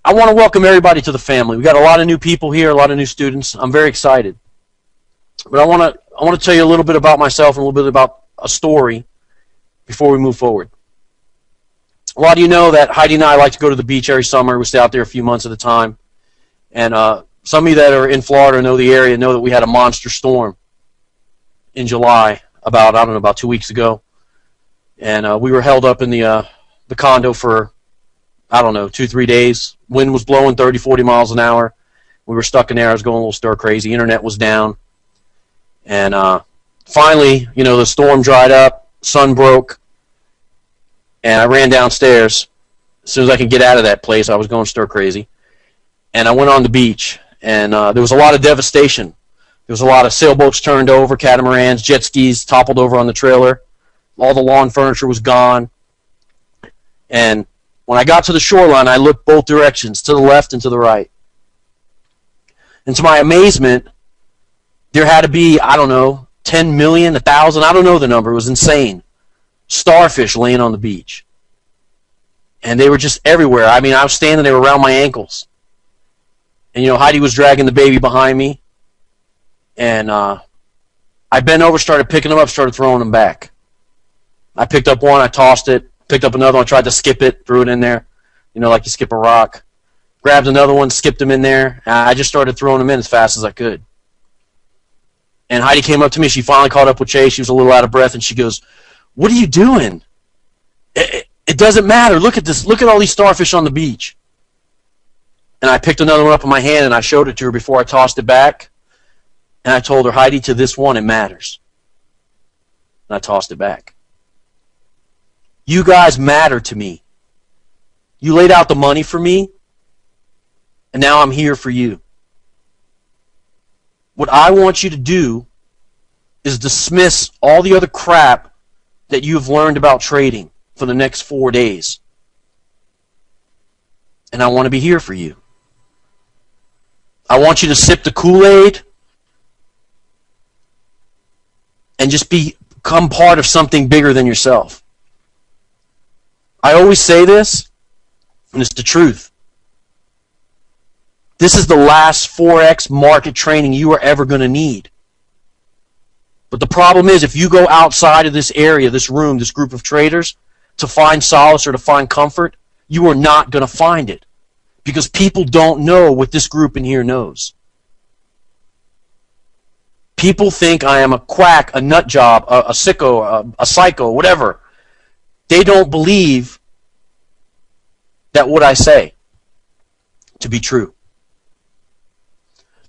I want to welcome everybody to the family. We got a lot of new people here, a lot of new students. I'm very excited. But I want to tell you a little bit about myself and a little bit about a story before we move forward. A lot of you know that Heidi and I like to go to the beach every summer. We stay out there a few months at a time. And some of you that are in Florida or know the area know that we had a monster storm in July about 2 weeks ago. And we were held up in the condo for, 2-3 days. Wind was blowing 30, 40 miles an hour. We were stuck in there. I was going a little stir crazy. Internet was down. And finally, the storm dried up, sun broke, and I ran downstairs. As soon as I could get out of that place, I was going stir crazy. And I went on the beach, and there was a lot of devastation. There was a lot of sailboats turned over, catamarans, jet skis toppled over on the trailer. All the lawn furniture was gone. And when I got to the shoreline, I looked both directions, to the left and to the right. And to my amazement, there had to be, 10 million, 1,000, I don't know the number. It was insane. Starfish laying on the beach. And they were just everywhere. I mean, I was standing there around my ankles. And, Heidi was dragging the baby behind me. And I bent over, started picking them up, started throwing them back. I picked up one, I tossed it. Picked up another one, tried to skip it, threw it in there. Like you skip a rock. Grabbed another one, skipped them in there. I just started throwing them in as fast as I could. And Heidi came up to me. She finally caught up with Chase. She was a little out of breath, and she goes, "What are you doing? It doesn't matter. Look at this. Look at all these starfish on the beach." And I picked another one up in my hand, and I showed it to her before I tossed it back. And I told her, "Heidi, to this one, it matters." And I tossed it back. You guys matter to me. You laid out the money for me, and now I'm here for you. What I want you to do is dismiss all the other crap that you've learned about trading for the next 4 days. And I want to be here for you. I want you to sip the Kool-Aid and just become part of something bigger than yourself. I always say this, and it's the truth. This is the last Forex market training you are ever going to need. But the problem is, if you go outside of this area, this room, this group of traders, to find solace or to find comfort, you are not going to find it. Because people don't know what this group in here knows. People think I am a quack, a nut job, a sicko, a psycho, whatever. They don't believe that what I say to be true.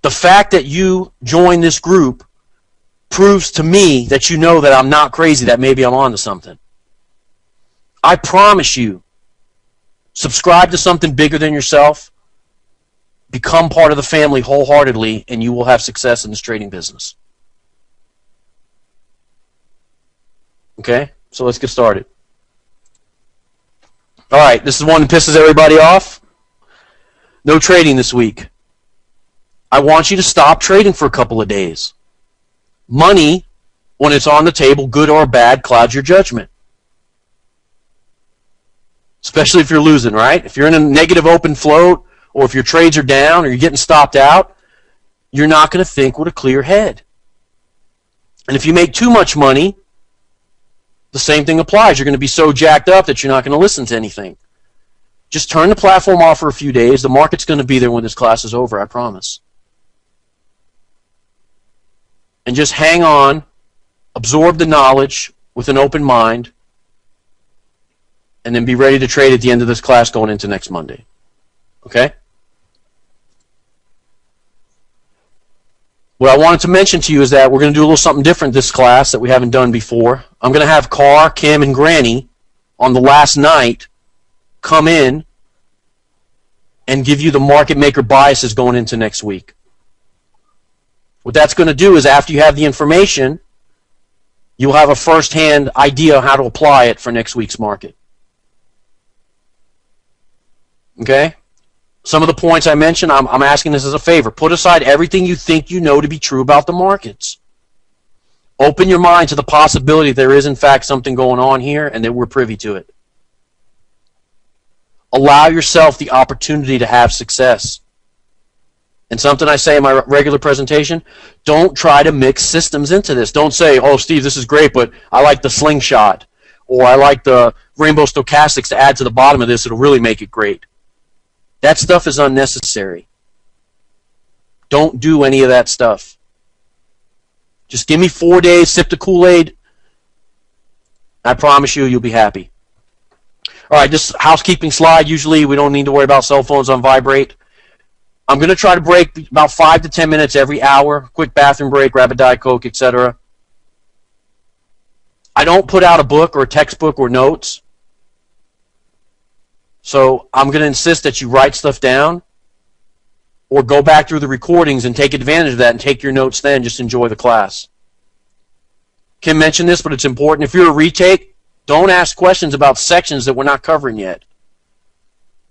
The fact that you join this group proves to me that you know that I'm not crazy, that maybe I'm on to something. I promise you, subscribe to something bigger than yourself, become part of the family wholeheartedly, and you will have success in this trading business. Okay, so let's get started. All right, this is one that pisses everybody off. No trading this week. I want you to stop trading for a couple of days. Money, when it's on the table, good or bad, clouds your judgment. Especially if you're losing, right? If you're in a negative open float, or if your trades are down, or you're getting stopped out, you're not going to think with a clear head. And if you make too much money, the same thing applies. You're going to be so jacked up that you're not going to listen to anything. Just turn the platform off for a few days. The market's going to be there when this class is over, I promise. And just hang on, absorb the knowledge with an open mind, and then be ready to trade at the end of this class going into next Monday. Okay? What I wanted to mention to you is that we're going to do a little something different this class that we haven't done before. I'm going to have Carr, Kim, and Granny on the last night come in and give you the market maker biases going into next week. What that's going to do is after you have the information, you'll have a first-hand idea of how to apply it for next week's market. Okay? Some of the points I mentioned, I'm asking this as a favor. Put aside everything you think you know to be true about the markets. Open your mind to the possibility there is, in fact, something going on here and that we're privy to it. Allow yourself the opportunity to have success. And something I say in my regular presentation, don't try to mix systems into this. Don't say, oh, Steve, this is great, but I like the slingshot, or I like the rainbow stochastics to add to the bottom of this. It'll really make it great. That stuff is unnecessary. Don't do any of that stuff. Just give me 4 days, sip the Kool-Aid. I promise you, you'll be happy. All right, this housekeeping slide. Usually we don't need to worry about cell phones on vibrate. I'm going to try to break about 5 to 10 minutes every hour. Quick bathroom break, grab a Diet Coke, etc. I don't put out a book or a textbook or notes. So I'm going to insist that you write stuff down or go back through the recordings and take advantage of that and take your notes then. Just enjoy the class. Kim mentioned this, but it's important. If you're a retake, don't ask questions about sections that we're not covering yet.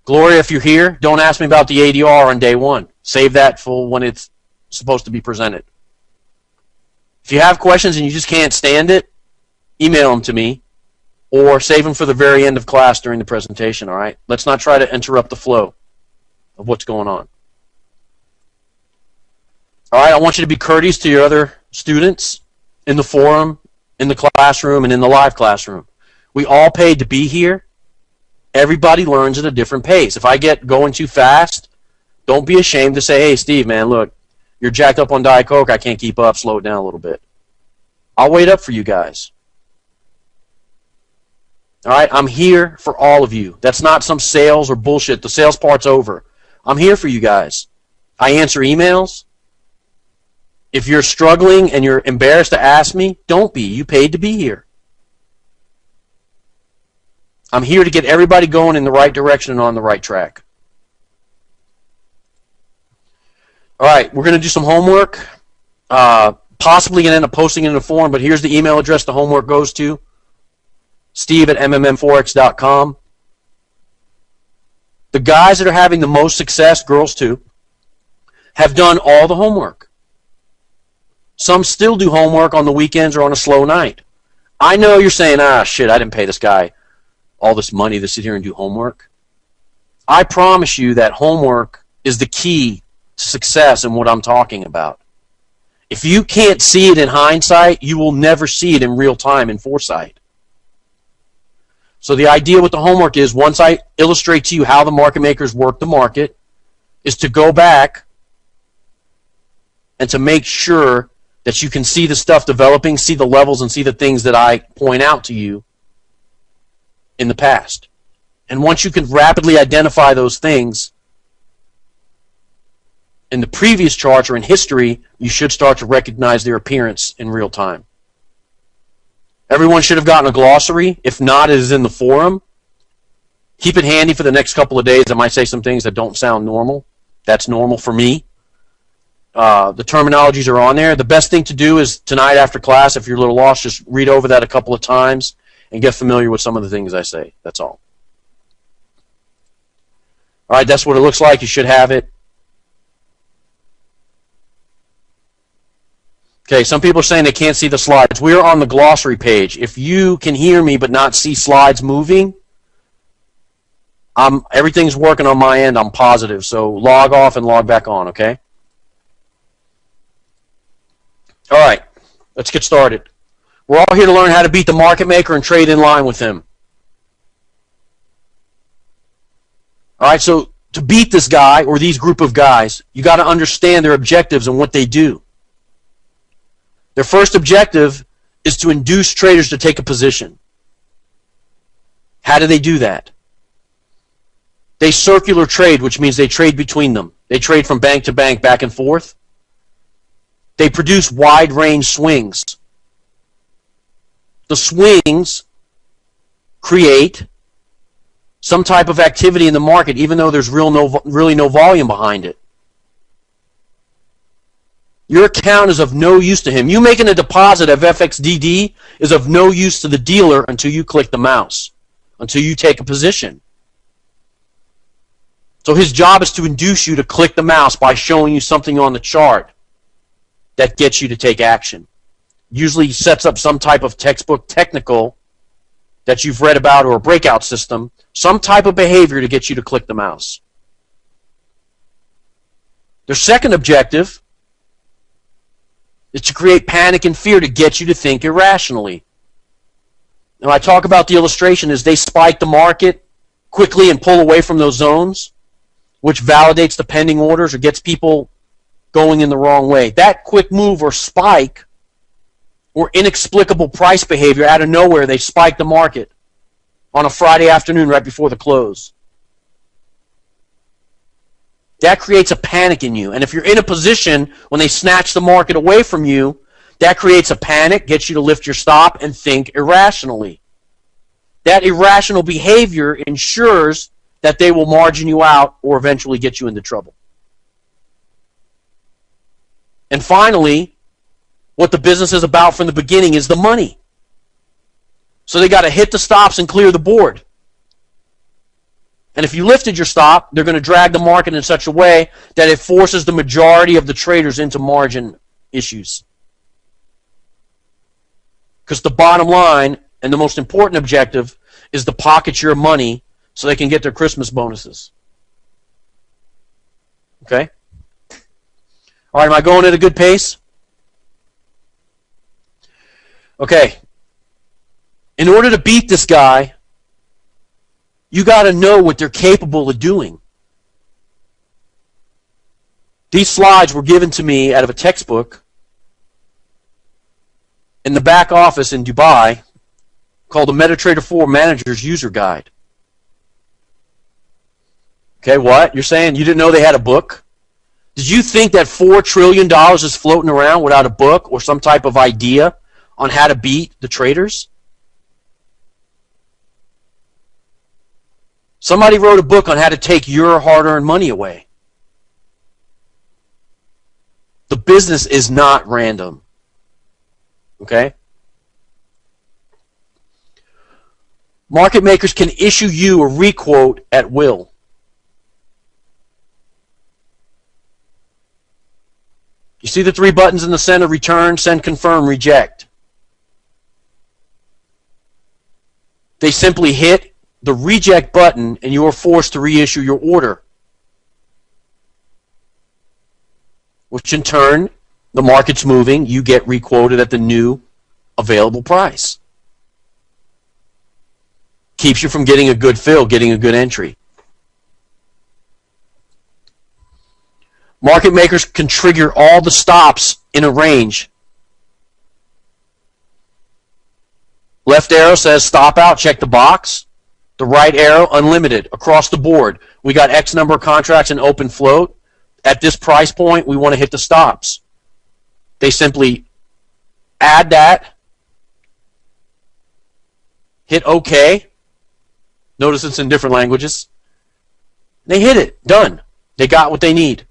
Gloria, if you're here, don't ask me about the ADR on day one. Save that for when it's supposed to be presented. If you have questions and you just can't stand it, email them to me or save them for the very end of class during the presentation, all right? Let's not try to interrupt the flow of what's going on. All right, I want you to be courteous to your other students in the forum, in the classroom, and in the live classroom. We all paid to be here. Everybody learns at a different pace. If I get going too fast, don't be ashamed to say, hey, Steve, man, look, you're jacked up on Diet Coke. I can't keep up. Slow it down a little bit. I'll wait up for you guys. All right, I'm here for all of you. That's not some sales or bullshit. The sales part's over. I'm here for you guys. I answer emails. If you're struggling and you're embarrassed to ask me, don't be. You paid to be here. I'm here to get everybody going in the right direction and on the right track. All right, we're going to do some homework. Possibly going to end up posting it in a forum, but here's the email address the homework goes to. steve@mmmforex.com. The guys that are having the most success, girls too, have done all the homework. Some still do homework on the weekends or on a slow night. I know you're saying, shit, I didn't pay this guy all this money to sit here and do homework. I promise you that homework is the key to success in what I'm talking about. If you can't see it in hindsight, you will never see it in real time in foresight. So the idea with the homework is, once I illustrate to you how the market makers work the market, is to go back and to make sure that you can see the stuff developing, see the levels, and see the things that I point out to you in the past. And once you can rapidly identify those things in the previous charts or in history, you should start to recognize their appearance in real time. Everyone should have gotten a glossary. If not, it is in the forum. Keep it handy for the next couple of days. I might say some things that don't sound normal. That's normal for me. The terminologies are on there. The best thing to do is tonight after class, if you're a little lost, just read over that a couple of times and get familiar with some of the things I say. That's all. All right, that's what it looks like. You should have it. Okay, some people are saying they can't see the slides. We're on the glossary page. If you can hear me but not see slides moving, everything's working on my end. I'm positive. So log off and log back on, okay? All right, let's get started. We're all here to learn how to beat the market maker and trade in line with him. All right, so to beat this guy or these group of guys, you got to understand their objectives and what they do. Their first objective is to induce traders to take a position. How do they do that? They circular trade, which means they trade between them. They trade from bank to bank, back and forth. They produce wide range swings. The swings create some type of activity in the market, even though there's really no volume behind it. Your account is of no use to him. You making a deposit of FXDD is of no use to the dealer until you click the mouse, until you take a position. So his job is to induce you to click the mouse by showing you something on the chart that gets you to take action. Usually he sets up some type of textbook technical that you've read about, or a breakout system, some type of behavior to get you to click the mouse. Their second objective is to create panic and fear to get you to think irrationally. Now, I talk about the illustration as they spike the market quickly and pull away from those zones, which validates the pending orders or gets people going in the wrong way. That quick move or spike or inexplicable price behavior out of nowhere, they spike the market on a Friday afternoon right before the close. That creates a panic in you. And if you're in a position when they snatch the market away from you, that creates a panic, gets you to lift your stop and think irrationally. That irrational behavior ensures that they will margin you out or eventually get you into trouble. And finally, what the business is about from the beginning is the money. So they got to hit the stops and clear the board. And if you lifted your stop, they're going to drag the market in such a way that it forces the majority of the traders into margin issues. Because the bottom line and the most important objective is to pocket your money so they can get their Christmas bonuses. Okay? All right, am I going at a good pace? Okay. In order to beat this guy, you got to know what they're capable of doing. These slides were given to me out of a textbook in the back office in Dubai called the MetaTrader 4 Manager's User Guide. Okay, what? You're saying you didn't know they had a book? Did you think that $4 trillion is floating around without a book or some type of idea on how to beat the traders? Somebody wrote a book on how to take your hard-earned money away. The business is not random. Okay? Market makers can issue you a requote at will. You see the three buttons in the center: return, send, confirm, reject. They simply hit the reject button and you are forced to reissue your order, which in turn, the market's moving, you get requoted at the new available price. Keeps you from getting a good fill, getting a good entry. Market makers can trigger all the stops in a range. Left arrow says stop out, check the box. The right arrow, unlimited, across the board. We got X number of contracts in open float. At this price point, we want to hit the stops. They simply add that, hit OK. Notice it's in different languages. They hit it. Done. They got what they need.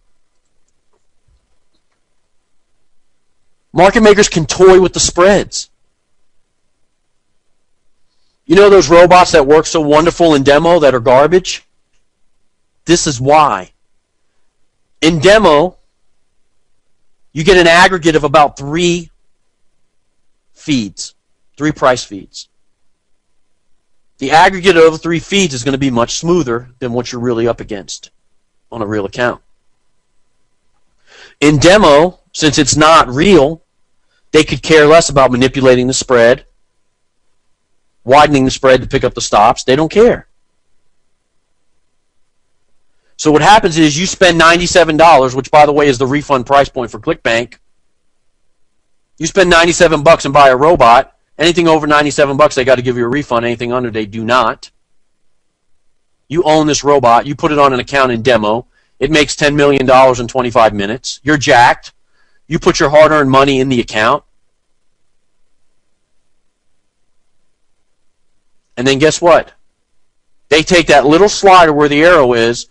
Market makers can toy with the spreads. You know those robots that work so wonderful in demo that are garbage? This is why. In demo, you get an aggregate of about 3 feeds, 3 price feeds. The aggregate of the 3 feeds is going to be much smoother than what you're really up against on a real account. In demo, since it's not real, they could care less about manipulating the spread, widening the spread to pick up the stops. They don't care. So what happens is you spend $97, which by the way is the refund price point for ClickBank. You spend $97 and buy a robot. Anything over $97, they got to give you a refund. Anything under, they do not. You own this robot. You put it on an account in demo. It makes $10 million in 25 minutes. You're jacked. You put your hard-earned money in the account. And then guess what? They take that little slider where the arrow is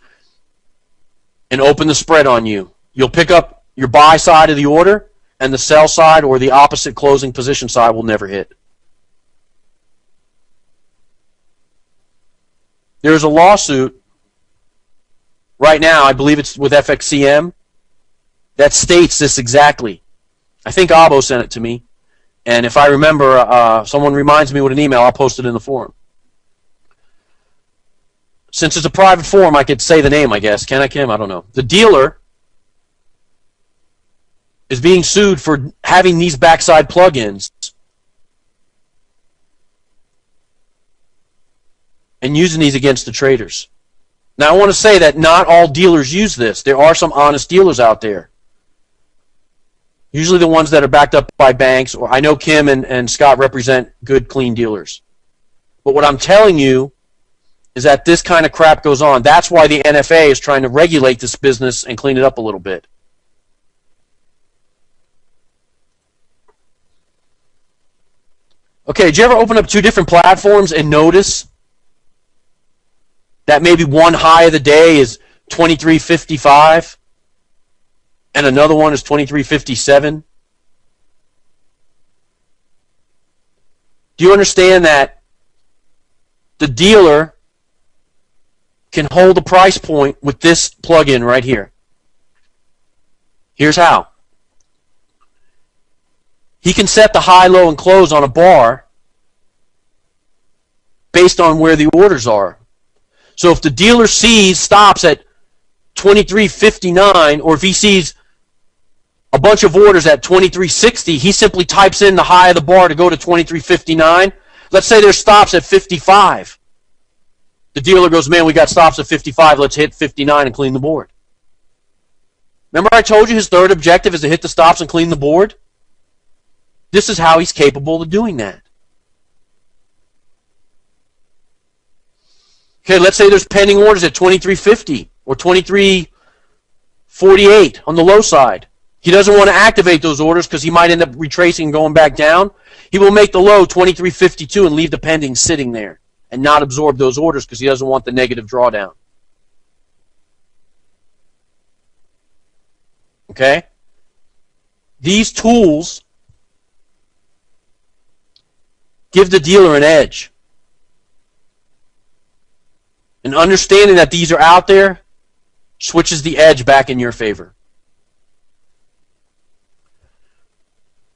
and open the spread on you. You'll pick up your buy side of the order, and the sell side or the opposite closing position side will never hit. There's a lawsuit right now, I believe it's with FXCM, that states this exactly. I think Abo sent it to me. And if I remember, someone reminds me with an email, I'll post it in the forum. Since it's a private forum, I could say the name, I guess. Can I, Kim? I don't know. The dealer is being sued for having these backside plugins and using these against the traders. Now, I want to say that not all dealers use this. There are some honest dealers out there. Usually the ones that are backed up by banks, or I know Kim and Scott represent good, clean dealers. But what I'm telling you is that this kind of crap goes on. That's why the NFA is trying to regulate this business and clean it up a little bit. Okay, did you ever open up two different platforms and notice that maybe one high of the day is 23.55 and another one is 23.57? Do you understand that the dealer can hold a price point with this plugin right here? Here's how. He can set the high, low, and close on a bar based on where the orders are. So if the dealer sees stops at 23.59, or if he sees a bunch of orders at 23.60, he simply types in the high of the bar to go to 23.59. Let's say there's stops at 55. The dealer goes, man, we got stops at 55. Let's hit 59 and clean the board. Remember I told you his third objective is to hit the stops and clean the board? This is how he's capable of doing that. Okay, let's say there's pending orders at 23.50 or 23.48 on the low side. He doesn't want to activate those orders because he might end up retracing and going back down. He will make the low 23.52 and leave the pending sitting there and not absorb those orders because he doesn't want the negative drawdown. Okay? These tools give the dealer an edge. And understanding that these are out there switches the edge back in your favor.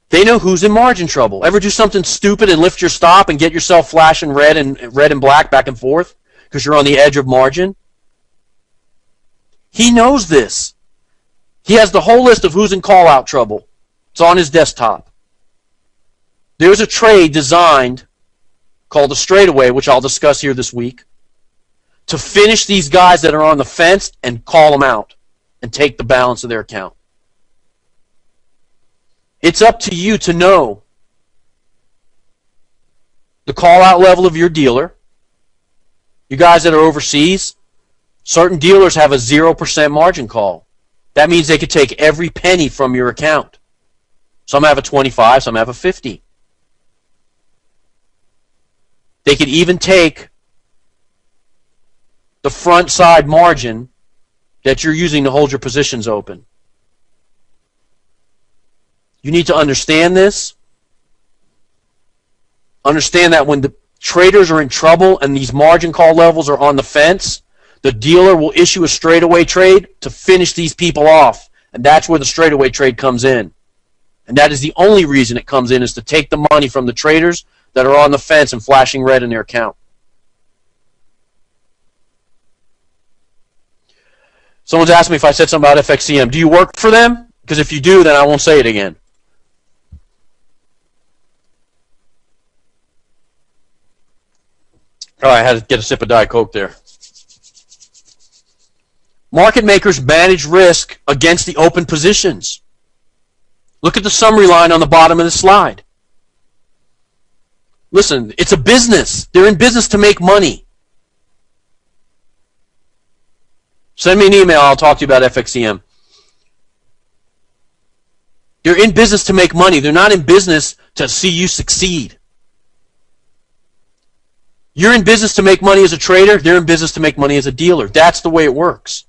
They know who's in margin trouble. Ever do something stupid and lift your stop and get yourself flashing red and black back and forth because you're on the edge of margin? He knows this. He has the whole list of who's in call-out trouble. It's on his desktop. There's a trade designed called a straightaway, which I'll discuss here this week, to finish these guys that are on the fence and call them out and take the balance of their account. It's up to you to know the call-out level of your dealer. You guys that are overseas, certain dealers have a 0% margin call. That means they could take every penny from your account. Some have a 25, some have a 50. They could even take the front side margin that you're using to hold your positions open. You need to understand this. Understand that when the traders are in trouble and these margin call levels are on the fence, the dealer will issue a straightaway trade to finish these people off. And that's where the straightaway trade comes in. And that is the only reason it comes in, is to take the money from the traders that are on the fence and flashing red in their account. Someone's asked me if I said something about FXCM. Do you work for them? Because if you do, then I won't say it again. Oh, I had to get a sip of Diet Coke there. Market makers manage risk against the open positions. Look at the summary line on the bottom of the slide. Listen, it's a business. They're in business to make money. Send me an email. I'll talk to you about FXCM. They're in business to make money. They're not in business to see you succeed. You're in business to make money as a trader. They're in business to make money as a dealer. That's the way it works.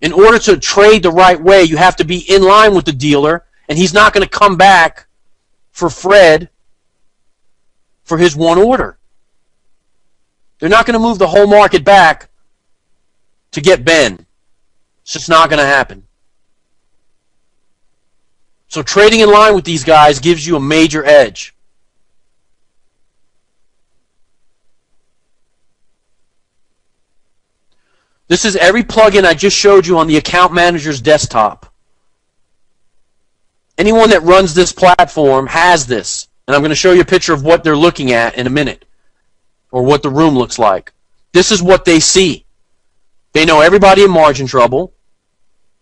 In order to trade the right way, you have to be in line with the dealer, and he's not going to come back for Fred for his one order. They're not going to move the whole market back to get Ben. It's just not going to happen. So So trading in line with these guys gives you a major edge. This is every plugin I just showed you on the account manager's desktop. Anyone that runs this platform has this. And I'm going to show you a picture of what they're looking at in a minute, or what the room looks like. This is what they see. They know everybody in margin trouble.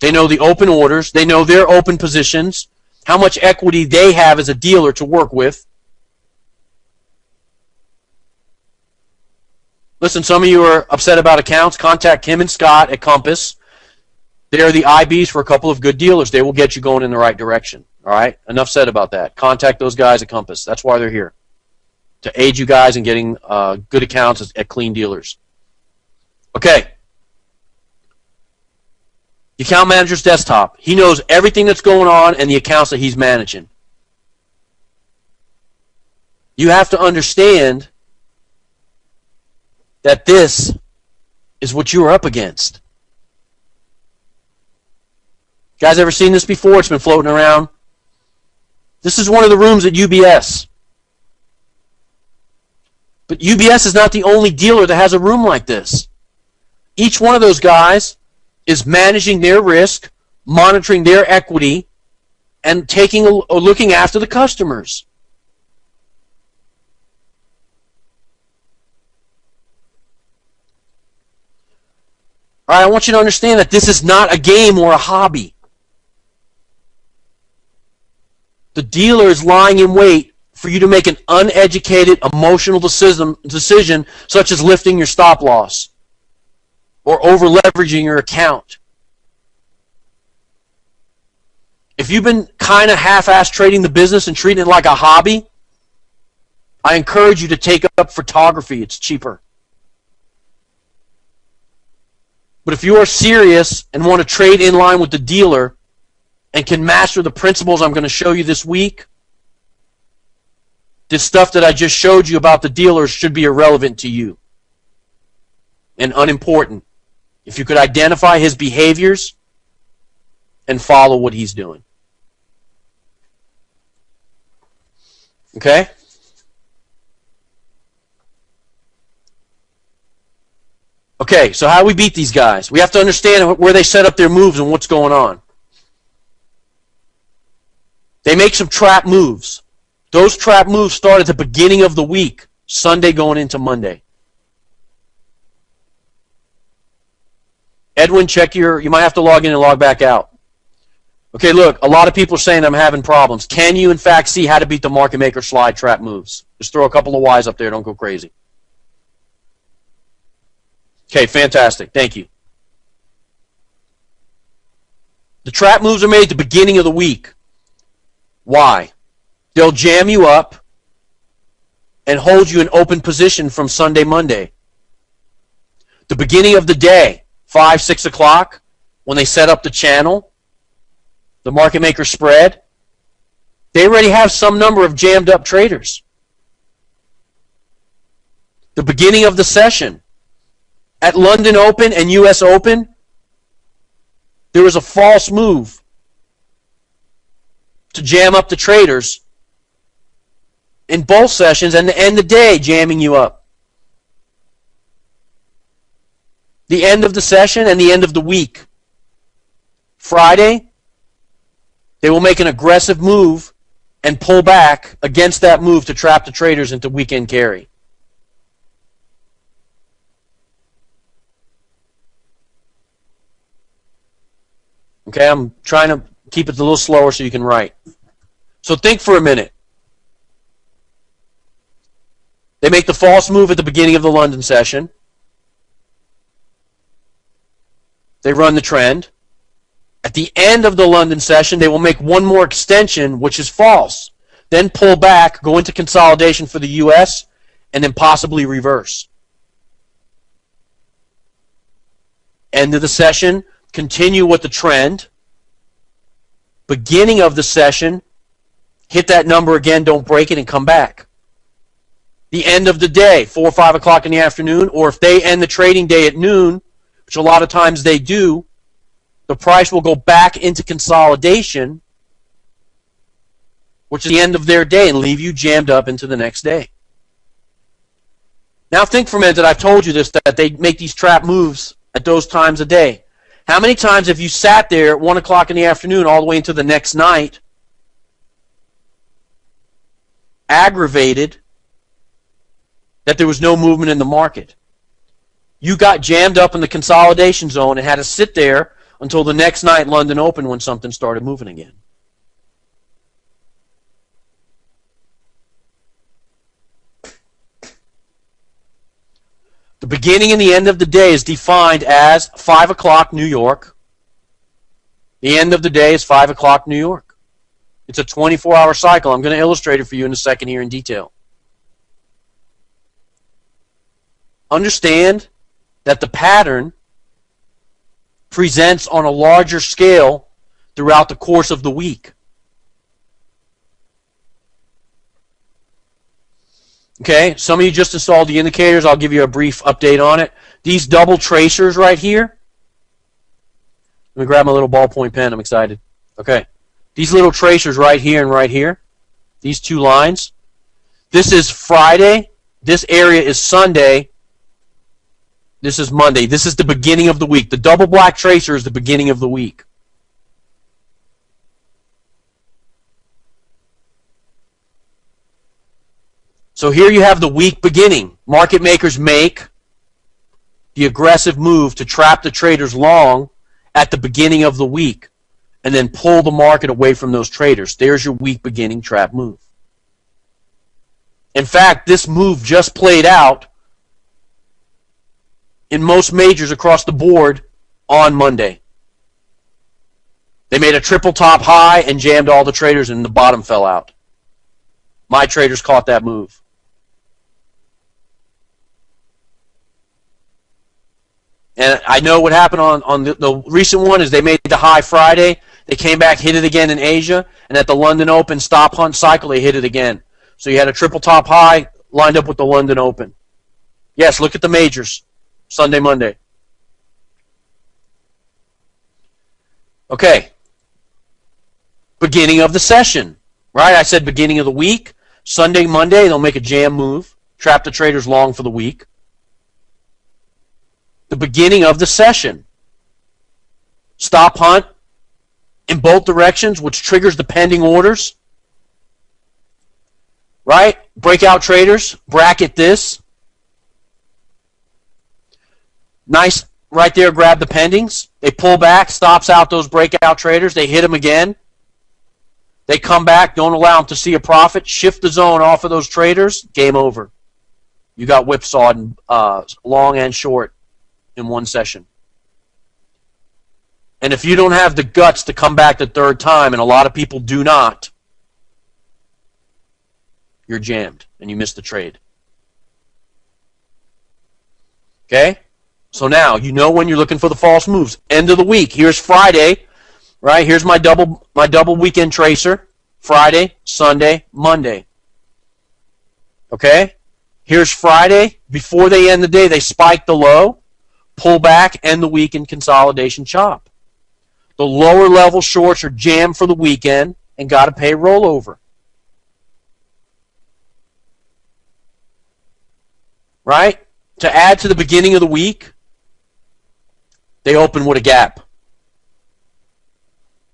They know the open orders. They know their open positions, how much equity they have as a dealer to work with. Listen, some of you are upset about accounts. Contact Kim and Scott at Compass. They are the IBs for a couple of good dealers. They will get you going in the right direction. All right? Enough said about that. Contact those guys at Compass. That's why they're here, to aid you guys in getting good accounts at clean dealers. Okay. The account manager's desktop. He knows everything that's going on and the accounts that he's managing. You have to understand that this is what you are up against. Guys, ever seen this before? It's been floating around. This is one of the rooms at UBS. But UBS is not the only dealer that has a room like this. Each one of those guys is managing their risk, monitoring their equity, and looking after the customers. All right, I want you to understand that this is not a game or a hobby. The dealer is lying in wait for you to make an uneducated, emotional decision such as lifting your stop loss or over-leveraging your account. If you've been kind of half-assed trading the business and treating it like a hobby, I encourage you to take up photography. It's cheaper. But if you are serious and want to trade in line with the dealer and can master the principles I'm going to show you this week, this stuff that I just showed you about the dealers should be irrelevant to you and unimportant if you could identify his behaviors and follow what he's doing. Okay? Okay, so how do we beat these guys? We have to understand where they set up their moves and what's going on. They make some trap moves. Those trap moves start at the beginning of the week, Sunday going into Monday. Edwin, check you might have to log in and log back out. Okay, look, a lot of people are saying I'm having problems. Can you, in fact, see how to beat the market maker slide trap moves? Just throw a couple of Y's up there. Don't go crazy. Okay, fantastic. Thank you. The trap moves are made at the beginning of the week. Why? They'll jam you up and hold you in open position from Sunday, Monday. The beginning of the day, 5, 6 o'clock, when they set up the channel, the market maker spread, they already have some number of jammed up traders. The beginning of the session, at London Open and US Open, there was a false move to jam up the traders in both sessions, and the end of the day jamming you up. The end of the session and the end of the week. Friday, they will make an aggressive move and pull back against that move to trap the traders into weekend carry. Okay, I'm trying to keep it a little slower so you can write. So think for a minute. They make the false move at the beginning of the London session. They run the trend. At the end of the London session, they will make one more extension, which is false. Then pull back, go into consolidation for the US, and then possibly reverse. End of the session, continue with the trend. Beginning of the session, hit that number again, don't break it, and come back. The end of the day, 4 or 5 o'clock in the afternoon, or if they end the trading day at noon, which a lot of times they do, the price will go back into consolidation which is the end of their day, and leave you jammed up into the next day. Now think for a minute that I've told you this, that they make these trap moves at those times a day. How many times have you sat there at 1 o'clock in the afternoon all the way into the next night, aggravated that there was no movement in the market? You got jammed up in the consolidation zone and had to sit there until the next night London Open when something started moving again. The beginning and the end of the day is defined as 5 o'clock New York. The end of the day is 5 o'clock New York. It's a 24-hour cycle. I'm going to illustrate it for you in a second here in detail. Understand that the pattern presents on a larger scale throughout the course of the week. Okay, some of you just installed the indicators. I'll give you a brief update on it. These double tracers right here. Let me grab my little ballpoint pen. I'm excited. Okay, these little tracers right here and right here. These two lines. This is Friday. This area is Sunday. This is Monday. This is the beginning of the week. The double black tracer is the beginning of the week. So here you have the week beginning. Market makers make the aggressive move to trap the traders long at the beginning of the week and then pull the market away from those traders. There's your week beginning trap move. In fact, this move just played out in most majors across the board on Monday. They made a triple top high and jammed all the traders and the bottom fell out. My traders caught that move. And I know what happened on the recent one is they made the high Friday. They came back, hit it again in Asia. And at the London Open stop hunt cycle, they hit it again. So you had a triple top high lined up with the London Open. Yes, look at the majors. Sunday, Monday. Okay. Beginning of the session. Right? I said beginning of the week. Sunday, Monday, they'll make a jam move. Trap the traders long for the week. The beginning of the session. Stop hunt in both directions, which triggers the pending orders. Right? Breakout traders, bracket this. Nice, right there, grab the pendings. They pull back, stops out those breakout traders. They hit them again. They come back, don't allow them to see a profit. Shift the zone off of those traders. Game over. You got whipsawed long and short in one session. And if you don't have the guts to come back the third time, and a lot of people do not, you're jammed and you miss the trade. Okay? So now you know when you're looking for the false moves. End of the week. Here's Friday. Right? Here's my double weekend tracer. Friday, Sunday, Monday. Okay? Here's Friday. Before they end the day, they spike the low, pull back, end the week in consolidation chop. The lower level shorts are jammed for the weekend and got to pay rollover. Right? To add to the beginning of the week, they open with a gap.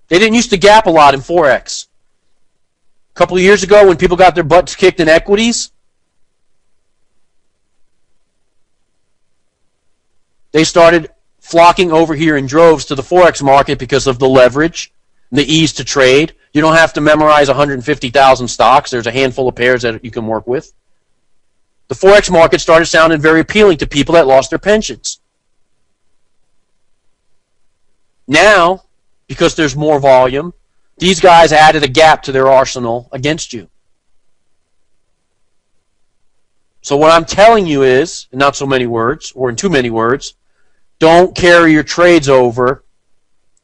They didn't used to gap a lot in Forex. A couple of years ago when people got their butts kicked in equities, they started flocking over here in droves to the Forex market because of the leverage, and the ease to trade. You don't have to memorize 150,000 stocks. There's a handful of pairs that you can work with. The Forex market started sounding very appealing to people that lost their pensions. Now, because there's more volume, these guys added a gap to their arsenal against you. So what I'm telling you is, in not so many words, or in too many words, don't carry your trades over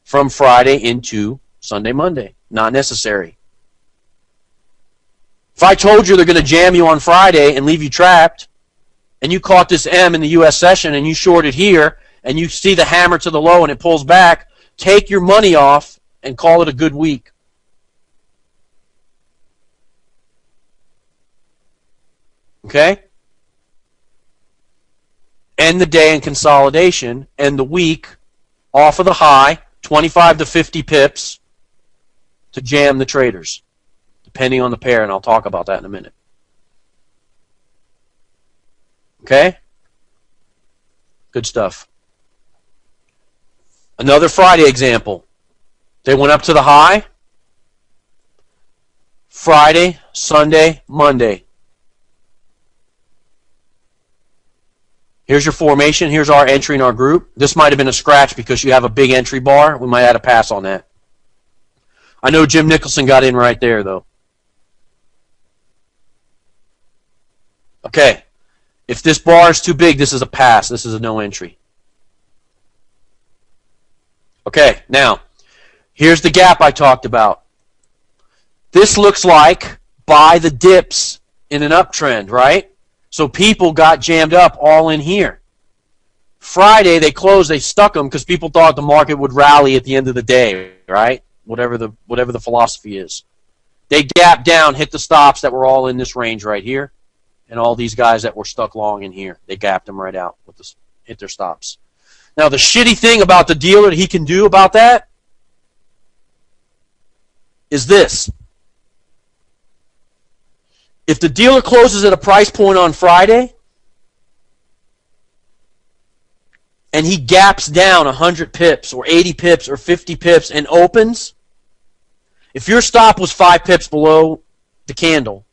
from Friday into Sunday, Monday. Not necessary. If I told you they're going to jam you on Friday and leave you trapped, and you caught this M in the U.S. session and you shorted here, and you see the hammer to the low and it pulls back, take your money off and call it a good week. Okay? End the day in consolidation, end the week off of the high, 25 to 50 pips to jam the traders, depending on the pair, and I'll talk about that in a minute. Okay? Good stuff. Another Friday example. They went up to the high. Friday, Sunday, Monday. Here's your formation. Here's our entry in our group. This might have been a scratch because you have a big entry bar. We might add a pass on that. I know Jim Nicholson got in right there, though. Okay. If this bar is too big, this is a pass. This is a no entry. Okay, now, here's the gap I talked about. This looks like buy the dips in an uptrend, right? So people got jammed up all in here. Friday, they closed, they stuck them because people thought the market would rally at the end of the day, right? Whatever the philosophy is. They gapped down, hit the stops that were all in this range right here. And all these guys that were stuck long in here, they gapped them right out, with this, hit their stops. Now, the shitty thing about the dealer that he can do about that is this. If the dealer closes at a price point on Friday and he gaps down 100 pips or 80 pips or 50 pips and opens, if your stop was 5 pips below the candle,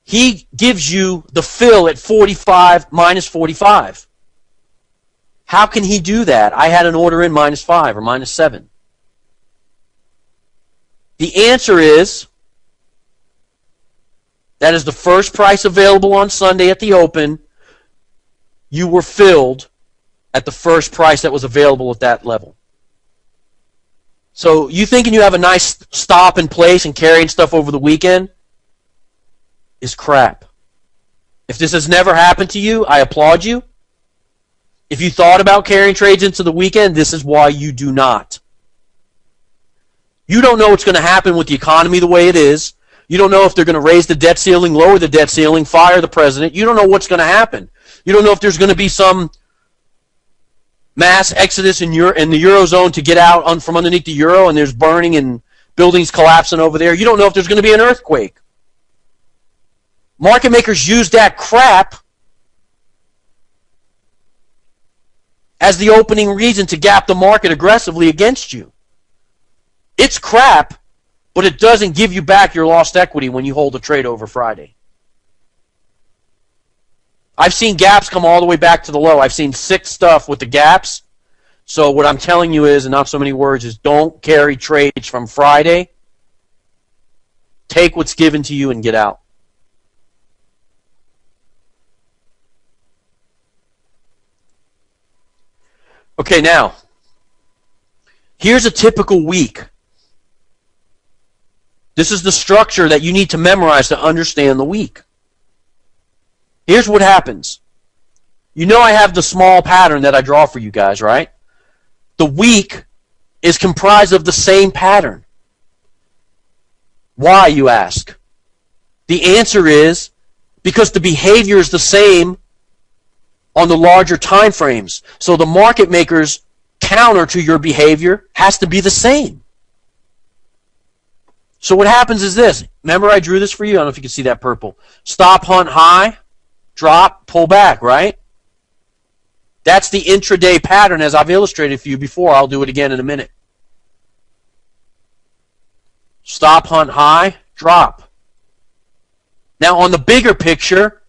he gives you the fill at 45 minus 45. How can he do that? I had an order in minus 5 or minus 7. The answer is that is the first price available on Sunday at the open. You were filled at the first price that was available at that level. So you thinking you have a nice stop in place and carrying stuff over the weekend is crap. If this has never happened to you, I applaud you. If you thought about carrying trades into the weekend, this is why you do not. You don't know what's going to happen with the economy the way it is. You don't know if they're going to raise the debt ceiling, lower the debt ceiling, fire the president. You don't know what's going to happen. You don't know if there's going to be some mass exodus in the Eurozone to get out from underneath the euro and there's burning and buildings collapsing over there. You don't know if there's going to be an earthquake. Market makers use that crap as the opening reason to gap the market aggressively against you. It's crap, but it doesn't give you back your lost equity when you hold a trade over Friday. I've seen gaps come all the way back to the low. I've seen sick stuff with the gaps. So what I'm telling you is, in not so many words, is don't carry trades from Friday. Take what's given to you and get out. Okay, now, here's a typical week. This is the structure that you need to memorize to understand the week. Here's what happens. You know I have the small pattern that I draw for you guys, right? The week is comprised of the same pattern. Why, you ask? The answer is because the behavior is the same on the larger time frames. So the market maker's counter to your behavior has to be the same. So what happens is this. Remember I drew this for you? I don't know if you can see that purple. Stop, hunt, high, drop, pull back, right? That's the intraday pattern as I've illustrated for you before. I'll do it again in a minute. Stop, hunt, high, drop. Now on the bigger picture,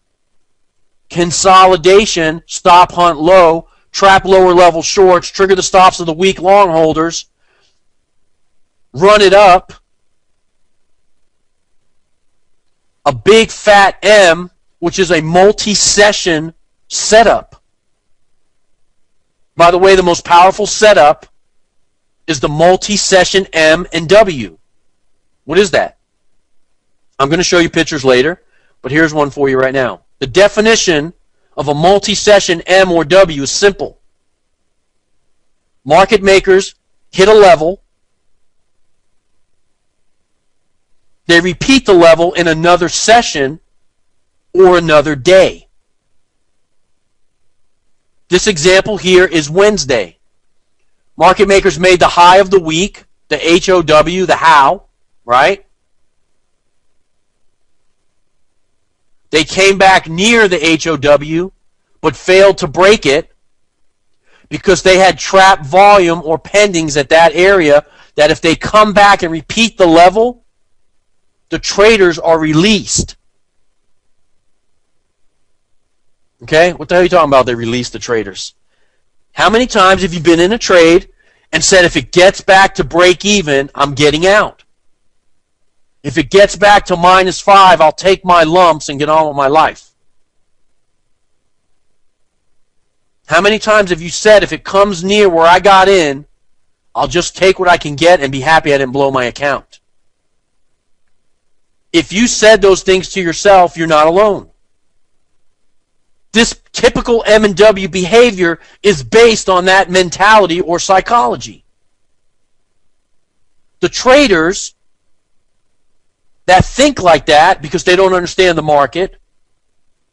consolidation, stop, hunt, low, trap lower level shorts, trigger the stops of the weak long holders, run it up, a big fat M, which is a multi-session setup. By the way, the most powerful setup is the multi-session M and W. What is that? I'm going to show you pictures later, but here's one for you right now. The definition of a multi-session M or W is simple. Market makers hit a level, They repeat the level in another session or another day. This example here is Wednesday. Market makers made the high of the week, the HOW, the how, right? They came back near the HOW, but failed to break it because they had trapped volume or pendings at that area that if they come back and repeat the level, the traders are released. Okay? What the hell are you talking about? They release the traders. How many times have you been in a trade and said, if it gets back to break even, I'm getting out? If it gets back to -5, I'll take my lumps and get on with my life. How many times have you said, if it comes near where I got in, I'll just take what I can get and be happy I didn't blow my account? If you said those things to yourself, you're not alone. This typical M&W behavior is based on that mentality or psychology. The traders that think like that because they don't understand the market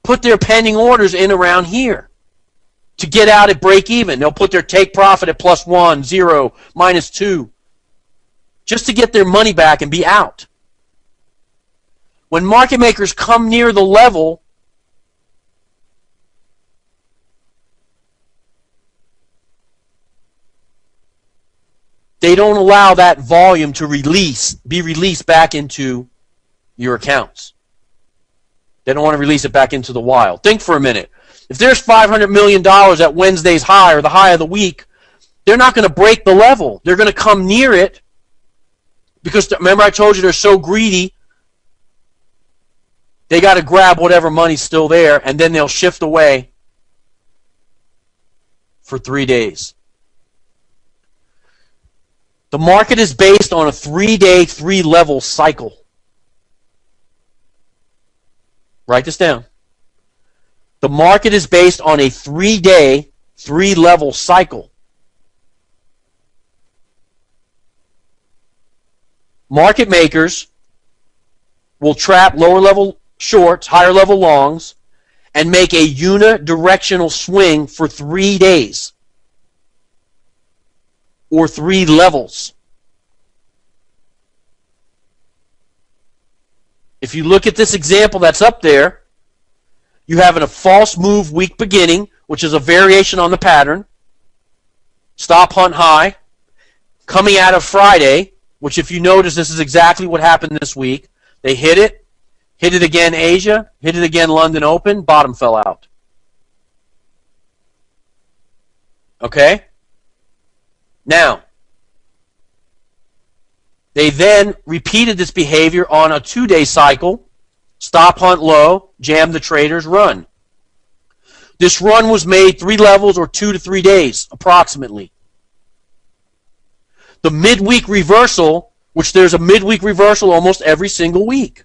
put their pending orders in around here to get out at break even. They'll put their take profit at +1, 0, -2 just to get their money back and be out. When market makers come near the level, they don't allow that volume to be released back into your accounts. They don't want to release it back into the wild. Think for a minute. If there's $500 million at Wednesday's high or the high of the week, they're not going to break the level. They're going to come near it because, remember I told you they're so greedy, they got to grab whatever money's still there, and then they'll shift away for 3 days. The market is based on a 3-day, 3-level cycle. Write this down. The market is based on a 3-day, 3-level cycle. Market makers will trap lower level shorts, higher level longs, and make a unidirectional swing for 3 days or 3 levels. If you look at this example that's up there, you have a false move week beginning, which is a variation on the pattern, stop hunt high, coming out of Friday, which if you notice, this is exactly what happened this week. They hit it again Asia, hit it again London Open, bottom fell out. Okay? Now, they then repeated this behavior on a 2-day cycle, stop hunt low, jam the traders, run. This run was made 3 levels or 2 to 3 days, approximately. The midweek reversal, which there's a midweek reversal almost every single week.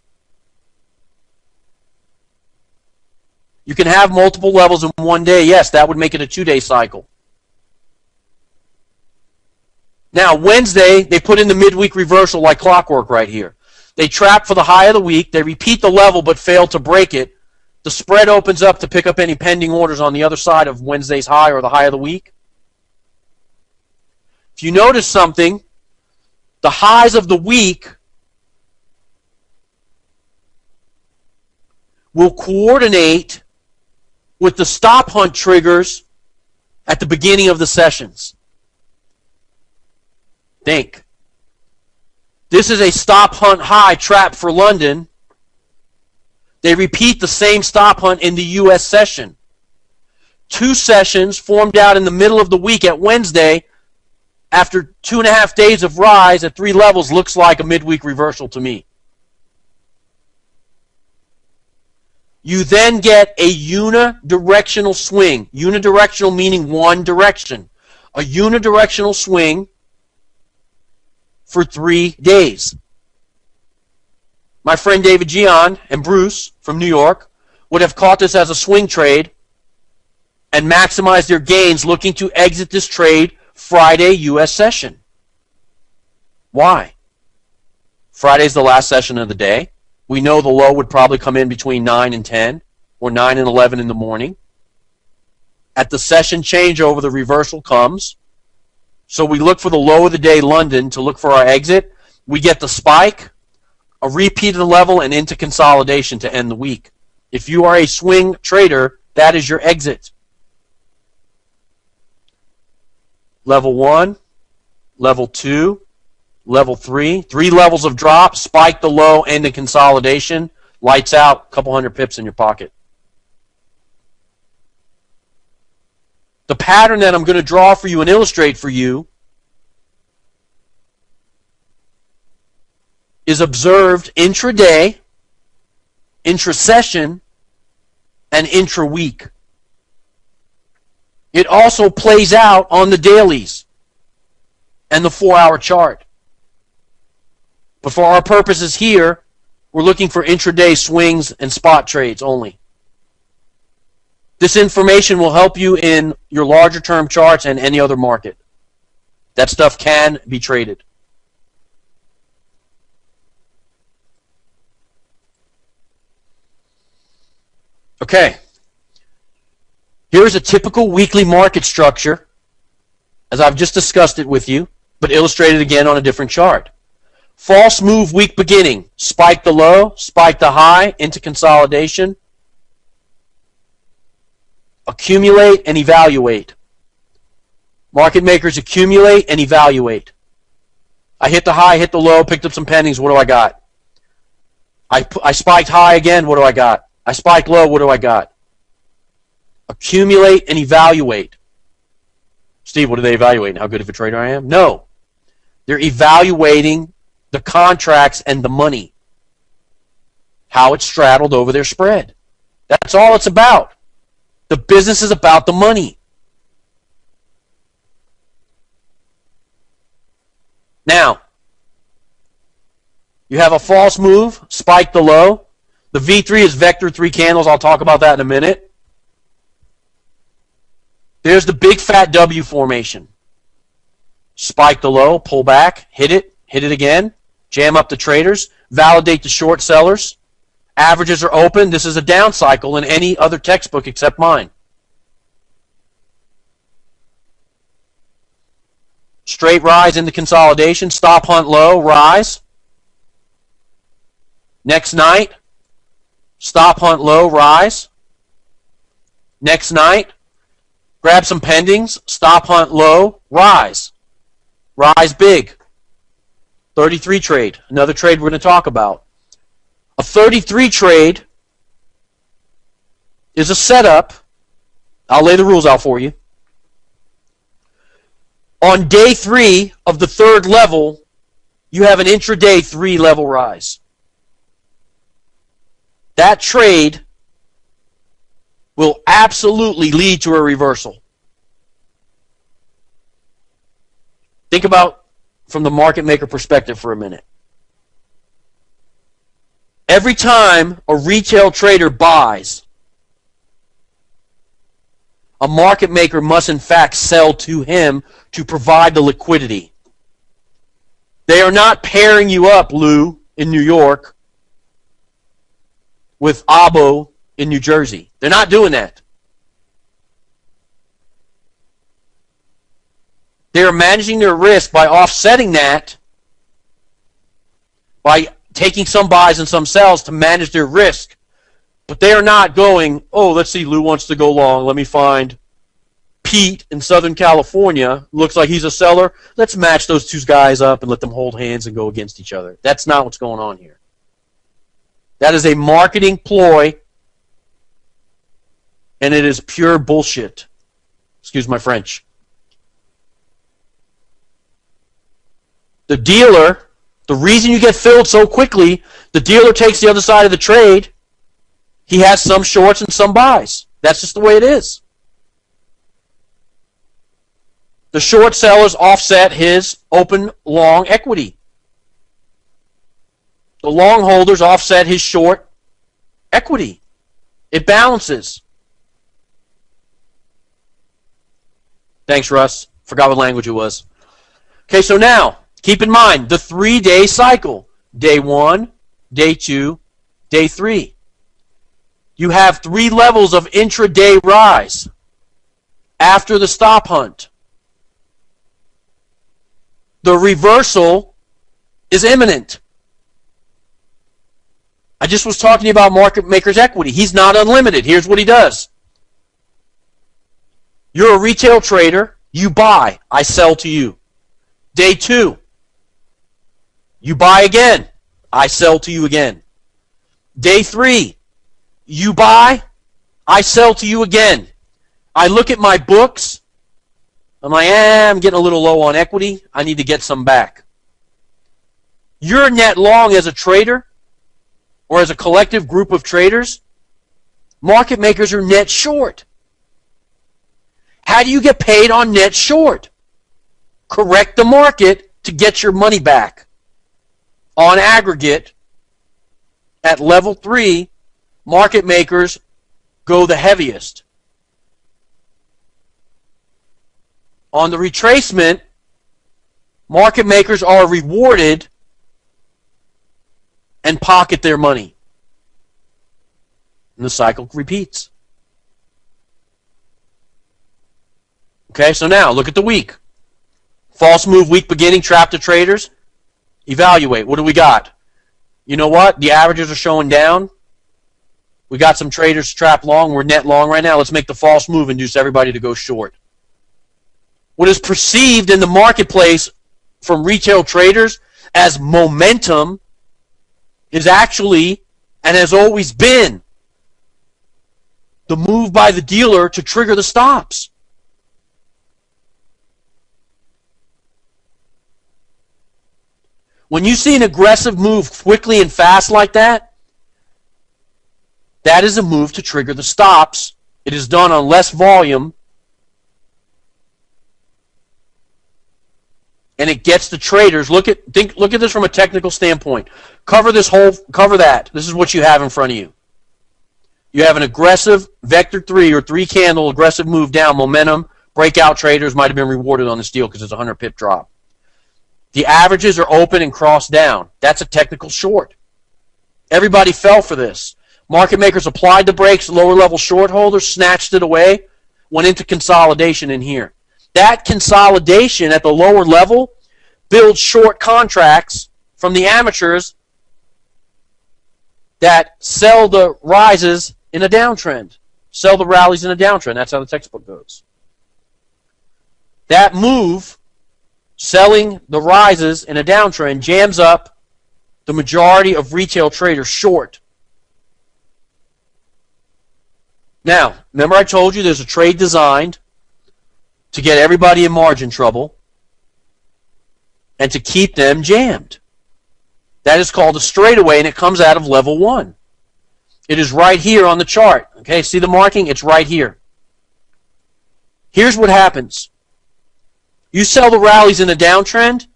You can have multiple levels in one day. Yes, that would make it a 2-day cycle. Now, Wednesday, they put in the midweek reversal like clockwork right here. They trap for the high of the week. They repeat the level but fail to break it. The spread opens up to pick up any pending orders on the other side of Wednesday's high or the high of the week. If you notice something, the highs of the week will coordinate with the stop hunt triggers at the beginning of the sessions. Think. This is a stop hunt high trap for London. They repeat the same stop hunt in the U.S. session. 2 sessions formed out in the middle of the week at Wednesday after 2.5 days of rise at 3 levels looks like a midweek reversal to me. You then get a unidirectional swing. Unidirectional meaning one direction. A unidirectional swing for 3 days. My friend David Gian and Bruce from New York would have caught this as a swing trade and maximized their gains looking to exit this trade Friday U.S. session. Why? Friday's the last session of the day. We know the low would probably come in between 9 and 10 or 9 and 11 in the morning. At the session changeover, the reversal comes. So we look for the low of the day, London, to look for our exit. We get the spike, a repeat of the level, and into consolidation to end the week. If you are a swing trader, that is your exit. Level 1, level 2, level 3. 3 levels of drop, spike the low, end the consolidation. Lights out, a couple hundred pips in your pocket. The pattern that I'm going to draw for you and illustrate for you is observed intraday, intra-session, and intra-week. It also plays out on the dailies and the 4-hour chart. But for our purposes here, we're looking for intraday swings and spot trades only. This information will help you in your larger term charts and any other market. That stuff can be traded. Okay. Here's a typical weekly market structure, as I've just discussed it with you, but illustrated again on a different chart. False move week beginning. Spike the low, spike the high, into consolidation. Accumulate and evaluate. Market makers accumulate and evaluate. I hit the high, hit the low, picked up some pennies. What do I got? I spiked high again. What do I got? I spiked low. What do I got? Accumulate and evaluate. Steve, what are they evaluating? How good of a trader I am? No. They're evaluating the contracts and the money. How it's straddled over their spread. That's all it's about. The business is about the money. Now, you have a false move, spike the low. The V3 is vector 3 candles. I'll talk about that in a minute. There's the big fat W formation. Spike the low, pull back, hit it again, jam up the traders, validate the short sellers. Averages are open. This is a down cycle in any other textbook except mine. Straight rise into consolidation. Stop hunt low, rise. Next night, stop hunt low, rise. Next night, grab some pendings, stop hunt low, rise. Rise big. 33 trade, another trade we're going to talk about. A 33 trade is a setup. I'll lay the rules out for you. On day 3 of the 3rd level, you have an intraday 3-level rise. That trade will absolutely lead to a reversal. Think about from the market maker perspective for a minute. Every time a retail trader buys, a market maker must in fact sell to him to provide the liquidity. They are not pairing you up, Lou, in New York, with Abo in New Jersey. They're not doing that. They are managing their risk by offsetting that by taking some buys and some sells to manage their risk. But they are not going, oh, let's see, Lou wants to go long. Let me find Pete in Southern California. Looks like he's a seller. Let's match those two guys up and let them hold hands and go against each other. That's not what's going on here. That is a marketing ploy, and it is pure bullshit. Excuse my French. The dealer, the reason you get filled so quickly, the dealer takes the other side of the trade. He has some shorts and some buys. That's just the way it is. The short sellers offset his open long equity. The long holders offset his short equity. It balances. Thanks, Russ. Forgot what language it was. Okay, so now, keep in mind the 3-day cycle. day 1, day 2, day 3. You have 3 levels of intraday rise after the stop hunt. The reversal is imminent. I just was talking about market maker's equity. He's not unlimited. Here's what he does. You're a retail trader. You buy. I sell to you. Day 2. You buy again. I sell to you again. Day 3. You buy. I sell to you again. I look at my books. I'm like, I'm getting a little low on equity. I need to get some back. You're net long as a trader or as a collective group of traders. Market makers are net short. How do you get paid on net short? Correct the market to get your money back. On aggregate, at level 3, market makers go the heaviest. On the retracement, market makers are rewarded and pocket their money. And the cycle repeats. Okay, so now look at the week. False move, week beginning, trap to traders. Evaluate. What do we got? You know what? The averages are showing down. We got some traders trapped long. We're net long right now. Let's make the false move, induce everybody to go short. What is perceived in the marketplace from retail traders as momentum is actually, and has always been, the move by the dealer to trigger the stops. When you see an aggressive move quickly and fast like that, that is a move to trigger the stops. It is done on less volume, and it gets the traders. Look at this from a technical standpoint. Cover that. This is what you have in front of you. You have an aggressive vector 3 or 3 candle aggressive move down, momentum. Breakout traders might have been rewarded on this deal because it's a 100 pip drop. The averages are open and crossed down. That's a technical short. Everybody fell for this. Market makers applied the brakes. Lower level short holders snatched it away, went into consolidation in here. That consolidation at the lower level builds short contracts from the amateurs that sell the rises in a downtrend, sell the rallies in a downtrend. That's how the textbook goes. That move, selling the rises in a downtrend, jams up the majority of retail traders short. Now, remember I told you there's a trade designed to get everybody in margin trouble and to keep them jammed. That is called a straightaway, and it comes out of level 1. It is right here on the chart. Okay, see the marking? It's right here. Here's what happens. You sell the rallies in a downtrend,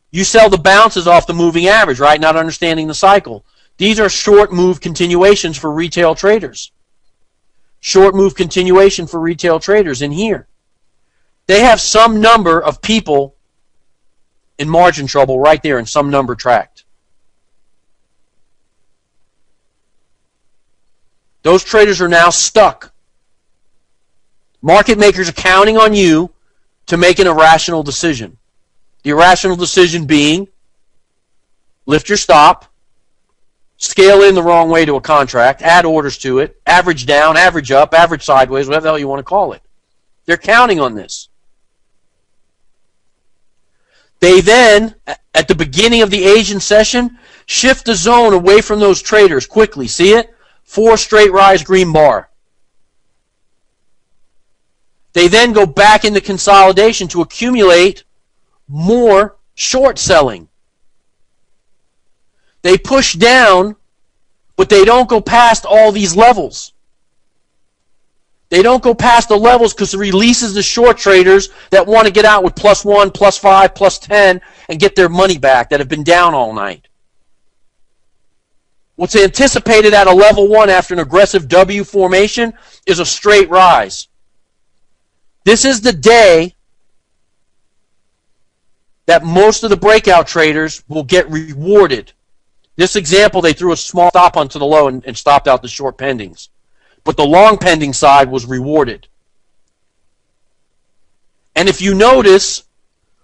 you sell the bounces off the moving average, right? Not understanding the cycle. These are short move continuations for retail traders. Short move continuation for retail traders in here. They have some number of people in margin trouble right there and some number tracked. Those traders are now stuck. Market makers are counting on you to make an irrational decision. The irrational decision being lift your stop, scale in the wrong way to a contract, add orders to it, average down, average up, average sideways, whatever the hell you want to call it. They're counting on this. They then, at the beginning of the Asian session, shift the zone away from those traders quickly. See it? 4 straight rise green bar. They then go back into consolidation to accumulate more short selling. They push down, but they don't go past all these levels. They don't go past the levels because it releases the short traders that want to get out with +1, +5, +10 and get their money back that have been down all night. What's anticipated at a level 1 after an aggressive W formation is a straight rise. This is the day that most of the breakout traders will get rewarded This example, they threw a small stop onto the low and stopped out the short pendings. But the long pending side was rewarded. And if you notice,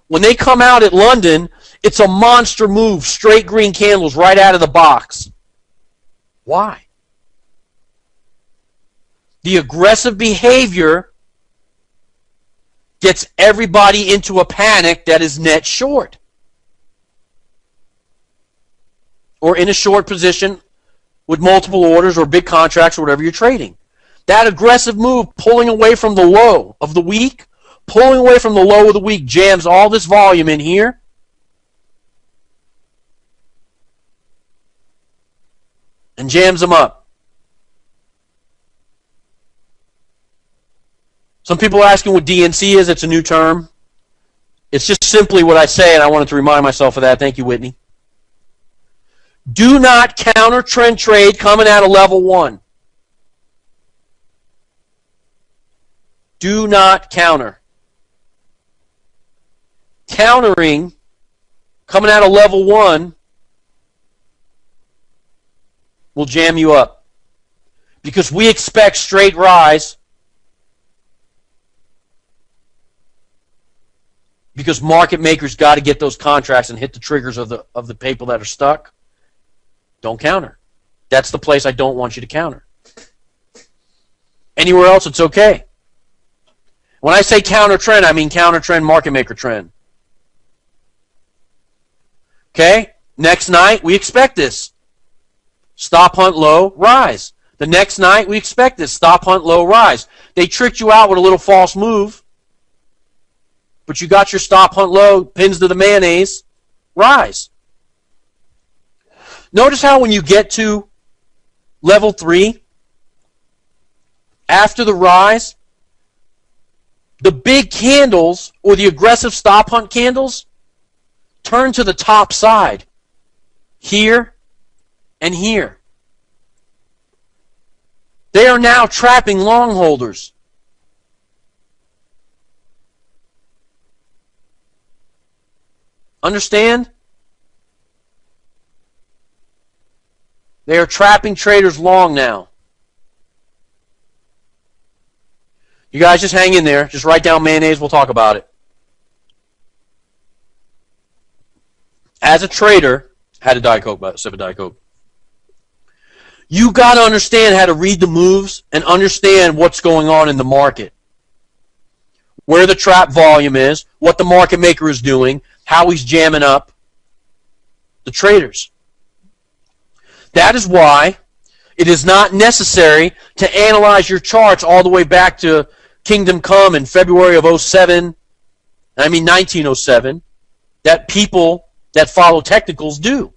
when they come out at London, it's a monster move, straight green candles right out of the box. Why? The aggressive behavior gets everybody into a panic that is net short, or in a short position with multiple orders or big contracts or whatever you're trading. That aggressive move, pulling away from the low of the week, pulling away from the low of the week, jams all this volume in here. And jams them up. Some people are asking what DNC is. It's a new term. It's just simply what I say, and I wanted to remind myself of that. Thank you, Whitney. Do not counter trend trade coming out of level 1. Do not counter. Countering coming out of level 1 will jam you up, because we expect straight rise, because market makers got to get those contracts and hit the triggers of the people that are stuck. Don't counter. That's the place I don't want you to counter. Anywhere else, it's okay. When I say counter trend, I mean counter trend, market maker trend. Okay? Next night, we expect this. Stop, hunt, low, rise. The next night, we expect this. Stop, hunt, low, rise. They tricked you out with a little false move, but you got your stop, hunt, low, pins to the mayonnaise, rise. Notice how when you get to level 3, after the rise, the big candles or the aggressive stop hunt candles turn to the top side, here and here. They are now trapping long holders. Understand? They are trapping traders long now. You guys just hang in there. Just write down mayonnaise. We'll talk about it. As a trader, had a Diet Coke, sip of Diet Coke. You got to understand how to read the moves and understand what's going on in the market. Where the trap volume is, what the market maker is doing, how he's jamming up the traders. That is why it is not necessary to analyze your charts all the way back to Kingdom Come in February of 1907, that people that follow technicals do.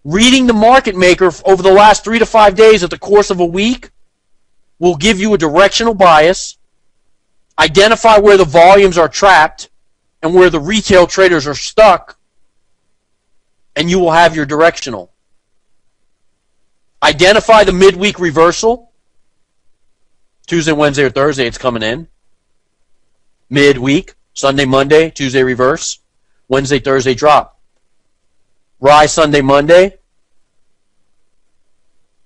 Reading the market maker over the last 3 to 5 days at the course of a week will give you a directional bias, identify where the volumes are trapped and where the retail traders are stuck, and you will have your directional. Identify the midweek reversal. Tuesday, Wednesday, or Thursday, it's coming in. Midweek, Sunday, Monday, Tuesday reverse. Wednesday, Thursday drop. Rise Sunday, Monday.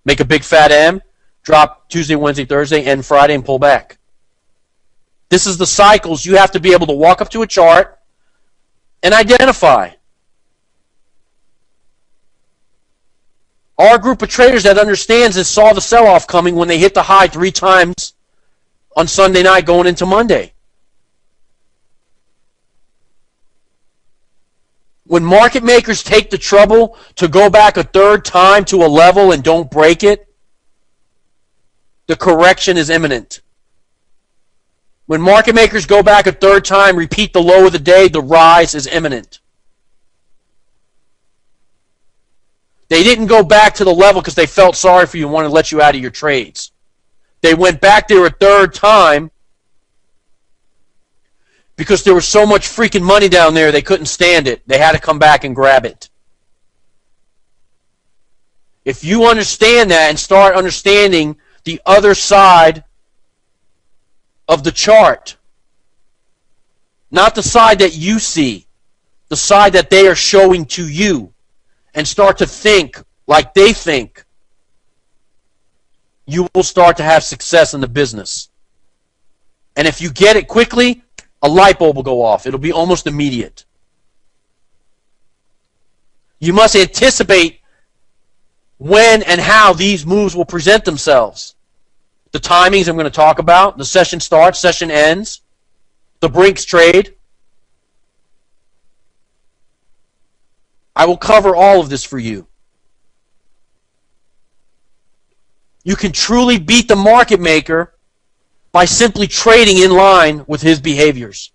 Make a big fat M. Drop Tuesday, Wednesday, Thursday, end Friday, and pull back. This is the cycles you have to be able to walk up to a chart and identify. Our group of traders that understands this saw the sell-off coming when they hit the high 3 times on Sunday night going into Monday. When market makers take the trouble to go back a 3rd time to a level and don't break it, the correction is imminent. When market makers go back a 3rd time, repeat the low of the day, the rise is imminent. They didn't go back to the level because they felt sorry for you and wanted to let you out of your trades. They went back there a 3rd time because there was so much freaking money down there they couldn't stand it. They had to come back and grab it. If you understand that and start understanding the other side of the chart, not the side that you see, the side that they are showing to you, and start to think like they think, you will start to have success in the business. And if you get it quickly, a light bulb will go off. It'll be almost immediate. You must anticipate when and how these moves will present themselves. The timings I'm going to talk about, the session starts, session ends, the Brinks trade. I will cover all of this for you. You can truly beat the market maker by simply trading in line with his behaviors.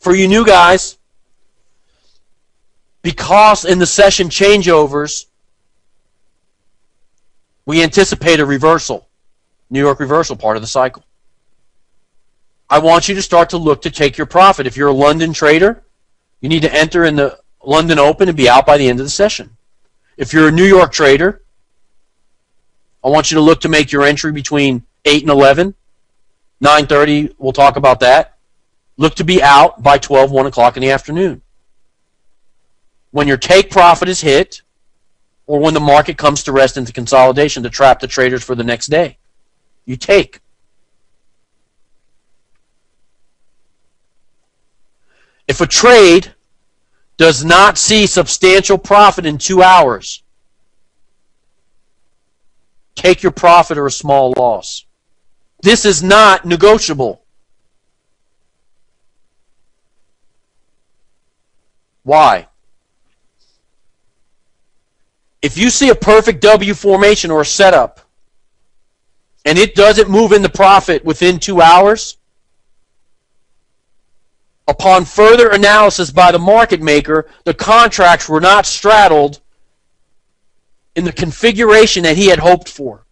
For you new guys, because in the session changeovers, we anticipate a reversal, New York reversal, part of the cycle. I want you to start to look to take your profit. If you're a London trader, you need to enter in the London Open and be out by the end of the session. If you're a New York trader, I want you to look to make your entry between 8 and 11. 9:30, we'll talk about that. Look to be out by 12, 1 o'clock in the afternoon. When your take profit is hit, or when the market comes to rest into consolidation to trap the traders for the next day, you take. If a trade does not see substantial profit in 2 hours, take your profit or a small loss. This is not negotiable. Why? If you see a perfect W formation or a setup, and it doesn't move into profit within 2 hours, upon further analysis by the market maker, the contracts were not straddled in the configuration that he had hoped for.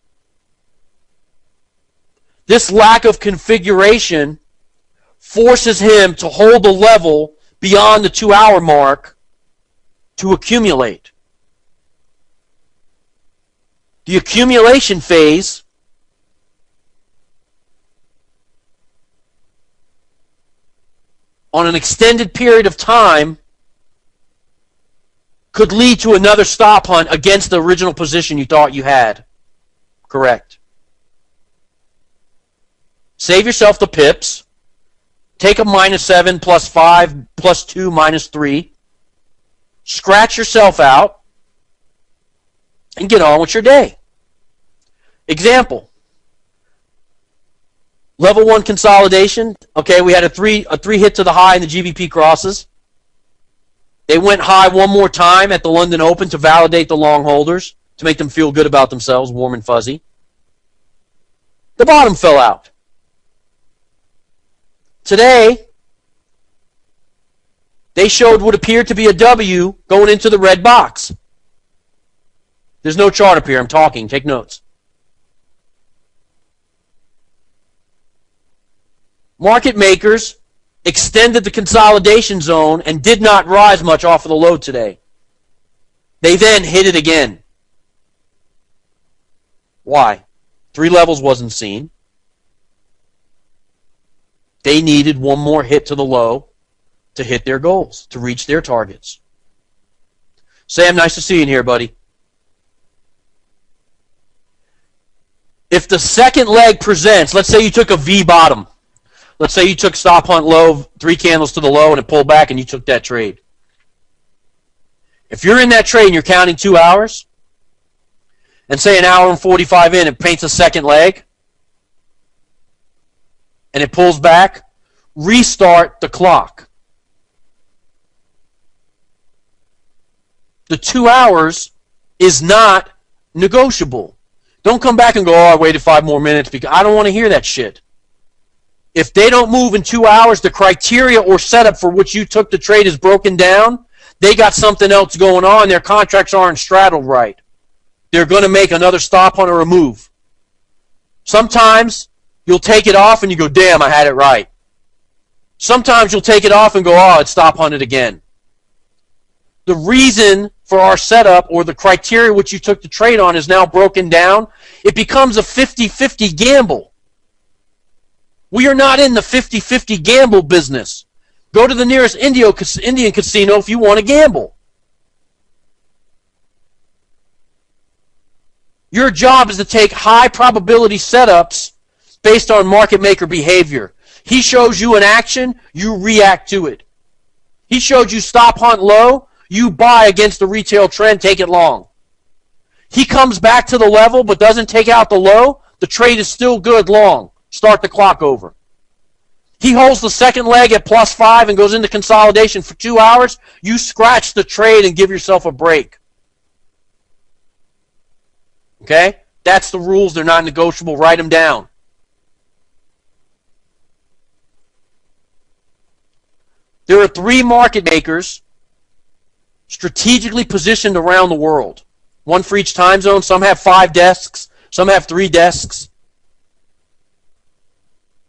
This lack of configuration forces him to hold the level beyond the 2 hour mark to accumulate. The accumulation phase on an extended period of time could lead to another stop hunt against the original position you thought you had. Correct. Save yourself the pips. Take a -7, +5, +2, -3. Scratch yourself out and get on with your day. Example. Level 1 consolidation. Okay, we had a three hit to the high in the GBP crosses. They went high one more time at the London Open to validate the long holders, to make them feel good about themselves, warm and fuzzy. The bottom fell out. Today, they showed what appeared to be a W going into the red box. There's no chart up here. I'm talking. Take notes. Market makers extended the consolidation zone and did not rise much off of the low today. They then hit it again. Why? 3 levels wasn't seen. They needed one more hit to the low to hit their goals, to reach their targets. Sam, nice to see you in here, buddy. If the second leg presents, let's say you took a V bottom. Let's say you took stop hunt low, 3 candles to the low, and it pulled back, and you took that trade. If you're in that trade and you're counting 2 hours, and say an hour and 45 in, it paints a second leg, and it pulls back, restart the clock. The 2 hours is not negotiable. Don't come back and go, oh, I waited 5 more minutes, because I don't want to hear that shit. If they don't move in 2 hours, the criteria or setup for which you took the trade is broken down. They got something else going on. Their contracts aren't straddled right. They're going to make another stop hunt or a move. Sometimes you'll take it off and you go, damn, I had it right. Sometimes you'll take it off and go, oh, it's stop hunted again. The reason for our setup or the criteria which you took the trade on is now broken down. It becomes a 50-50 gamble. We are not in the 50-50 gamble business. Go to the nearest Indian casino if you want to gamble. Your job is to take high probability setups based on market maker behavior. He shows you an action, you react to it. He showed you stop hunt low, you buy against the retail trend, take it long. He comes back to the level but doesn't take out the low, the trade is still good long. Start the clock over. He holds the second leg at +5 and goes into consolidation for 2 hours, you scratch the trade and give yourself a break. Okay? That's the rules. They're not negotiable. Write them down. There are 3 market makers strategically positioned around the world. One for each time zone. Some have 5 desks. Some have 3 desks.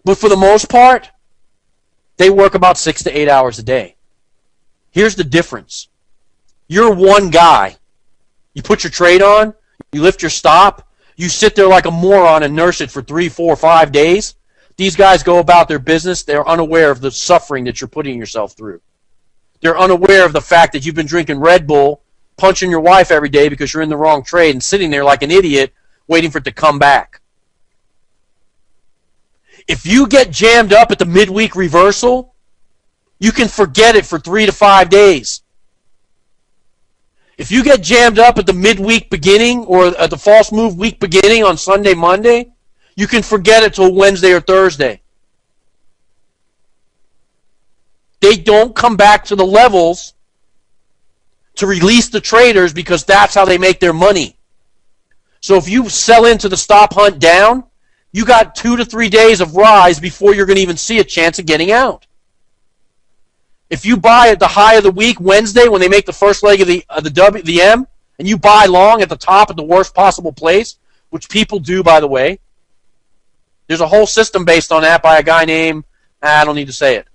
But for the most part, they work about 6 to 8 hours a day. Here's the difference. You're one guy. You put your trade on. You lift your stop. You sit there like a moron and nurse it for 3, 4, 5 days. These guys go about their business. They're unaware of the suffering that you're putting yourself through. They're unaware of the fact that you've been drinking Red Bull, punching your wife every day because you're in the wrong trade, and sitting there like an idiot waiting for it to come back. If you get jammed up at the midweek reversal, you can forget it for 3 to 5 days. If you get jammed up at the midweek beginning or at the false move week beginning on Sunday, Monday, you can forget it till Wednesday or Thursday. They don't come back to the levels to release the traders because that's how they make their money. So if you sell into the stop hunt down, you got 2 to 3 days of rise before you're going to even see a chance of getting out. If you buy at the high of the week, Wednesday, when they make the first leg of the M, and you buy long at the top at the worst possible place, which people do, by the way, there's a whole system based on that by a guy named, I don't need to say it.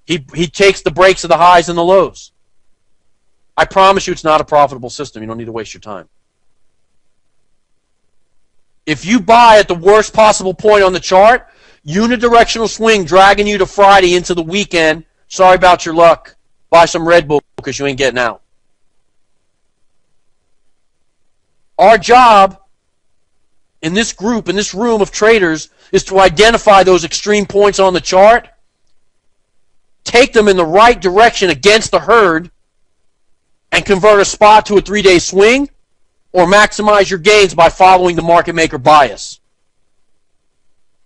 He takes the breaks of the highs and the lows. I promise you it's not a profitable system. You don't need to waste your time. If you buy at the worst possible point on the chart, unidirectional swing dragging you to Friday into the weekend, sorry about your luck. Buy some Red Bull because you ain't getting out. Our job in this group, in this room of traders, is to identify those extreme points on the chart, take them in the right direction against the herd, and convert a spot to a 3-day swing, or maximize your gains by following the market maker bias.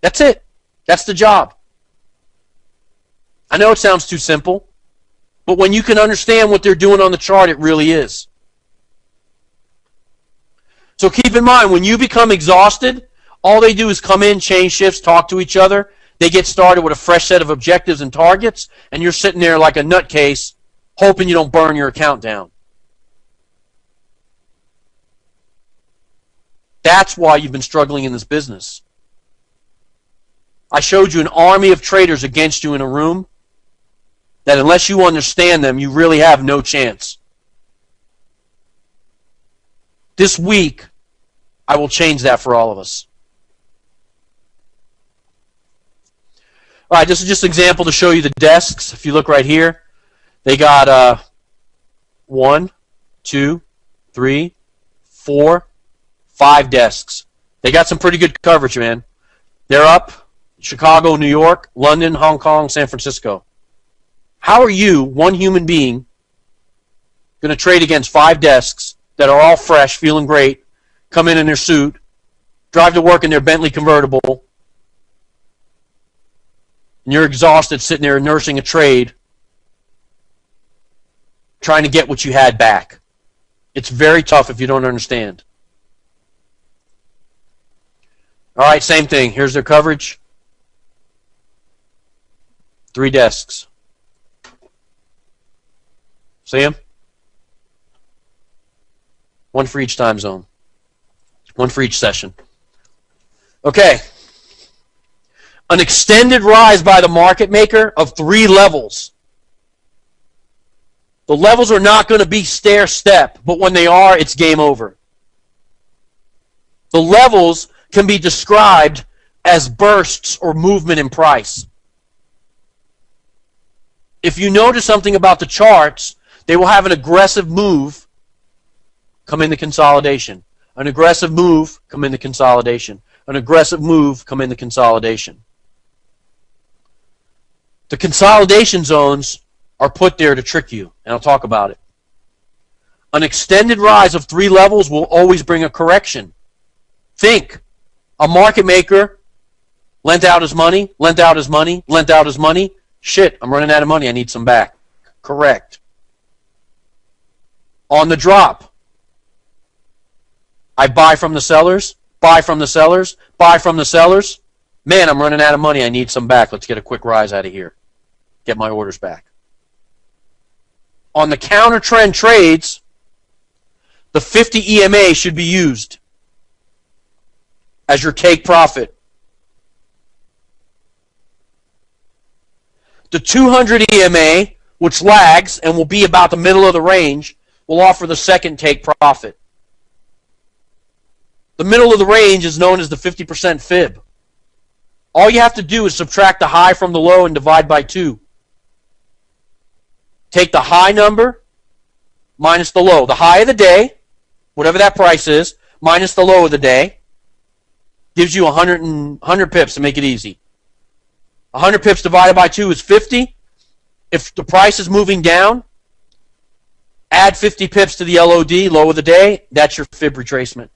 That's it. That's the job. I know it sounds too simple, but when you can understand what they're doing on the chart, it really is. So keep in mind, when you become exhausted, all they do is come in, change shifts, talk to each other. They get started with a fresh set of objectives and targets, and you're sitting there like a nutcase, hoping you don't burn your account down. That's why you've been struggling in this business. I showed you an army of traders against you in a room that unless you understand them, you really have no chance. This week, I will change that for all of us. All right, this is just an example to show you the desks. If you look right here, they got 1, 2, 3, 4, 5 desks. They got some pretty good coverage, man. They're up Chicago, New York, London, Hong Kong, San Francisco. How are you, one human being, going to trade against 5 desks that are all fresh, feeling great, come in their suit, drive to work in their Bentley convertible, and you're exhausted sitting there nursing a trade, trying to get what you had back? It's very tough if you don't understand. All right, same thing. Here's their coverage. 3 desks. See them? 1 for each time zone. 1 for each session. Okay. An extended rise by the market maker of 3 levels. The levels are not going to be stair-step, but when they are, it's game over. The levels can be described as bursts or movement in price. if you notice something about the charts, they will have an aggressive move come into consolidation. An aggressive move come into consolidation. An aggressive move come into consolidation. The consolidation zones are put there to trick you, and I'll talk about it. An extended rise of 3 levels will always bring a correction. Think, a market maker lent out his money, lent out his money, lent out his money. Shit, I'm running out of money, I need some back. Correct. On the drop, I buy from the sellers, buy from the sellers, buy from the sellers. Man, I'm running out of money, I need some back. Let's get a quick rise out of here. Get my orders back. On the counter trend trades, the 50 EMA should be used as your take profit. The 200 EMA, which lags and will be about the middle of the range, will offer the second take profit. The middle of the range is known as the 50% fib. All you have to do is subtract the high from the low and divide by 2. Take the high number minus the low. The high of the day, whatever that price is, minus the low of the day, gives you 100 pips to make it easy. 100 pips divided by 2 is 50. If the price is moving down, add 50 pips to the LOD, low of the day. That's your fib retracement.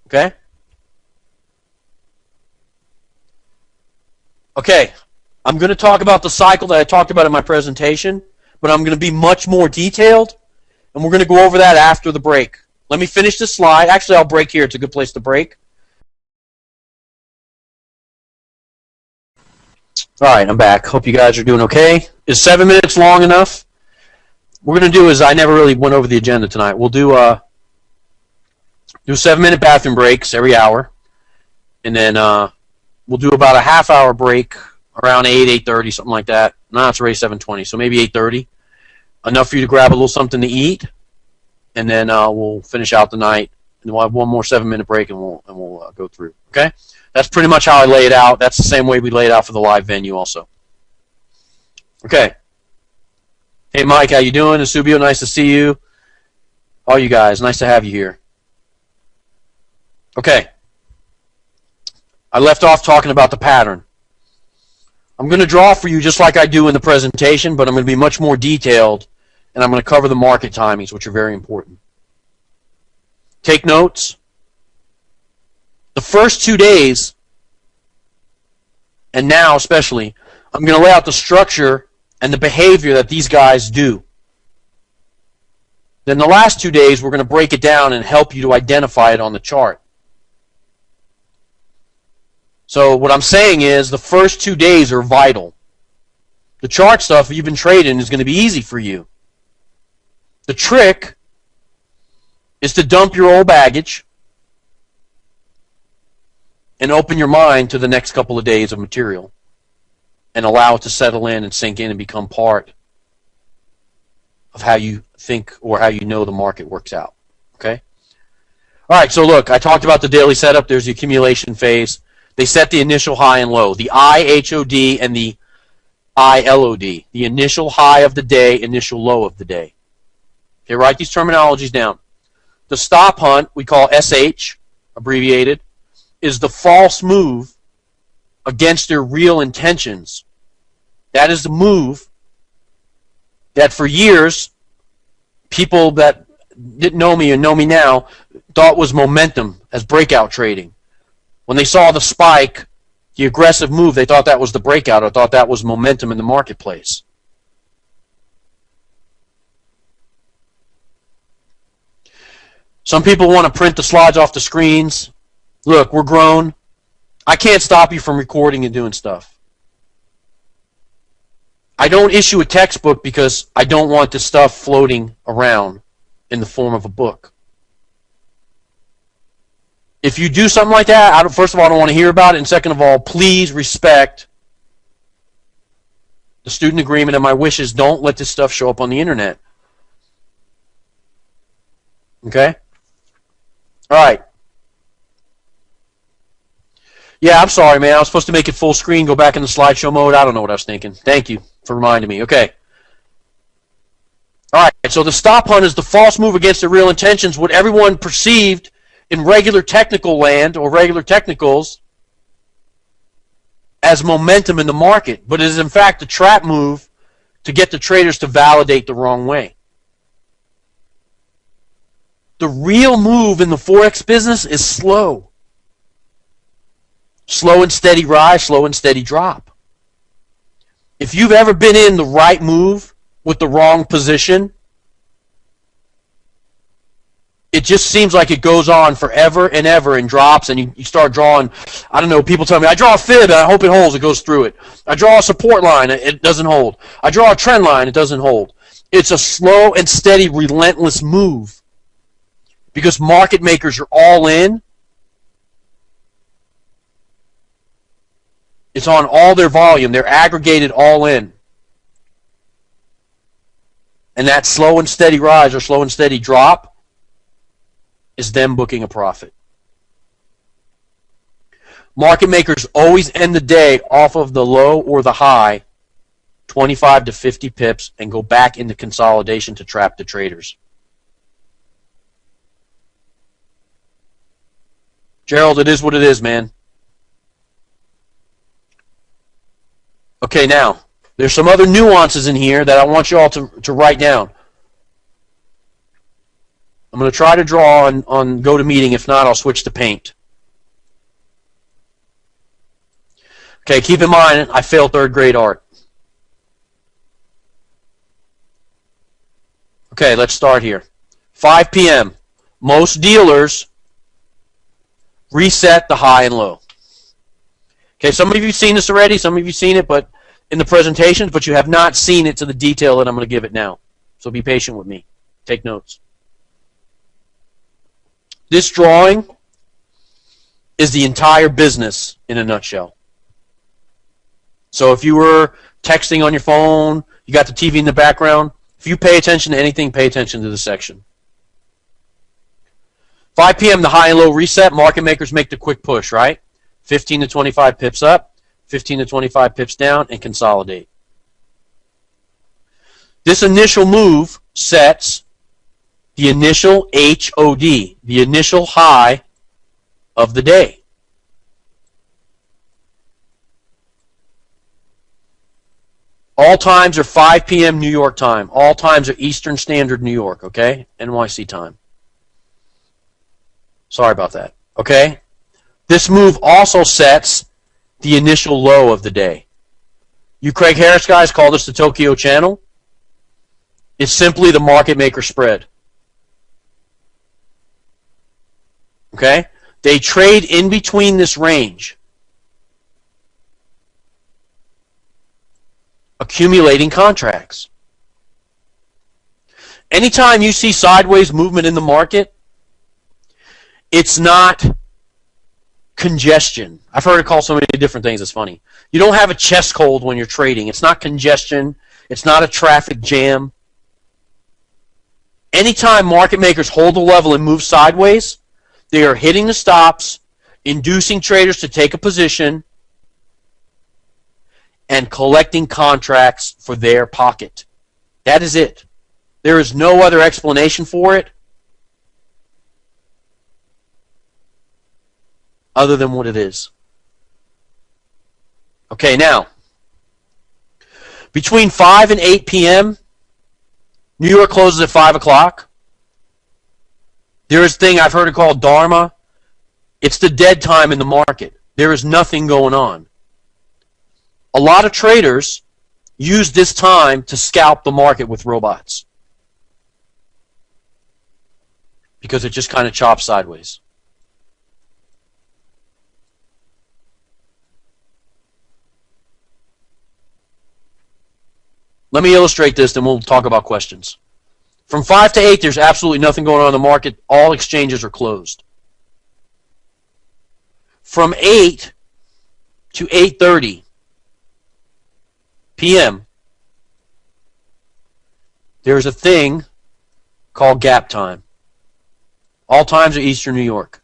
Okay? Okay. I'm going to talk about the cycle that I talked about in my presentation, but I'm going to be much more detailed, and we're going to go over that after the break. Let me finish this slide. Actually, I'll break here. It's a good place to break. All right, I'm back. Hope you guys are doing okay. Is 7 minutes long enough? What we're going to do is, I never really went over the agenda tonight. We'll do 7-minute bathroom breaks every hour, and then we'll do about a half-hour break around 8:30, something like that. No, it's already 7:20, so maybe 8:30. Enough for you to grab a little something to eat, and then we'll finish out the night, and we'll have one more 7-minute break, and we'll go through. Okay? That's pretty much how I lay it out. That's the same way we lay it out for the live venue also. Okay. Hey, Mike, how you doing? Asubio, nice to see you. All you guys, nice to have you here. Okay. I left off talking about the pattern. I'm going to draw for you just like I do in the presentation, but I'm going to be much more detailed, and I'm going to cover the market timings, which are very important. Take notes. The first 2 days, and now especially, I'm going to lay out the structure and the behavior that these guys do. Then the last 2 days, we're going to break it down and help you to identify it on the chart. So what I'm saying is the first 2 days are vital. The chart stuff, if you've been trading, is going to be easy for you. The trick is to dump your old baggage and open your mind to the next couple of days of material and allow it to settle in and sink in and become part of how you think or how you know the market works out. Okay? All right, so look, I talked about the daily setup. There's the accumulation phase. They set the initial high and low, the IHOD and the ILOD, the initial high of the day, initial low of the day. Okay, write these terminologies down. The stop hunt, we call SH, abbreviated, is the false move against their real intentions. That is the move that for years, people that didn't know me and know me now thought was momentum as breakout trading. When they saw the spike, the aggressive move, they thought that was the breakout or thought that was momentum in the marketplace. Some people want to print the slides off the screens. Look, we're grown. I can't stop you from recording and doing stuff. I don't issue a textbook because I don't want this stuff floating around in the form of a book. If you do something like that, first of all, I don't want to hear about it, and second of all, please respect the student agreement and my wishes. Don't let this stuff show up on the internet. Okay? All right. Yeah, I'm sorry, man. I was supposed to make it full screen, go back in the slideshow mode. I don't know what I was thinking. Thank you for reminding me. Okay. All right, so the stop hunt is the false move against the real intentions, what everyone perceived in regular technical land or regular technicals as momentum in the market, but it is in fact a trap move to get the traders to validate the wrong way. The real move in the Forex business is slow. Slow and steady rise, slow and steady drop. If you've ever been in the right move with the wrong position, it just seems like it goes on forever and ever and drops, and you start drawing, I don't know, people tell me, I draw a fib and I hope it holds, it goes through it. I draw a support line, it doesn't hold. I draw a trend line, it doesn't hold. It's a slow and steady, relentless move because market makers are all in. It's on all their volume. They're aggregated all in. And that slow and steady rise or slow and steady drop is them booking a profit. Market makers always end the day off of the low or the high, 25 to 50 pips, and go back into consolidation to trap the traders. Gerald, it is what it is, man. Okay, now, there's some other nuances in here that I want you all to write down. I'm going to try to draw on GoToMeeting. If not, I'll switch to Paint. Okay, keep in mind, I failed third grade art. Okay, let's start here. 5 p.m. Most dealers reset the high and low. Okay, some of you have seen this already, some of you have seen it but in the presentations, but you have not seen it to the detail that I'm going to give it now. So be patient with me. Take notes. This drawing is the entire business in a nutshell. So if you were texting on your phone, you got the TV in the background, if you pay attention to anything, pay attention to this section. 5 p.m. the high and low reset, market makers make the quick push, right? 15 to 25 pips up, 15 to 25 pips down, and consolidate. This initial move sets the initial HOD, the initial high of the day. All times are 5 p.m. New York time. All times are Eastern Standard New York, okay? NYC time. Sorry about that, okay? This move also sets the initial low of the day. You Craig Harris guys call this the Tokyo channel. It's simply the market maker spread. Okay? They trade in between this range, accumulating contracts. Anytime you see sideways movement in the market, it's not congestion. I've heard it called so many different things. It's funny. You don't have a chest cold when you're trading. It's not congestion. It's not a traffic jam. Anytime market makers hold a level and move sideways, they are hitting the stops, inducing traders to take a position, and collecting contracts for their pocket. That is it. There is no other explanation for it other than what it is. Okay, now, between 5 and 8 p.m., New York closes at 5 o'clock. There is a thing I've heard it called Dharma. It's the dead time in the market. There is nothing going on. A lot of traders use this time to scalp the market with robots because it just kind of chops sideways. Let me illustrate this, then we'll talk about questions. From 5 to 8, there's absolutely nothing going on in the market. All exchanges are closed. From 8 to 8:30 p.m., there's a thing called gap time. All times are Eastern New York.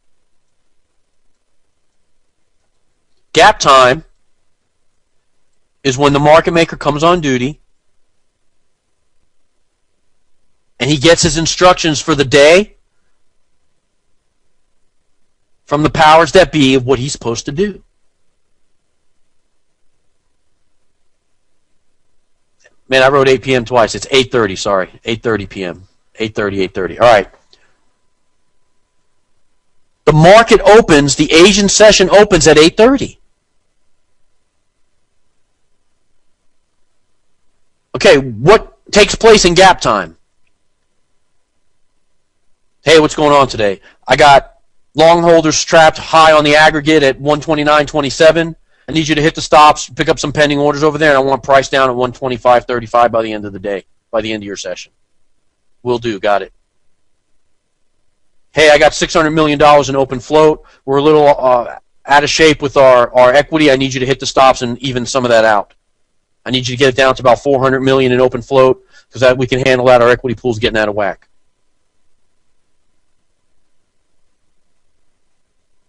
Gap time is when the market maker comes on duty and he gets his instructions for the day from the powers that be of what he's supposed to do. Man, I wrote 8 p.m. twice. It's 8:30, sorry. 8:30 p.m. 8:30. All right. The market opens, the Asian session opens at 8:30. Okay, what takes place in gap time? Hey, what's going on today? I got long holders trapped high on the aggregate at 129.27. I need you to hit the stops, pick up some pending orders over there, and I want price down at 125.35 by the end of the day, by the end of your session. Will do, got it. Hey, I got $600 million in open float. We're a little out of shape with our equity. I need you to hit the stops and even some of that out. I need you to get it down to about $400 million in open float because we can handle that. Our equity pool's getting out of whack.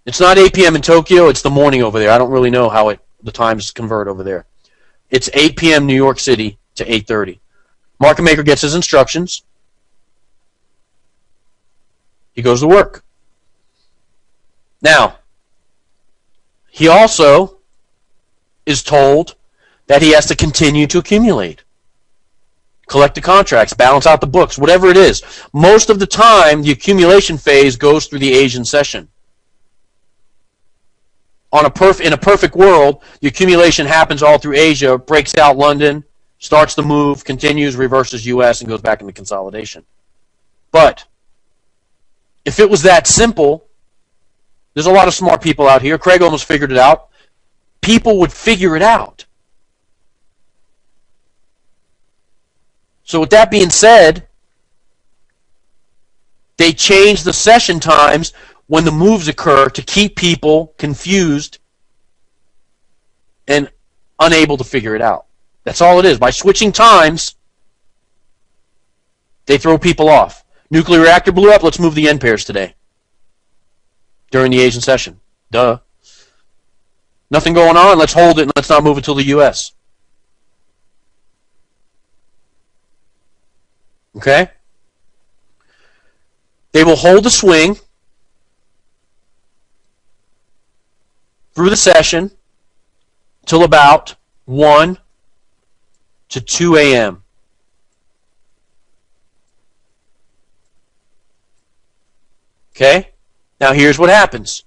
It's not 8 p.m. in Tokyo. It's the morning over there. I don't really know how the times convert over there. It's 8 p.m. New York City to 8:30. Market maker gets his instructions. He goes to work. Now, he also is told that he has to continue to accumulate. Collect the contracts, balance out the books, whatever it is. Most of the time, the accumulation phase goes through the Asian session. In a perfect world, the accumulation happens all through Asia, breaks out London, starts the move, continues, reverses US, and goes back into consolidation. But if it was that simple, there's a lot of smart people out here. Craig almost figured it out. People would figure it out. So with that being said, they change the session times when the moves occur to keep people confused and unable to figure it out. That's all it is. By switching times, they throw people off. Nuclear reactor blew up. Let's move the end pairs today during the Asian session. Duh. Nothing going on. Let's hold it and let's not move it till the U.S. Okay? They will hold the swing through the session till about 1 to 2 a.m. Okay? Now here's what happens.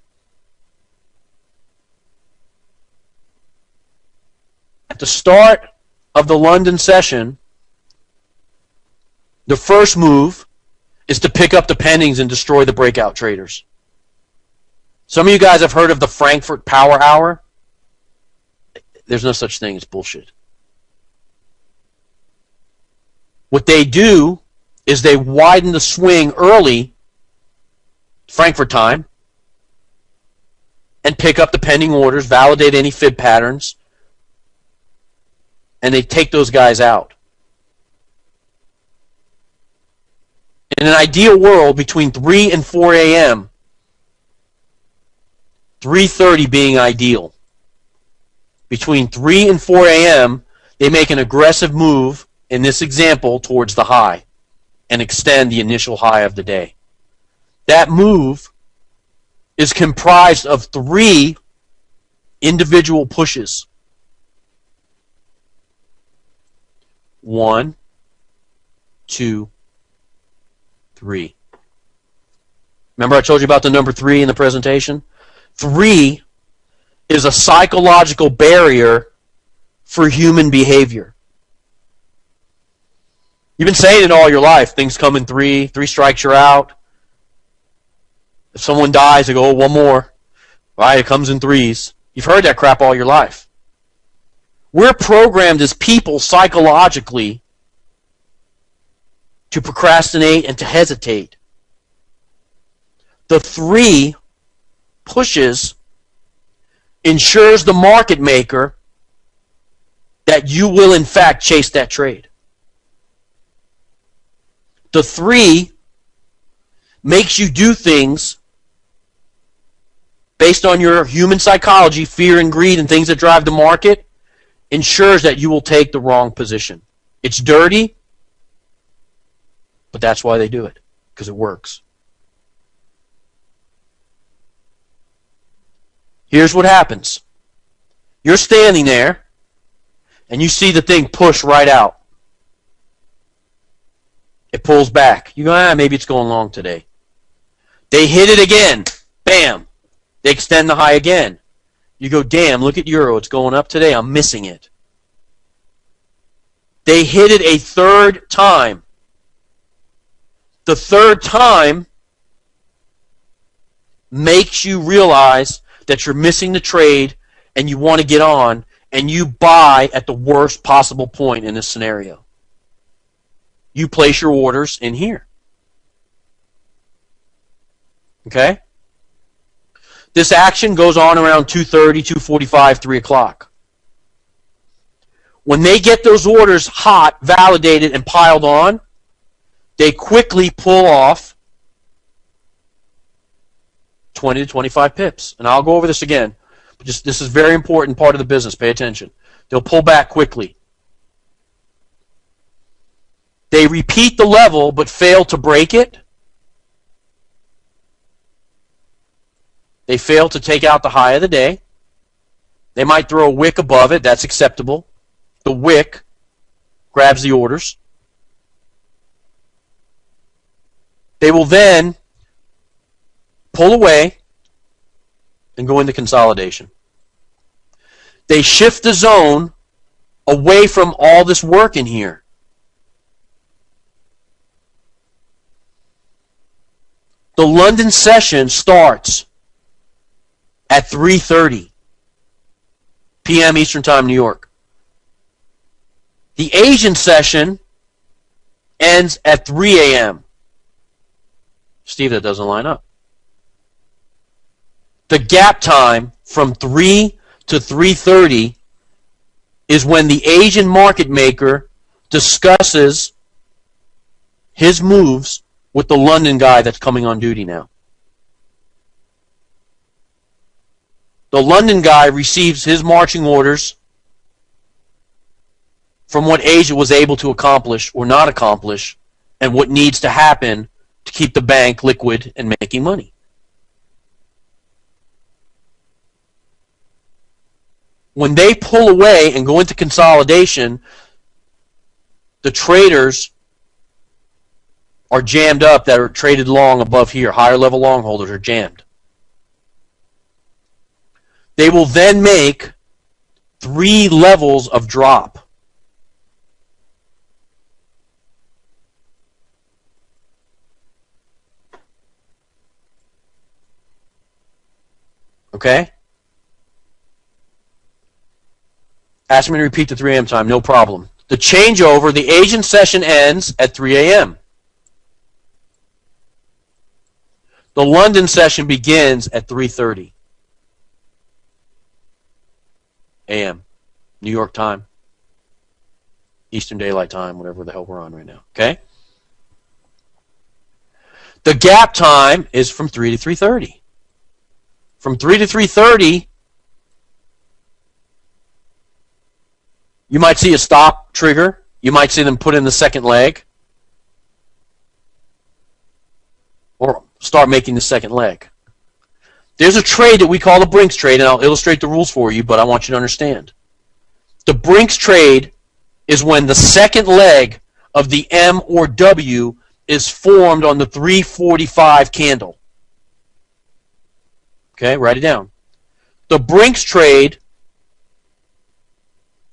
At the start of the London session, the first move is to pick up the pendings and destroy the breakout traders. Some of you guys have heard of the Frankfurt Power Hour. There's no such thing. It's bullshit. What they do is they widen the swing early, Frankfurt time, and pick up the pending orders, validate any fib patterns, and they take those guys out. In an ideal world, between 3 and 4 a.m., 3:30 being ideal. Between 3 and 4 a.m., they make an aggressive move, in this example, towards the high and extend the initial high of the day. That move is comprised of 3 individual pushes. 1, 2, 3. Remember I told you about the number 3 in the presentation? 3 is a psychological barrier for human behavior. You've been saying it all your life. Things come in 3. 3 strikes, you're out. If someone dies, they go, oh, one more. Right, it comes in 3s. You've heard that crap all your life. We're programmed as people psychologically to procrastinate and to hesitate. The 3 pushes ensures the market maker that you will in fact chase that trade. The 3 makes you do things based on your human psychology, fear and greed and things that drive the market, ensures that you will take the wrong position. It's dirty, but that's why they do it, because it works. Here's what happens. You're standing there, and you see the thing push right out. It pulls back. You go, maybe it's going long today. They hit it again. Bam. They extend the high again. You go, damn, look at Euro. It's going up today. I'm missing it. They hit it a third time. The third time makes you realize that you're missing the trade and you want to get on, and you buy at the worst possible point in this scenario. You place your orders in here. Okay? This action goes on around 2:30, 2:45, 3 o'clock. When they get those orders hot, validated, and piled on, they quickly pull off 20 to 25 pips. And I'll go over this again. But just, this is a very important part of the business. Pay attention. They'll pull back quickly. They repeat the level but fail to break it. They fail to take out the high of the day. They might throw a wick above it. That's acceptable. The wick grabs the orders. They will then pull away and go into consolidation. They shift the zone away from all this work in here. The London session starts at 3:30 p.m. Eastern Time, New York. The Asian session ends at 3 a.m. Steve, that doesn't line up. The gap time from 3 to 3:30 is when the Asian market maker discusses his moves with the London guy that's coming on duty now. The London guy receives his marching orders from what Asia was able to accomplish or not accomplish, and what needs to happen to keep the bank liquid and making money. When they pull away and go into consolidation, the traders are jammed up that are traded long above here. Higher level long holders are jammed. They will then make 3 levels of drop. Okay? Ask me to repeat the 3 a.m. time, no problem. The changeover, the Asian session ends at 3 a.m. The London session begins at 3:30 a.m. New York time, Eastern Daylight Time, whatever the hell we're on right now. Okay? The gap time is from 3 to 3:30. From 3 to 3:30, you might see a stop trigger. You might see them put in the second leg. Or start making the second leg. There's a trade that we call the Brinks trade, and I'll illustrate the rules for you, but I want you to understand. The Brinks trade is when the second leg of the M or W is formed on the 345 candle. Okay, write it down. The Brinks trade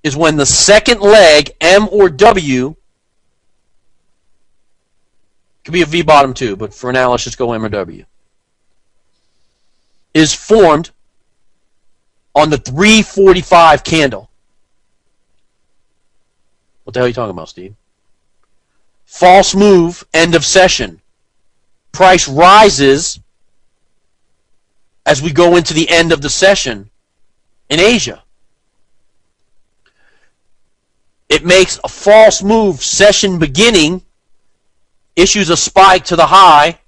is when the second leg, M or W, could be a V bottom too, but for now let's just go M or W, is formed on the 345 candle. What the hell are you talking about, Steve? False move, end of session. Price rises as we go into the end of the session in Asia. It makes a false move, session beginning, issues a spike to the high,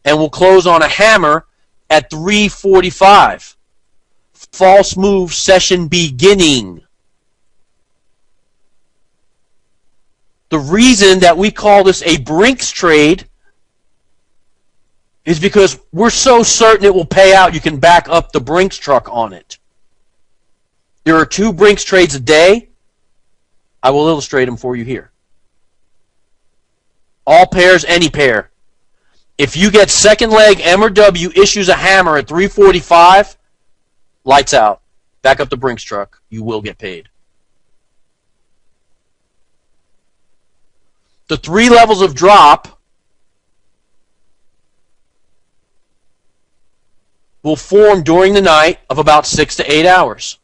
and will close on a hammer at 3:45. False move session beginning. The reason that we call this a Brinks trade is because we're so certain it will pay out, you can back up the Brinks truck on it. There are 2 Brinks trades a day. I will illustrate them for you here. All pairs, any pair. If you get second leg M or W issues a hammer at 3:45, lights out. Back up the Brinks truck. You will get paid. The 3 levels of drop will form during the night of about 6 to 8 hours.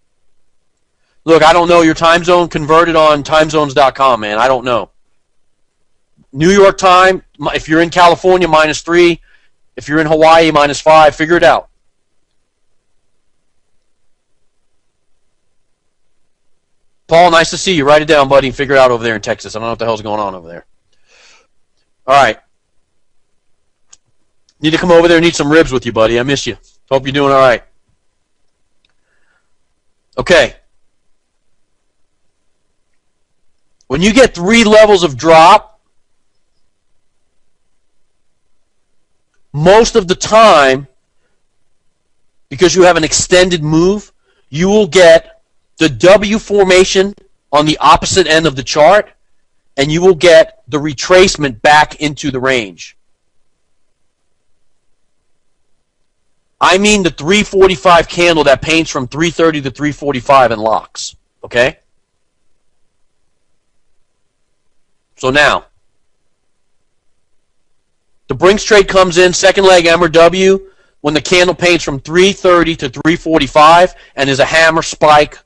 Look, I don't know your time zone converted on timezones.com, man. I don't know. New York time, if you're in California, -3. If you're in Hawaii, -5. Figure it out. Paul, nice to see you. Write it down, buddy, and figure it out over there in Texas. I don't know what the hell's going on over there. All right. Need to come over there and eat some ribs with you, buddy. I miss you. Hope you're doing all right. Okay. When you get 3 levels of drop, most of the time, because you have an extended move, you will get the W formation on the opposite end of the chart, and you will get the retracement back into the range. I mean the 345 candle that paints from 330 to 345 and locks. Okay? So now, the Brinks trade comes in, second leg M or W, when the candle paints from 330 to 345 and is a hammer spike.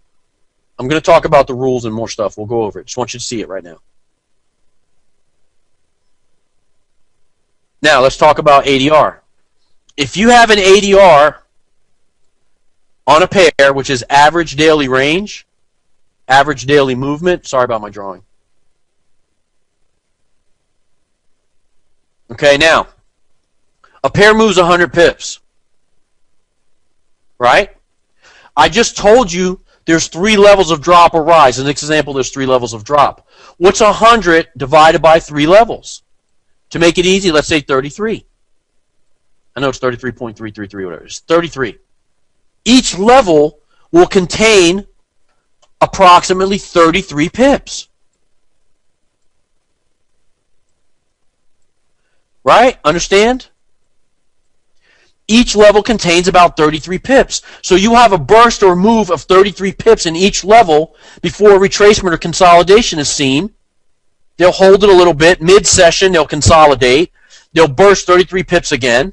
I'm going to talk about the rules and more stuff. We'll go over it. Just want you to see it right now. Now, let's talk about ADR. If you have an ADR on a pair, which is average daily range, average daily movement, sorry about my drawing. Okay, now, a pair moves 100 pips, right? I just told you there's 3 levels of drop or rise. In this example, there's 3 levels of drop. What's 100 divided by 3 levels? To make it easy, let's say 33. I know it's 33.333, whatever. It's 33. Each level will contain approximately 33 pips. Right? Understand? Each level contains about 33 pips. So you have a burst or move of 33 pips in each level before a retracement or consolidation is seen. They'll hold it a little bit. Mid-session, they'll consolidate. They'll burst 33 pips again.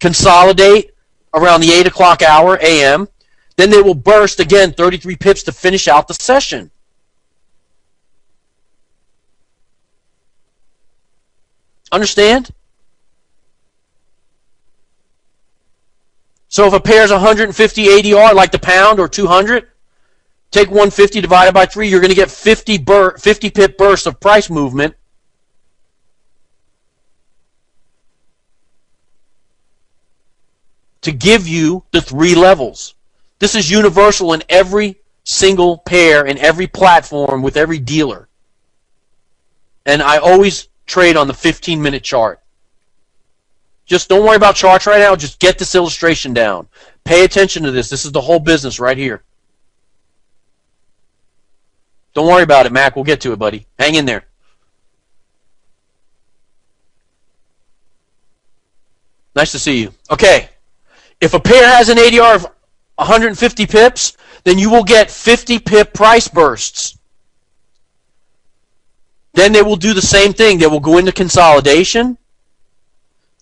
Consolidate around the 8 o'clock hour a.m. Then they will burst again 33 pips to finish out the session. Understand? So if a pair is 150 ADR, like the pound, or 200, take 150 divided by 3, you're going to get 50 pip bursts of price movement. To give you the 3 levels. This is universal in every single pair, in every platform, with every dealer. And I always trade on the 15-minute chart. Just don't worry about charts right now. Just get this illustration down. Pay attention to this. This is the whole business right here. Don't worry about it, Mac. We'll get to it, buddy. Hang in there. Nice to see you. Okay. If a pair has an ADR of 150 pips, then you will get 50 pip price bursts. Then they will do the same thing. They will go into consolidation.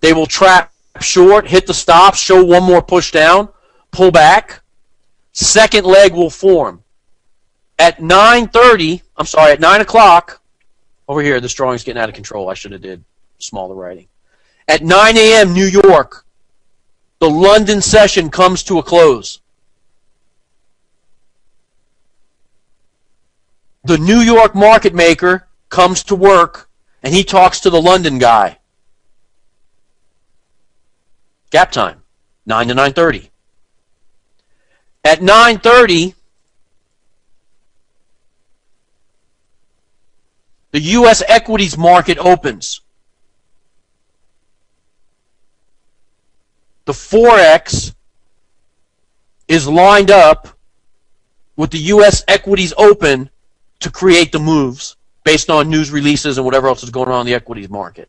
They will trap short, hit the stop, show one more push down, pull back. Second leg will form. At 9:30, I'm sorry, at 9 o'clock, over here, this drawing's getting out of control. I should have did smaller writing. At 9 a.m. New York, the London session comes to a close. The New York market maker comes to work, and he talks to the London guy. Gap time, 9 to 9:30. At 9:30, the U.S. equities market opens. The Forex is lined up with the U.S. equities open to create the moves based on news releases and whatever else is going on in the equities market.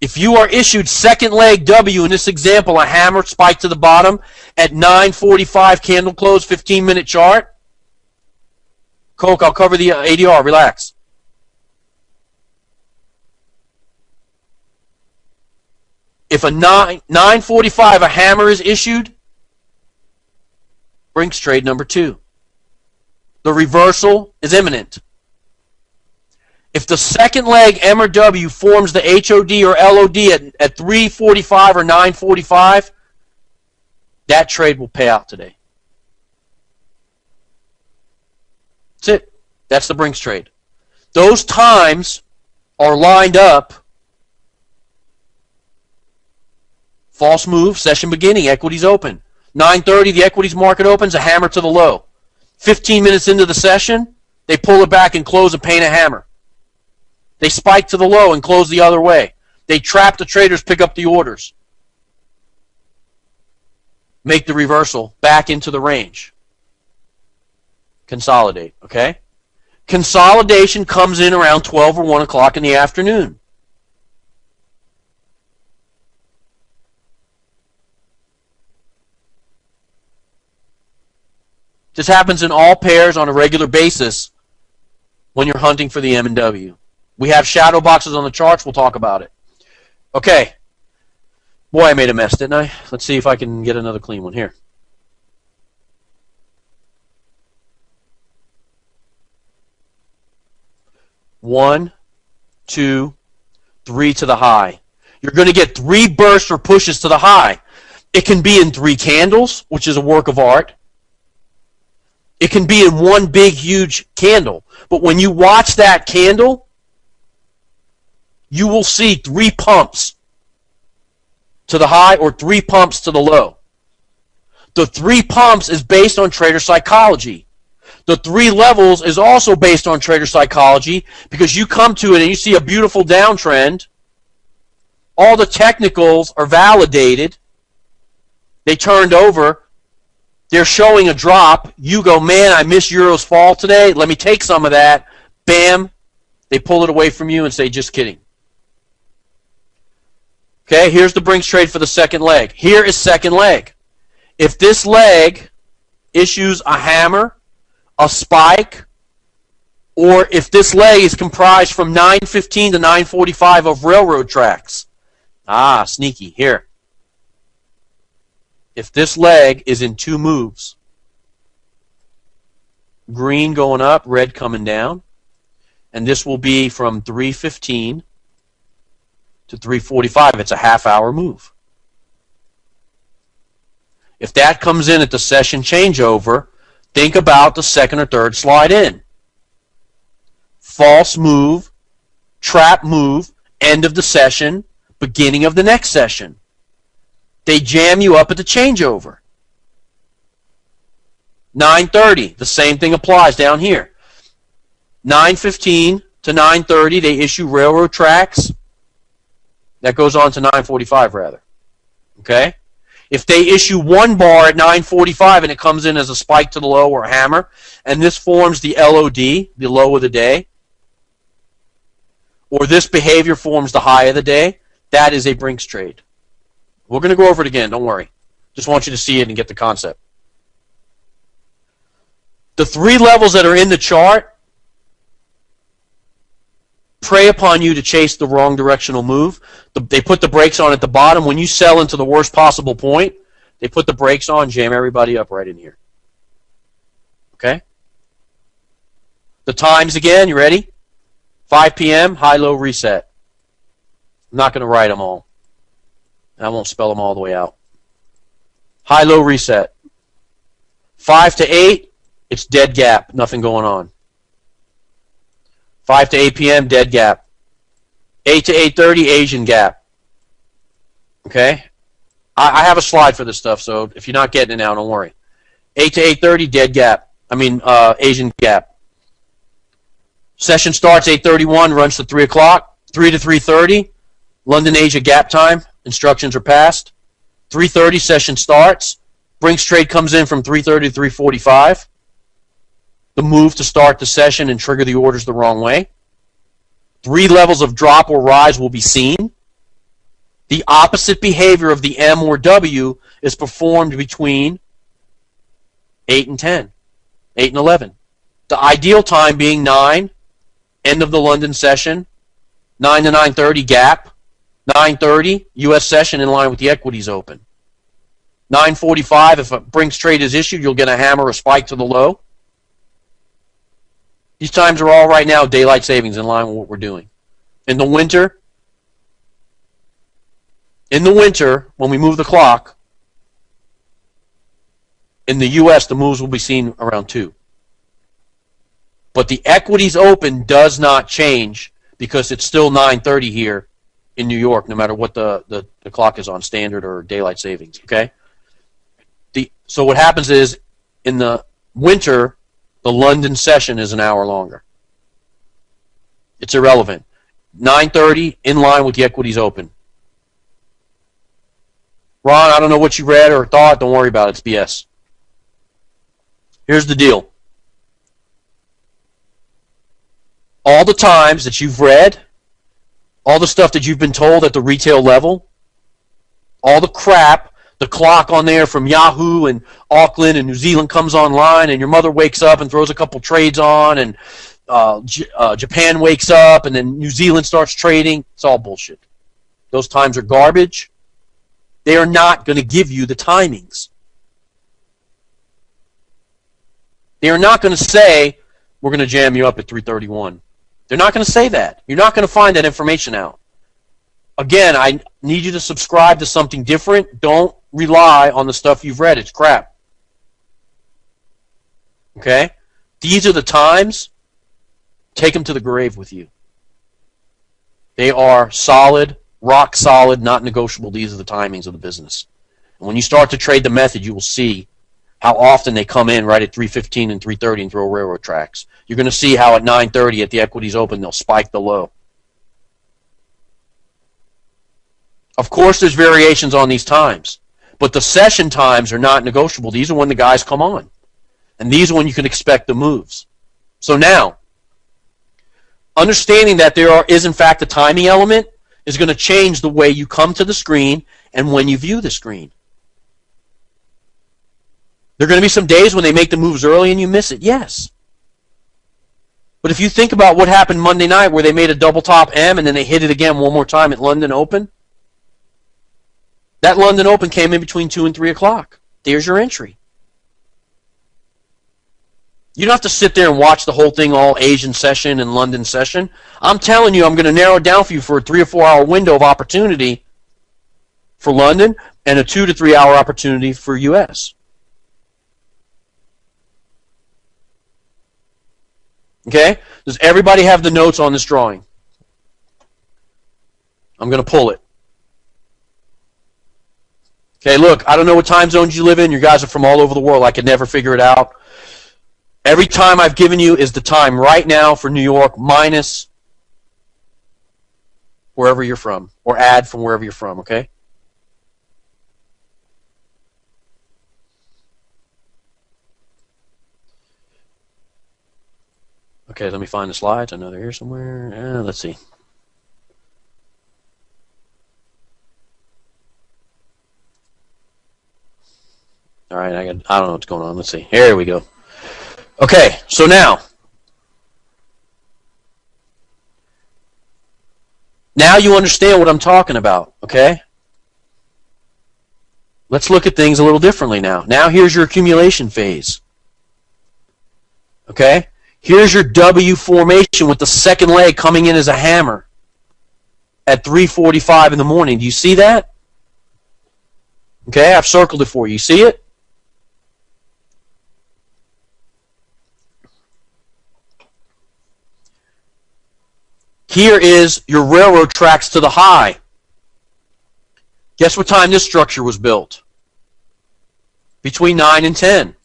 If you are issued second leg W, in this example, a hammer spike to the bottom at 9:45 candle close, 15-minute chart, Coke, I'll cover the ADR, relax. If a 9:45 a hammer is issued, Brinks trade number 2. The reversal is imminent. If the second leg M or W forms the HOD or LOD at 3:45 or 9:45, that trade will pay out today. That's it. That's the Brinks trade. Those times are lined up. False move, session beginning, equities open. 9:30, the equities market opens, a hammer to the low. 15 minutes into the session, they pull it back and close and paint a hammer. They spike to the low and close the other way. They trap the traders, pick up the orders. Make the reversal back into the range. Consolidate, okay? Consolidation comes in around 12 or 1 o'clock in the afternoon. This happens in all pairs on a regular basis when you're hunting for the M and W. We have shadow boxes on the charts. We'll talk about it. Okay. Boy, I made a mess, didn't I? Let's see if I can get another clean one here. One, 2, 3 to the high. You're going to get 3 bursts or pushes to the high. It can be in 3 candles, which is a work of art. It can be in one big, huge candle. But when you watch that candle, you will see 3 pumps to the high or 3 pumps to the low. The 3 pumps is based on trader psychology. The 3 levels is also based on trader psychology because you come to it and you see a beautiful downtrend. All the technicals are validated. They turned over. They're showing a drop. You go, man, I miss Euro's fall today. Let me take some of that. Bam. They pull it away from you and say, just kidding. Okay, here's the Brinks trade for the second leg. Here is second leg. If this leg issues a hammer, a spike, or if this leg is comprised from 9:15 to 9:45 of railroad tracks. Ah, sneaky. Here. If this leg is in 2 moves, green going up, red coming down, and this will be from 3:15 to 3:45. It's a half-hour move. If that comes in at the session changeover, think about the second or third slide in. False move, trap move, end of the session, beginning of the next session. They jam you up at the changeover. 9:30, the same thing applies down here. 9:15 to 9:30, they issue railroad tracks. That goes on to 9:45 rather. Okay? If they issue 1 bar at 9:45 and it comes in as a spike to the low or a hammer, and this forms the LOD, the low of the day, or this behavior forms the high of the day, that is a Brinks trade. We're going to go over it again, don't worry. Just want you to see it and get the concept. The 3 levels that are in the chart prey upon you to chase the wrong directional move. They put the brakes on at the bottom. When you sell into the worst possible point, they put the brakes on, jam everybody up right in here. Okay? The times again, you ready? 5 p.m., high-low reset. I'm not going to write them all. I won't spell them all the way out. High-low reset. 5 to 8, it's dead gap. Nothing going on. 5 to 8 p.m., dead gap. 8 to 8:30, Asian gap. Okay? I have a slide for this stuff, so if you're not getting it now, don't worry. 8 to 8:30, dead gap. Asian gap. Session starts 8:31, runs to 3 o'clock. 3 to 3:30, London Asia gap time. Instructions are passed. 3:30 session starts. Brinks trade comes in from 3:30 to 3:45. The move to start the session and trigger the orders the wrong way. 3 levels of drop or rise will be seen. The opposite behavior of the M or W is performed between 8 and 10, 8 and 11. The ideal time being 9, end of the London session, 9 to 9:30 gap, 9:30 U.S. session in line with the equities open. 9:45, if a Brinks trade is issued, you'll get a hammer or spike to the low. These times are all right now daylight savings in line with what we're doing. In the winter, when we move the clock, in the U.S., the moves will be seen around 2. But the equities open does not change because it's still 9:30 here in New York, no matter what the clock is on, standard or daylight savings, okay? So what happens is, in the winter, the London session is an hour longer. It's irrelevant. 9:30, in line with the equities open. Ron, I don't know what you read or thought. Don't worry about it. It's BS. Here's the deal. All the times that you've read, all the stuff that you've been told at the retail level, all the crap, the clock on there from Yahoo and Auckland and New Zealand comes online, and your mother wakes up and throws a couple trades on, and Japan wakes up, and then New Zealand starts trading. It's all bullshit. Those times are garbage. They are not going to give you the timings. They are not going to say, we're going to jam you up at 3:31. They're not going to say that. You're not going to find that information out. Again, I need you to subscribe to something different. Don't rely on the stuff you've read. It's crap. Okay? These are the times. Take them to the grave with you. They are solid, rock solid, not negotiable. These are the timings of the business. And when you start to trade the method, you will see how often they come in right at 3:15 and 3:30 and throw railroad tracks. You're going to see how at 9:30 at the equities open, they'll spike the low. Of course, there's variations on these times, but the session times are not negotiable. These are when the guys come on, and these are when you can expect the moves. So now, understanding that there is in fact a timing element is going to change the way you come to the screen and when you view the screen. There are going to be some days when they make the moves early and you miss it, yes. But if you think about what happened Monday night where they made a double top M and then they hit it again one more time at London Open, that London Open came in between 2 and 3 o'clock. There's your entry. You don't have to sit there and watch the whole thing, all Asian session and London session. I'm telling you, I'm going to narrow it down for you for a 3 or 4 hour window of opportunity for London and a 2 to 3 hour opportunity for US. Okay? Does everybody have the notes on this drawing? I'm going to pull it. Okay, look, I don't know what time zones you live in. You guys are from all over the world. I could never figure it out. Every time I've given you is the time right now for New York minus wherever you're from, or add from wherever you're from, okay? Okay, let me find the slides. I know they're here somewhere. Let's see. All right, I don't know what's going on. Let's see. Here we go. Okay, so now you understand what I'm talking about, okay? Let's look at things a little differently now. Now here's your accumulation phase. Okay? Here's your W formation with the second leg coming in as a hammer at 3:45 in the morning. Do you see that? Okay, I've circled it for you. You see it? Here is your railroad tracks to the high. Guess what time this structure was built? Between 9 and 10.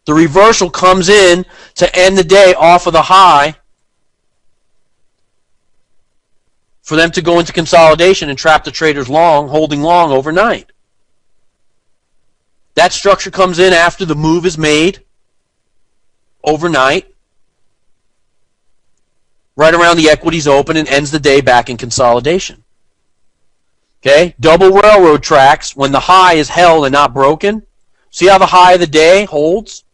The reversal comes in to end the day off of the high for them to go into consolidation and trap the traders long, holding long overnight. That structure comes in after the move is made overnight, right around the equities open, and ends the day back in consolidation. Okay? Double railroad tracks, when the high is held and not broken. See how the high of the day holds?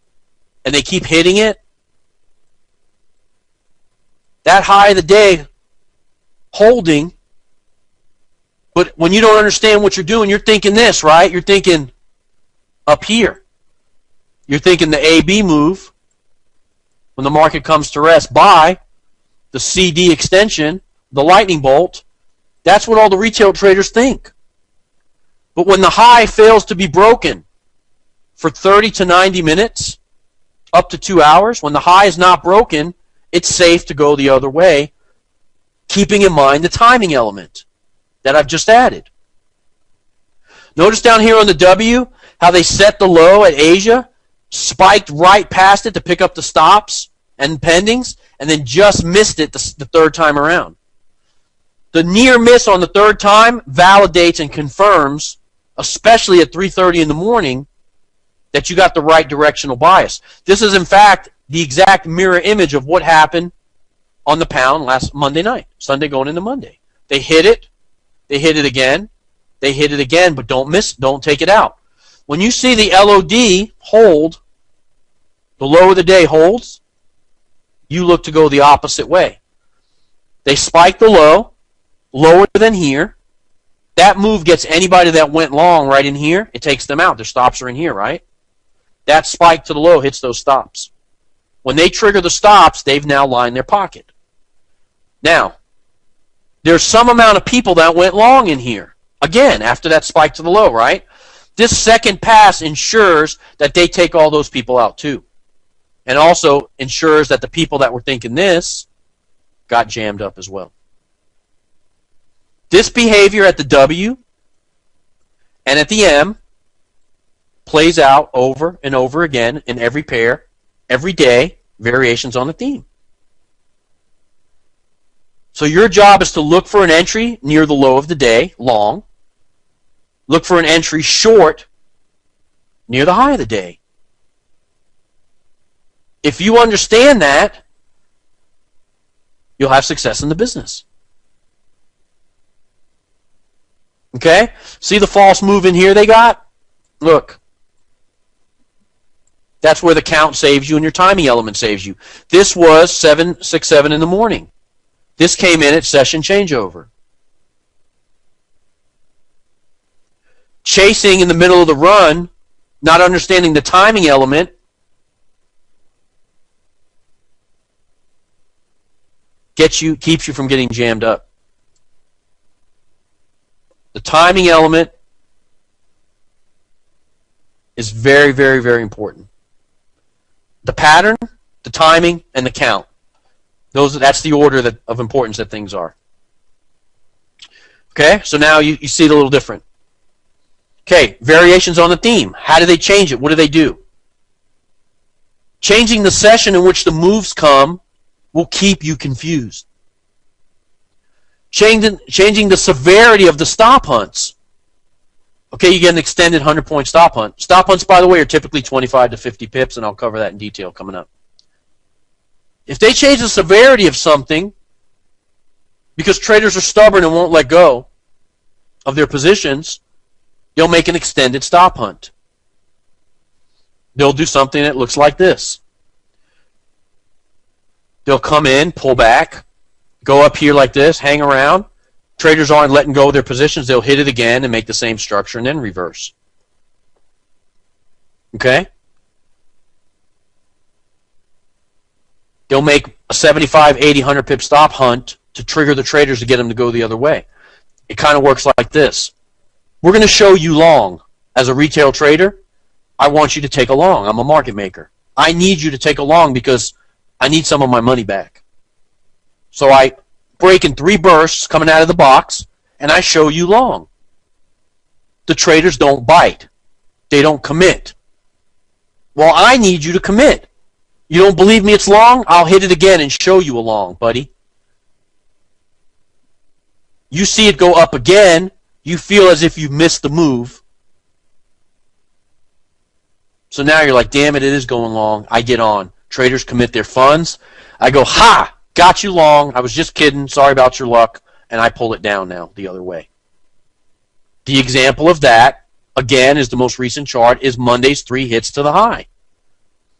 And they keep hitting it? That high of the day holding, but when you don't understand what you're doing, you're thinking this, right? You're thinking up here. You're thinking the AB move, when the market comes to rest, buy, the CD extension, the lightning bolt. That's what all the retail traders think. But when the high fails to be broken for 30 to 90 minutes, up to 2 hours, when the high is not broken, it's safe to go the other way, keeping in mind the timing element that I've just added. Notice down here on the W how they set the low at Asia, spiked right past it to pick up the stops and pendings, and then just missed it the third time around. The near miss on the third time validates and confirms, especially at 3:30 in the morning, that you got the right directional bias. This is, in fact, the exact mirror image of what happened on the pound last Monday night, Sunday going into Monday. They hit it again, they hit it again, but don't miss, don't take it out. When you see the LOD hold, the low of the day holds, you look to go the opposite way. They spike the low, lower than here. That move gets anybody that went long right in here, it takes them out. Their stops are in here, right? That spike to the low hits those stops. When they trigger the stops, they've now lined their pocket. Now, there's some amount of people that went long in here. Again, after that spike to the low, right? This second pass ensures that they take all those people out too. And also ensures that the people that were thinking this got jammed up as well. This behavior at the W and at the M plays out over and over again in every pair, every day, variations on the theme. So your job is to look for an entry near the low of the day, long. Look for an entry short near the high of the day. If you understand that, you'll have success in the business. Okay? See the false move in here they got? Look. That's where the count saves you and your timing element saves you. This was 7:67 in the morning. This came in at session changeover. Chasing in the middle of the run, not understanding the timing element, keeps you from getting jammed up. The timing element is very, very, very important. The pattern, the timing, and the count. That's the order of importance that things are. Okay, so now you see it a little different. Okay, variations on the theme. How do they change it? What do they do? Changing the session in which the moves come will keep you confused. Changing the severity of the stop hunts. Okay, you get an extended 100-point stop hunt. Stop hunts, by the way, are typically 25 to 50 pips, and I'll cover that in detail coming up. If they change the severity of something, because traders are stubborn and won't let go of their positions, they'll make an extended stop hunt. They'll do something that looks like this. They'll come in, pull back, go up here like this, hang around. Traders aren't letting go of their positions. They'll hit it again and make the same structure and then reverse. Okay? They'll make a 75, 80, 100 pip stop hunt to trigger the traders to get them to go the other way. It kind of works like this. We're going to show you long. As a retail trader, I want you to take a long. I'm a market maker. I need you to take a long because I need some of my money back. So I break in 3 bursts coming out of the box, and I show you long. The traders don't bite. They don't commit. Well, I need you to commit. You don't believe me it's long? I'll hit it again and show you a long, buddy. You see it go up again, you feel as if you missed the move. So now you're like, damn it, it is going long. I get on. Traders commit their funds. I go, ha, got you long. I was just kidding. Sorry about your luck. And I pull it down now the other way. The example of that, again, is the most recent chart, is Monday's 3 hits to the high.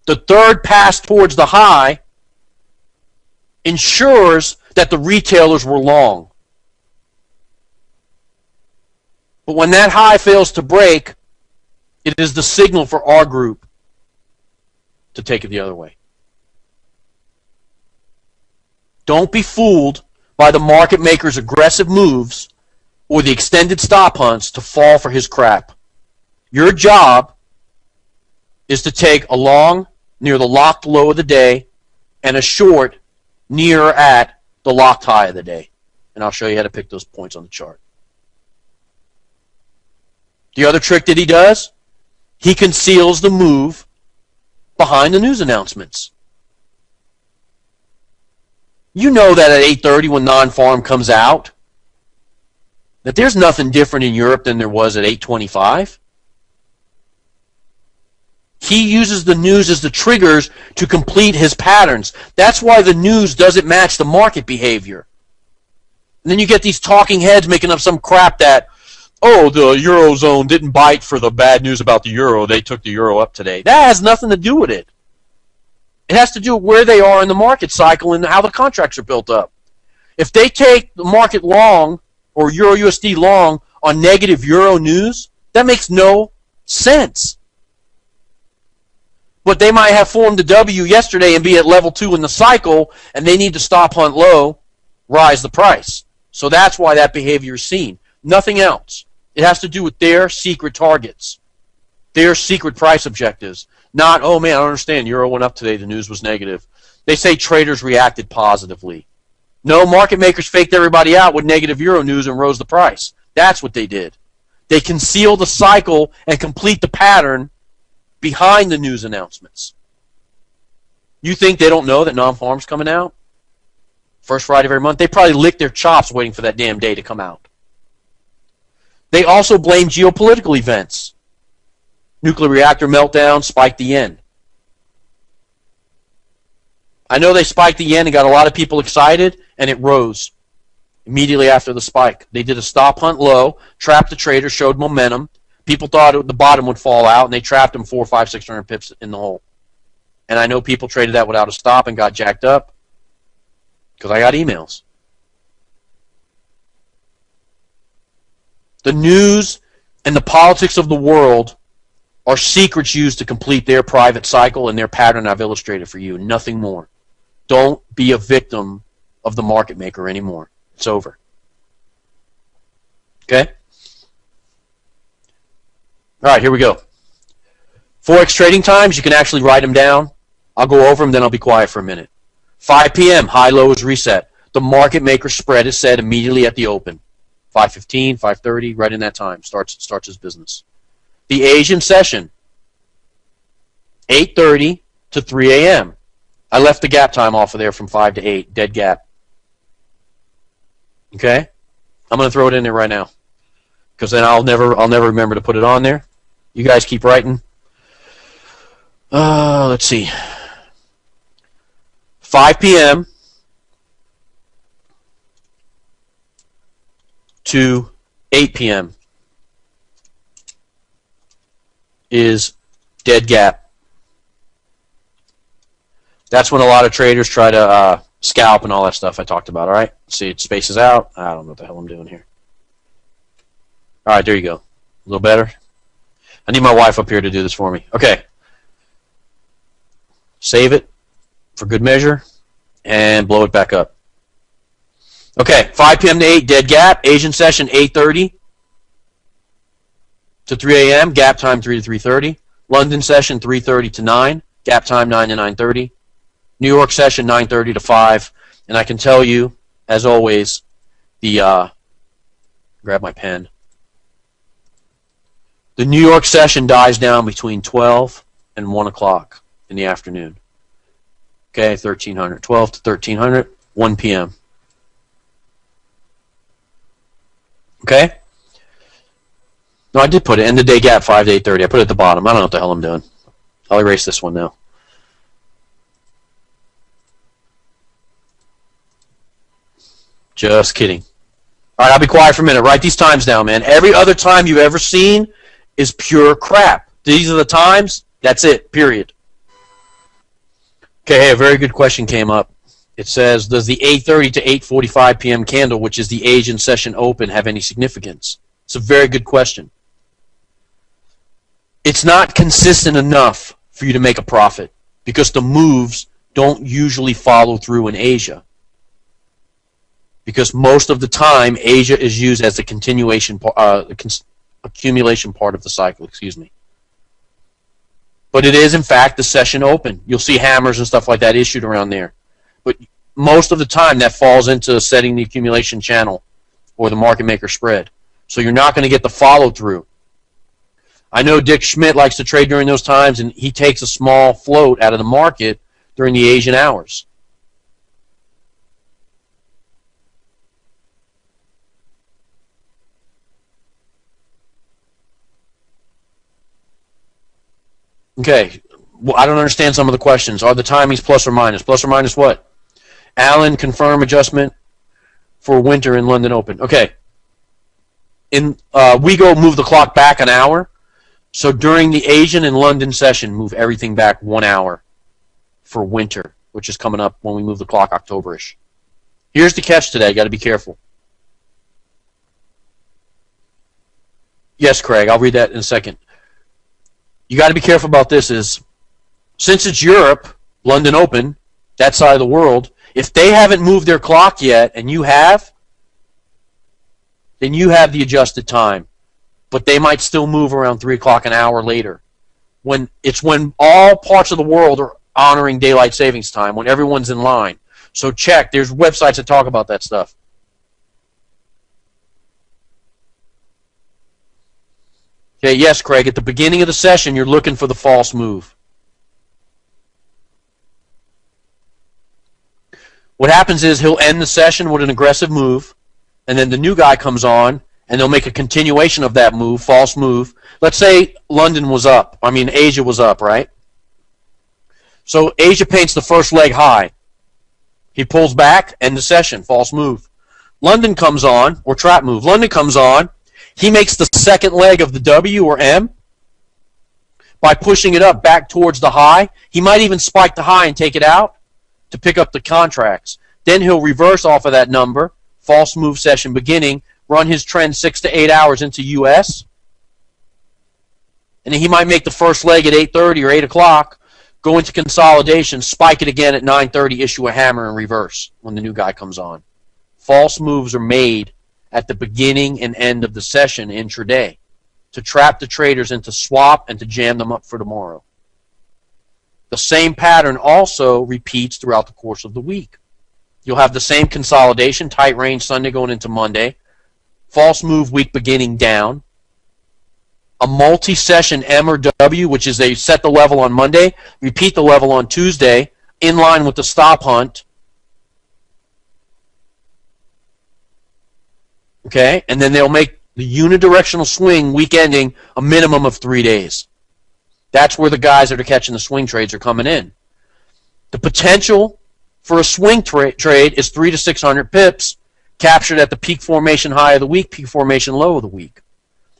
The third pass towards the high ensures that the retailers were long. But when that high fails to break, it is the signal for our group to take it the other way. Don't be fooled by the market maker's aggressive moves or the extended stop hunts to fall for his crap. Your job is to take a long near the locked low of the day and a short near at the locked high of the day. And I'll show you how to pick those points on the chart. The other trick that he does, he conceals the move behind the news announcements. You know that at 8:30 when non-farm comes out, that there's nothing different in Europe than there was at 8:25. He uses the news as the triggers to complete his patterns. That's why the news doesn't match the market behavior. And then you get these talking heads making up some crap that, oh, the Eurozone didn't bite for the bad news about the Euro. They took the Euro up today. That has nothing to do with it. It has to do with where they are in the market cycle and how the contracts are built up. If they take the market long or Euro USD long on negative Euro news, that makes no sense. But they might have formed a W yesterday and be at level 2 in the cycle, and they need to stop hunt low, rise the price. So that's why that behavior is seen. Nothing else. It has to do with their secret targets, their secret price objectives. Not, oh man, I don't understand, Euro went up today, the news was negative. They say traders reacted positively. No, market makers faked everybody out with negative Euro news and rose the price. That's what they did. They conceal the cycle and complete the pattern behind the news announcements. You think they don't know that non-farm's coming out? First Friday of every month. They probably lick their chops waiting for that damn day to come out. They also blame geopolitical events. Nuclear reactor meltdown spiked the yen. I know they spiked the yen and got a lot of people excited, and it rose immediately after the spike. They did a stop hunt low, trapped the trader, showed momentum. People thought the bottom would fall out, and they trapped them 400, 500, 600 pips in the hole. And I know people traded that without a stop and got jacked up because I got emails. The news and the politics of the world are secrets used to complete their private cycle and their pattern I've illustrated for you. Nothing more. Don't be a victim of the market maker anymore. It's over. Okay? All right, here we go. Forex trading times, you can actually write them down. I'll go over them, then I'll be quiet for a minute. 5 p.m., high-low is reset. The market maker spread is set immediately at the open. 5:15, 5:30, right in that time, starts his business. The Asian session, 8:30 to 3 a.m. I left the gap time off of there from 5 to 8, dead gap. Okay? I'm going to throw it in there right now because then I'll never remember to put it on there. You guys keep writing. Let's see. 5 p.m. to 8 p.m. is dead gap. That's when a lot of traders try to scalp and all that stuff I talked about. All right? See, it spaces out. I don't know what the hell I'm doing here. All right, there you go. A little better. I need my wife up here to do this for me. Okay. Save it for good measure and blow it back up. Okay, 5 p.m. to 8, dead gap. Asian session, 8:30 to 3 a.m., gap time 3 to 3:30. London session, 3:30 to 9, gap time 9 to 9:30. New York session, 9:30 to 5. And I can tell you, as always, grab my pen. The New York session dies down between 12 and 1 o'clock in the afternoon. Okay, 1300, 12 to 1300, 1 p.m. Okay? No, I did put it. End of day gap, 5 to 8:30. I put it at the bottom. I don't know what the hell I'm doing. I'll erase this one now. Just kidding. All right, I'll be quiet for a minute. Write these times down, man. Every other time you've ever seen is pure crap. These are the times. That's it, period. Okay, hey, a very good question came up. It says, does the 8:30 to 8:45 p.m. candle, which is the Asian session open, have any significance? It's a very good question. It's not consistent enough for you to make a profit because the moves don't usually follow through in Asia. Because most of the time, Asia is used as the continuation, accumulation part of the cycle, excuse me. But it is, in fact, the session open. You'll see hammers and stuff like that issued around there. But most of the time, that falls into setting the accumulation channel or the market maker spread. So you're not going to get the follow-through. I know Dick Schmidt likes to trade during those times, and he takes a small float out of the market during the Asian hours. Okay, well, I don't understand some of the questions. Are the timings plus or minus? Plus or minus what? Alan, confirm adjustment for winter in London Open. Okay. We go move the clock back an hour. So during the Asian and London session, move everything back 1 hour for winter, which is coming up when we move the clock October-ish. Here's the catch today. Got to be careful. Yes, Craig, I'll read that in a second. You got to be careful about this is, since it's Europe, London Open, that side of the world, if they haven't moved their clock yet and you have, then you have the adjusted time. But they might still move around 3 o'clock an hour later. When all parts of the world are honoring daylight savings time, when everyone's in line. So check. There's websites that talk about that stuff. Okay, yes, Craig, at the beginning of the session, you're looking for the false move. What happens is he'll end the session with an aggressive move, and then the new guy comes on, and they'll make a continuation of that move, false move. Let's say London was up. I mean, Asia was up, right? So Asia paints the first leg high. He pulls back, end the session, false move. London comes on, or trap move. London comes on. He makes the second leg of the W or M by pushing it up back towards the high. He might even spike the high and take it out to pick up the contracts. Then he'll reverse off of that number, false move session beginning, run his trend 6 to 8 hours into US. And then he might make the first leg at 8:30 or 8 o'clock, go into consolidation, spike it again at 9:30, issue a hammer and reverse when the new guy comes on. False moves are made at the beginning and end of the session intraday to trap the traders into swap and to jam them up for tomorrow. The same pattern also repeats throughout the course of the week. You'll have the same consolidation, tight range Sunday going into Monday, false move week beginning down, a multi-session M or W, which is they set the level on Monday, repeat the level on Tuesday, in line with the stop hunt. Okay, and then they'll make the unidirectional swing week ending a minimum of 3 days. That's where the guys that are catching the swing trades are coming in. The potential for a swing trade is 300 to 600 pips captured at the peak formation high of the week, peak formation low of the week.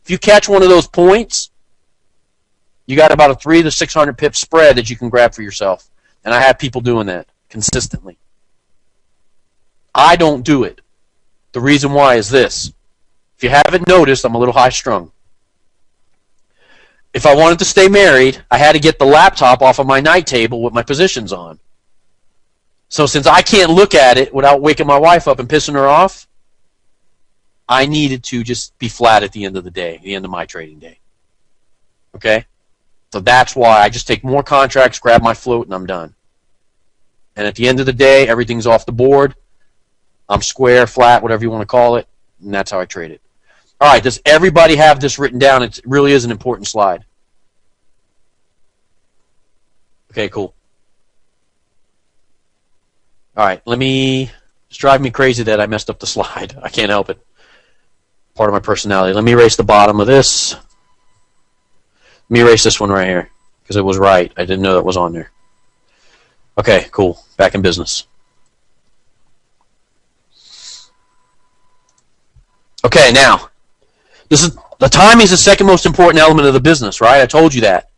If you catch one of those points, you got about a 300 to 600 pip spread that you can grab for yourself. And I have people doing that consistently. I don't do it. The reason why is this. If you haven't noticed, I'm a little high-strung. If I wanted to stay married, I had to get the laptop off of my night table with my positions on. So since I can't look at it without waking my wife up and pissing her off, I needed to just be flat at the end of the day, the end of my trading day. Okay? So that's why I just take more contracts, grab my float, and I'm done. And at the end of the day, everything's off the board. I'm square, flat, whatever you want to call it, and that's how I trade it. All right, does everybody have this written down? It really is an important slide. Okay, cool. All right, it's driving me crazy that I messed up the slide. I can't help it. Part of my personality. Let me erase the bottom of this. Let me erase this one right here because it was right. I didn't know that was on there. Okay, cool. Back in business. Okay, now, the timing is the second most important element of the business, right? I told you that.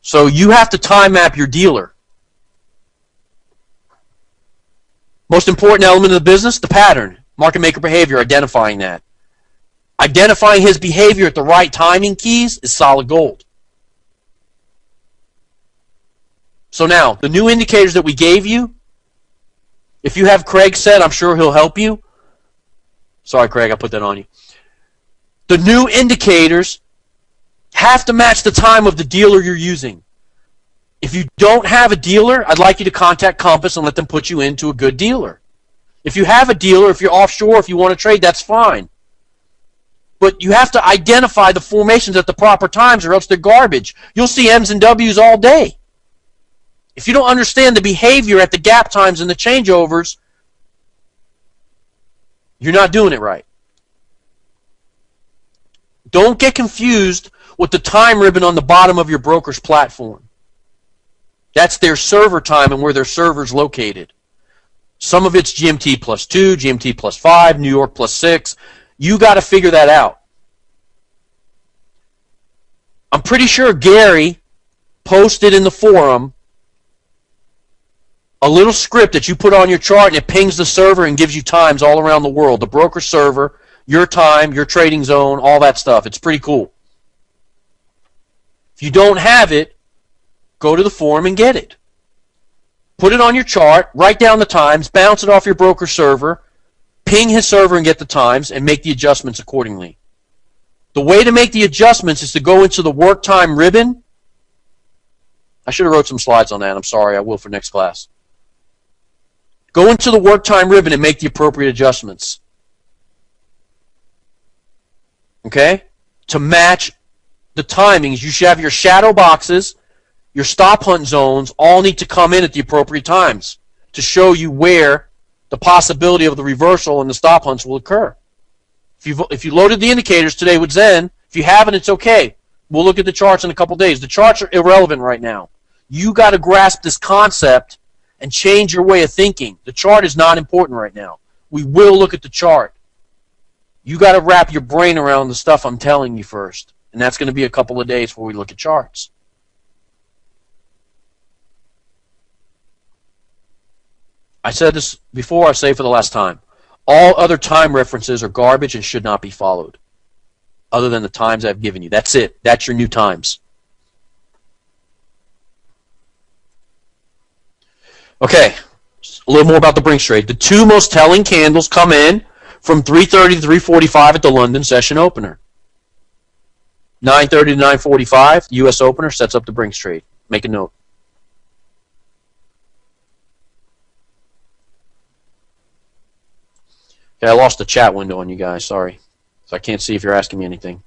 So you have to time map your dealer. Most important element of the business, the pattern. Market maker behavior, identifying that. Identifying his behavior at the right timing keys is solid gold. So now, the new indicators that we gave you, if you have Craig set, I'm sure he'll help you. Sorry, Craig, I put that on you. The new indicators have to match the time of the dealer you're using. If you don't have a dealer, I'd like you to contact Compass and let them put you into a good dealer. If you have a dealer, if you're offshore, if you want to trade, that's fine. But you have to identify the formations at the proper times or else they're garbage. You'll see M's and W's all day. If you don't understand the behavior at the gap times and the changeovers, you're not doing it right. Don't get confused with the time ribbon on the bottom of your broker's platform. That's their server time and where their server's located. Some of it's GMT plus 2, GMT plus 5, New York plus 6. You got to figure that out. I'm pretty sure Gary posted in the forum a little script that you put on your chart and it pings the server and gives you times all around the world. The broker server, your time, your trading zone, all that stuff. It's pretty cool. If you don't have it, go to the forum and get it. Put it on your chart, write down the times, bounce it off your broker server, ping his server and get the times, and make the adjustments accordingly. The way to make the adjustments is to go into the work time ribbon. I should have wrote some slides on that. I'm sorry. I will for next class. Go into the work time ribbon and make the appropriate adjustments. Okay? To match the timings, you should have your shadow boxes, your stop hunt zones, all need to come in at the appropriate times to show you where the possibility of the reversal and the stop hunts will occur. If you loaded the indicators today with Zen, if you haven't, it's okay. We'll look at the charts in a couple days. The charts are irrelevant right now. You got to grasp this concept and change your way of thinking. The chart is not important right now. We will look at the chart. You got to wrap your brain around the stuff I'm telling you first. And that's going to be a couple of days before we look at charts. I said this before, I say it for the last time. All other time references are garbage and should not be followed, other than the times I've given you. That's it. That's your new times. Okay, a little more about the Brinks trade. The two most telling candles come in from 3:30 to 3:45 at the London session opener. 9:30 to 9:45, the U.S. opener sets up the Brinks trade. Make a note. Okay, I lost the chat window on you guys. Sorry. So I can't see if you're asking me anything.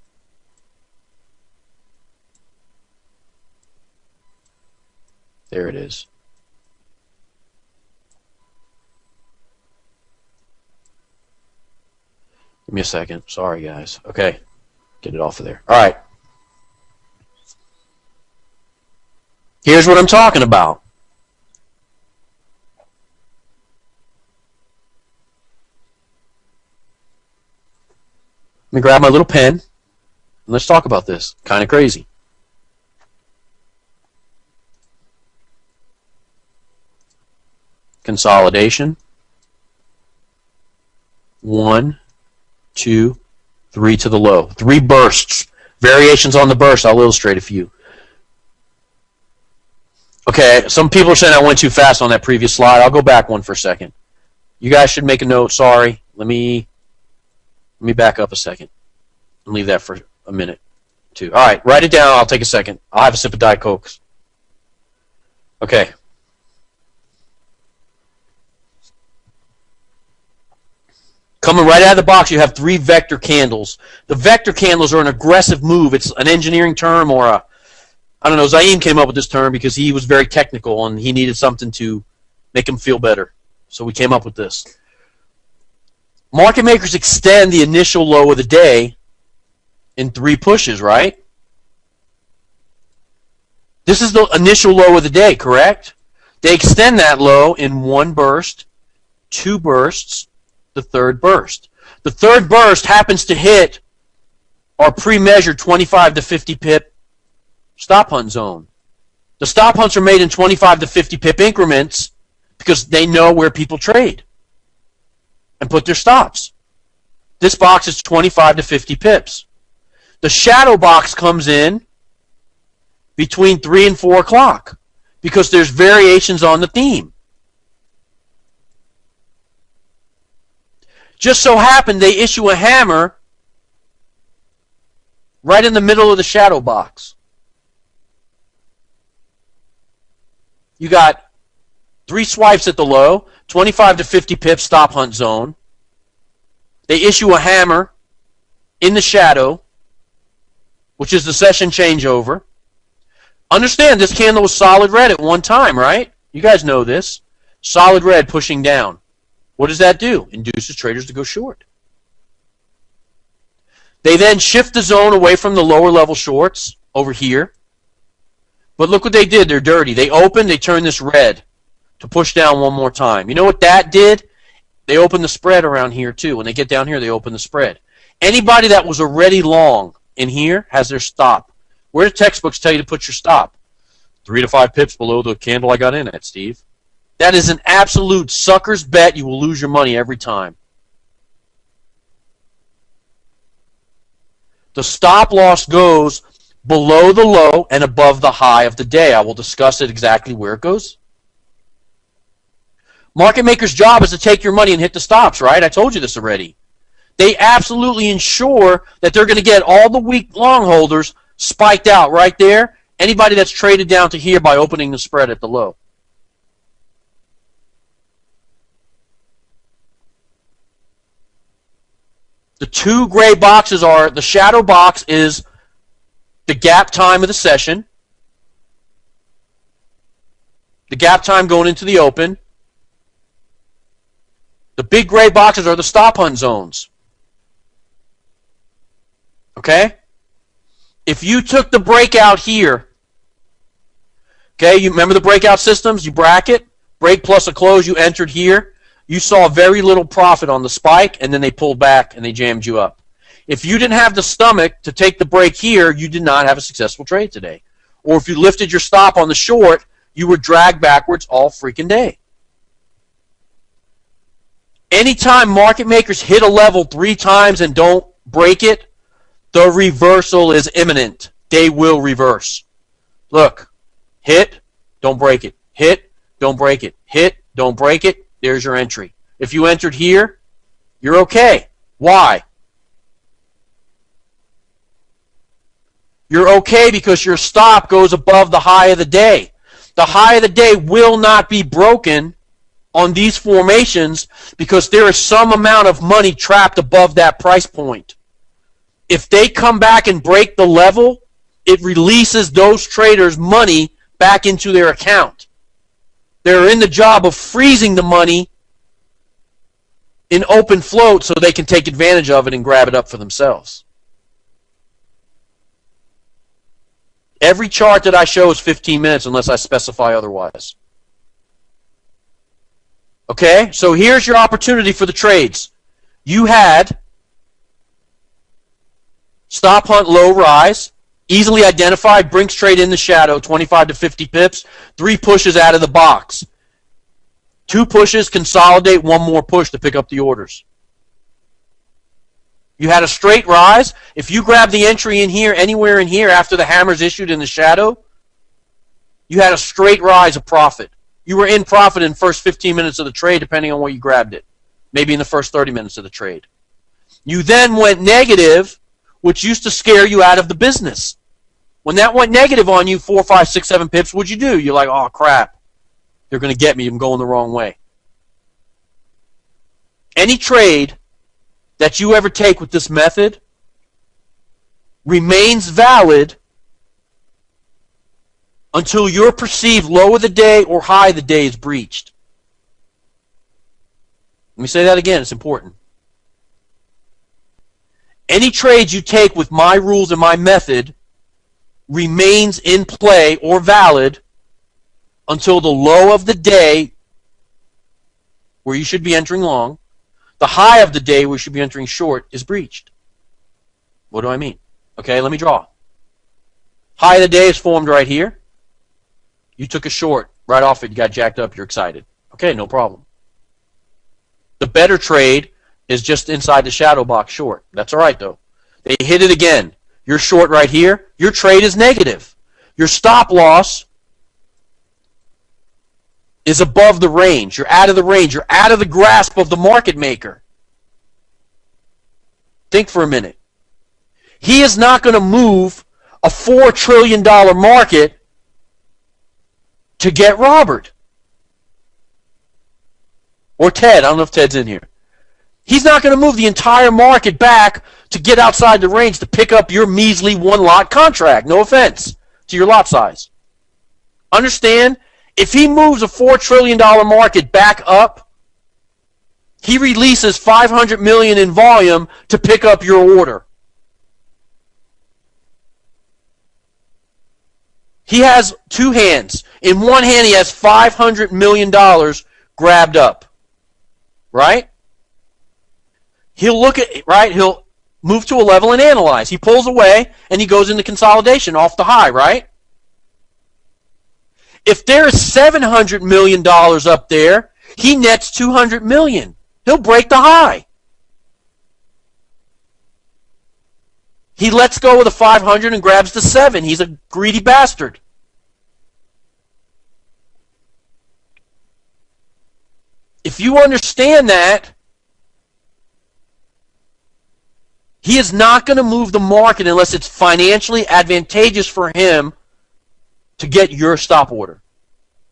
There it is. Give me a second. Sorry, guys. Okay. Get it off of there. All right. Here's what I'm talking about. Let me grab my little pen and let's talk about this. Kind of crazy. Consolidation. 1, 2, 3 to the low. 3 bursts. Variations on the burst. I'll illustrate a few. Okay, some people are saying I went too fast on that previous slide. I'll go back one for a second. You guys should make a note. Sorry. Let me back up a second and leave that for a minute, too. All right, write it down. I'll take a second. I'll have a sip of Diet Coke. Okay. Coming right out of the box, you have 3 vector candles. The vector candles are an aggressive move. It's an engineering term, or a, I don't know, Zaim came up with this term because he was very technical and he needed something to make him feel better. So we came up with this. Market makers extend the initial low of the day in 3 pushes, right? This is the initial low of the day, correct? They extend that low in 1 burst, 2 bursts, the 3rd burst. The 3rd burst happens to hit our pre-measured 25 to 50 pip stop hunt zone. The stop hunts are made in 25 to 50 pip increments because they know where people trade and put their stops. This box is 25 to 50 pips. The shadow box comes in between 3 and 4 o'clock because there's variations on the theme. Just so happened they issue a hammer right in the middle of the shadow box. You got 3 swipes at the low, 25 to 50 pips stop hunt zone. They issue a hammer in the shadow, which is the session changeover. Understand, this candle was solid red at one time, right? You guys know this. Solid red pushing down. What does that do? Induces traders to go short. They then shift the zone away from the lower level shorts over here. But look what they did. They're dirty. They opened, they turned this red to push down one more time. You know what that did? They opened the spread around here too. When they get down here, they open the spread. Anybody that was already long in here has their stop. Where do textbooks tell you to put your stop? 3 to 5 pips below the candle I got in at, Steve. That is an absolute sucker's bet. You will lose your money every time. The stop loss goes below the low and above the high of the day. I will discuss it exactly where it goes. Market maker's job is to take your money and hit the stops, right? I told you this already. They absolutely ensure that they're going to get all the weak long holders spiked out right there. Anybody that's traded down to here by opening the spread at the low. The 2 gray boxes are, the shadow box is the gap time of the session. The gap time going into the open. The big gray boxes are the stop hunt zones. Okay? If you took the breakout here, okay, you remember the breakout systems? You bracket, break plus a close, you entered here. You saw very little profit on the spike, and then they pulled back and they jammed you up. If you didn't have the stomach to take the break here, you did not have a successful trade today. Or if you lifted your stop on the short, you were dragged backwards all freaking day. Anytime market makers hit a level 3 times and don't break it, the reversal is imminent. They will reverse. Look, hit, don't break it. Hit, don't break it. Hit, don't break it. There's your entry. If you entered here, you're okay. Why? You're okay because your stop goes above the high of the day. The high of the day will not be broken on these formations because there is some amount of money trapped above that price point. If they come back and break the level, it releases those traders' money back into their account. They're in the job of freezing the money in open float so they can take advantage of it and grab it up for themselves. Every chart that I show is 15 minutes unless I specify otherwise. Okay, so here's your opportunity for the trades. You had stop hunt low rise, easily identified, Brinks trade in the shadow, 25 to 50 pips, 3 pushes out of the box. 2 pushes, consolidate, 1 more push to pick up the orders. You had a straight rise. If you grab the entry in here, anywhere in here after the hammer's issued in the shadow, you had a straight rise of profit. You were in profit in the first 15 minutes of the trade depending on where you grabbed it. Maybe in the first 30 minutes of the trade. You then went negative, which used to scare you out of the business. When that went negative on you, 4, 5, 6, 7 pips, what'd you do? You're like, oh crap, they're going to get me. I'm going the wrong way. Any trade that you ever take with this method remains valid until your perceived low of the day or high of the day is breached. Let me say that again, it's important. Any trades you take with my rules and my method remains in play or valid until the low of the day, where you should be entering long, the high of the day, where you should be entering short, is breached. What do I mean? Okay, let me draw. High of the day is formed right here. You took a short right off it, you got jacked up, you're excited. Okay, no problem. The better trade is just inside the shadow box short. That's all right, though. They hit it again. You're short right here. Your trade is negative. Your stop loss is above the range. You're out of the range. You're out of the grasp of the market maker. Think for a minute. He is not going to move a $4 trillion market to get Robert. Or Ted. I don't know if Ted's in here. He's not going to move the entire market back to get outside the range to pick up your measly one-lot contract. No offense to your lot size. Understand, if he moves a $4 trillion market back up, he releases $500 million in volume to pick up your order. He has two hands. In one hand, he has $500 million grabbed up. Right? He'll look at, right? He'll move to a level and analyze. He pulls away and he goes into consolidation off the high, right? If there's $700 million up there, he nets $200 million. He'll break the high. He lets go of the 500 and grabs the 7. He's a greedy bastard. If you understand that, he is not going to move the market unless it's financially advantageous for him to get your stop order.